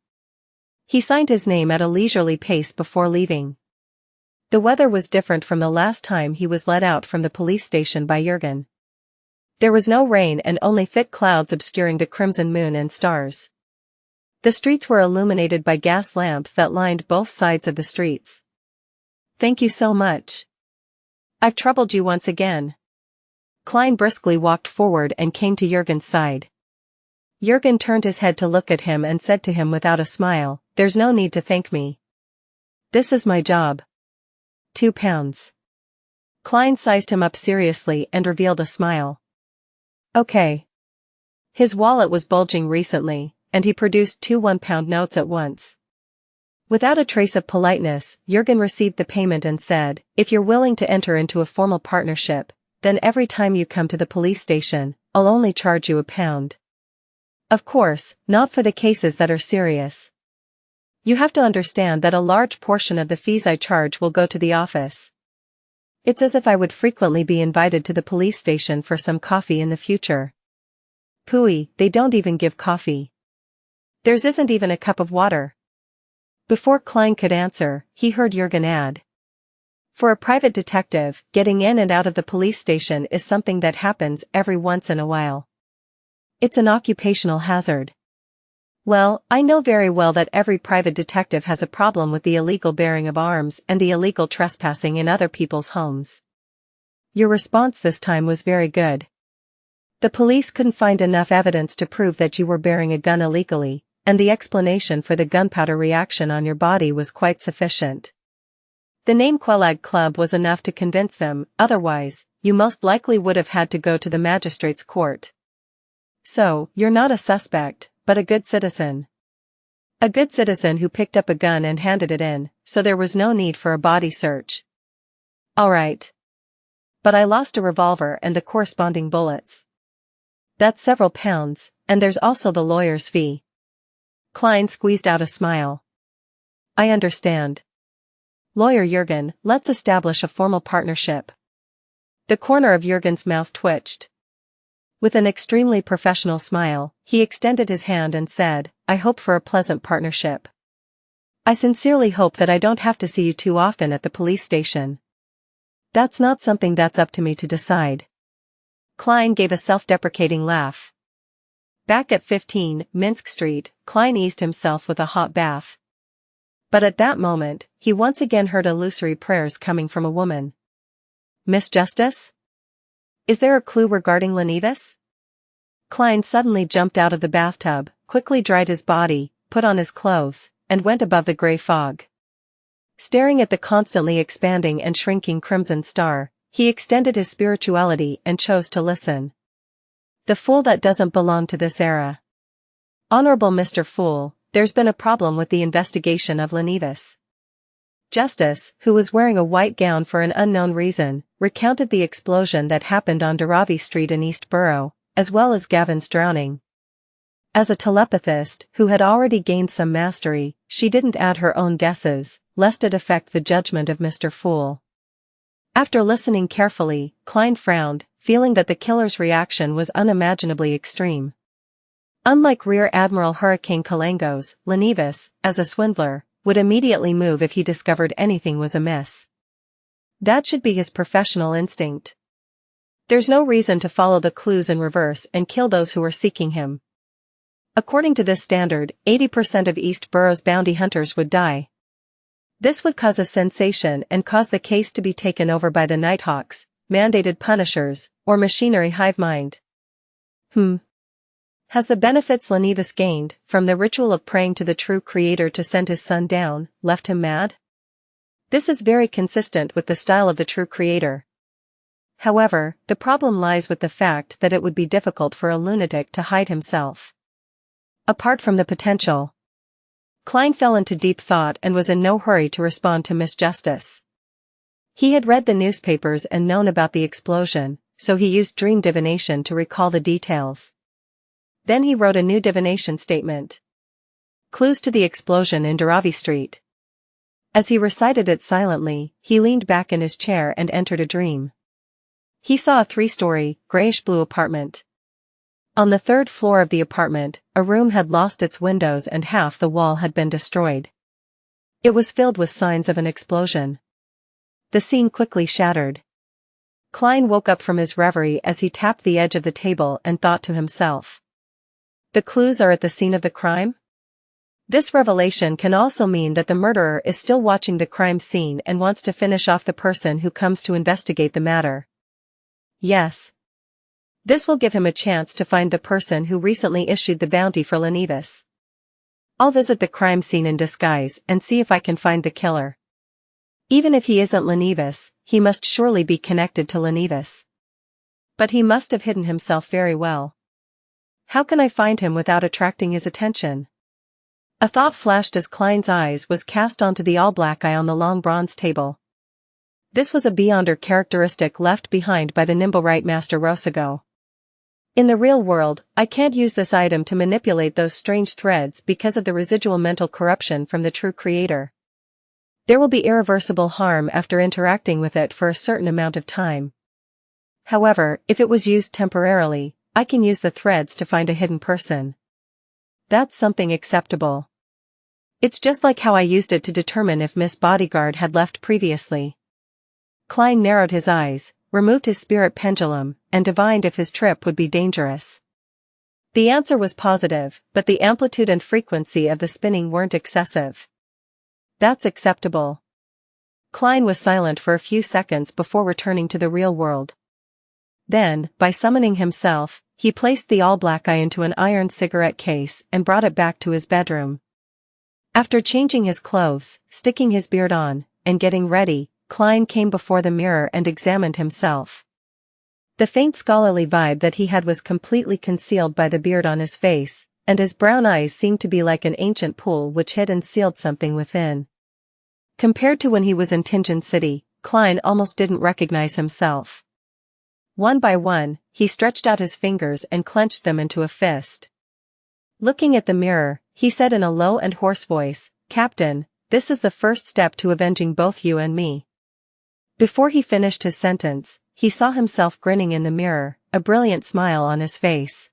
He signed his name at a leisurely pace before leaving. The weather was different from the last time he was let out from the police station by Jurgen. There was no rain and only thick clouds obscuring the crimson moon and stars. The streets were illuminated by gas lamps that lined both sides of the streets. "Thank you so much. I've troubled you once again." Klein briskly walked forward and came to Jurgen's side. Jurgen turned his head to look at him and said to him without a smile, "There's no need to thank me. This is my job. £2. Klein sized him up seriously and revealed a smile. "Okay." His wallet was bulging recently, and he produced 2 £1 notes at once. Without a trace of politeness, Jurgen received the payment and said, "If you're willing to enter into a formal partnership, then every time you come to the police station, I'll only charge you £1. Of course, not for the cases that are serious. You have to understand that a large portion of the fees I charge will go to the office. It's as if I would frequently be invited to the police station for some coffee in the future." "Pooey, they don't even give coffee. Theirs isn't even a cup of water." Before Klein could answer, he heard Jurgen add, "For a private detective, getting in and out of the police station is something that happens every once in a while. It's an occupational hazard." "Well, I know very well that every private detective has a problem with the illegal bearing of arms and the illegal trespassing in other people's homes." "Your response this time was very good. The police couldn't find enough evidence to prove that you were bearing a gun illegally, and the explanation for the gunpowder reaction on your body was quite sufficient. The name Quelag Club was enough to convince them, otherwise, you most likely would have had to go to the magistrate's court. So, you're not a suspect, but a good citizen. A good citizen who picked up a gun and handed it in, so there was no need for a body search." "All right. But I lost a revolver and the corresponding bullets. That's several pounds, and there's also the lawyer's fee." Klein squeezed out a smile. "I understand. Lawyer Jurgen, let's establish a formal partnership." The corner of Jurgen's mouth twitched. With an extremely professional smile, he extended his hand and said, "I hope for a pleasant partnership." I sincerely hope that I don't have to see you too often at the police station. That's not something that's up to me to decide. Klein gave a self-deprecating laugh. Back at 15 Minsk Street, Klein eased himself with a hot bath. But at that moment, he once again heard illusory prayers coming from a woman. Miss Justice? Is there a clue regarding Lenivis? Klein suddenly jumped out of the bathtub, quickly dried his body, put on his clothes, and went above the grey fog. Staring at the constantly expanding and shrinking crimson star, he extended his spirituality and chose to listen. The fool that doesn't belong to this era. Honorable Mr. Fool, there's been a problem with the investigation of Lenivis. Justice, who was wearing a white gown for an unknown reason, recounted the explosion that happened on Daravi Street in East Borough, as well as Gavin's drowning. As a telepathist who had already gained some mastery, she didn't add her own guesses, lest it affect the judgment of Mr. Fool. After listening carefully, Klein frowned, feeling that the killer's reaction was unimaginably extreme. Unlike Rear Admiral Hurricane Kalangos, Lenivis, as a swindler, would immediately move if he discovered anything was amiss. That should be his professional instinct. There's no reason to follow the clues in reverse and kill those who are seeking him. According to this standard, 80% of East Borough's bounty hunters would die. This would cause a sensation and cause the case to be taken over by the Nighthawks, mandated punishers, or machinery hive mind. Has the benefits Lenivis gained, from the ritual of praying to the true creator to send his son down, left him mad? This is very consistent with the style of the true creator. However, the problem lies with the fact that it would be difficult for a lunatic to hide himself. Apart from the potential. Klein fell into deep thought and was in no hurry to respond to Miss Justice. He had read the newspapers and known about the explosion, so he used dream divination to recall the details. Then he wrote a new divination statement. Clues to the explosion in Daravi Street. As he recited it silently, he leaned back in his chair and entered a dream. He saw a 3-story, grayish-blue apartment. On the 3rd floor of the apartment, a room had lost its windows and half the wall had been destroyed. It was filled with signs of an explosion. The scene quickly shattered. Klein woke up from his reverie as he tapped the edge of the table and thought to himself. The clues are at the scene of the crime? This revelation can also mean that the murderer is still watching the crime scene and wants to finish off the person who comes to investigate the matter. Yes. This will give him a chance to find the person who recently issued the bounty for Lenivis. I'll visit the crime scene in disguise and see if I can find the killer. Even if he isn't Lenivis, he must surely be connected to Lenivis. But he must have hidden himself very well. How can I find him without attracting his attention? A thought flashed as Klein's eyes was cast onto the all-black eye on the long bronze table. This was a beyonder characteristic left behind by the Nimblewright Master Rosago. In the real world, I can't use this item to manipulate those strange threads because of the residual mental corruption from the true creator. There will be irreversible harm after interacting with it for a certain amount of time. However, if it was used temporarily, I can use the threads to find a hidden person. That's something acceptable. It's just like how I used it to determine if Miss Bodyguard had left previously. Klein narrowed his eyes, removed his spirit pendulum, and divined if his trip would be dangerous. The answer was positive, but the amplitude and frequency of the spinning weren't excessive. That's acceptable. Klein was silent for a few seconds before returning to the real world. Then, by summoning himself, he placed the all-black eye into an iron cigarette case and brought it back to his bedroom. After changing his clothes, sticking his beard on, and getting ready, Klein came before the mirror and examined himself. The faint scholarly vibe that he had was completely concealed by the beard on his face, and his brown eyes seemed to be like an ancient pool which hid and sealed something within. Compared to when he was in Tingen City, Klein almost didn't recognize himself. One by one, he stretched out his fingers and clenched them into a fist. Looking at the mirror, he said in a low and hoarse voice, "Captain, this is the first step to avenging both you and me." Before he finished his sentence, he saw himself grinning in the mirror, a brilliant smile on his face.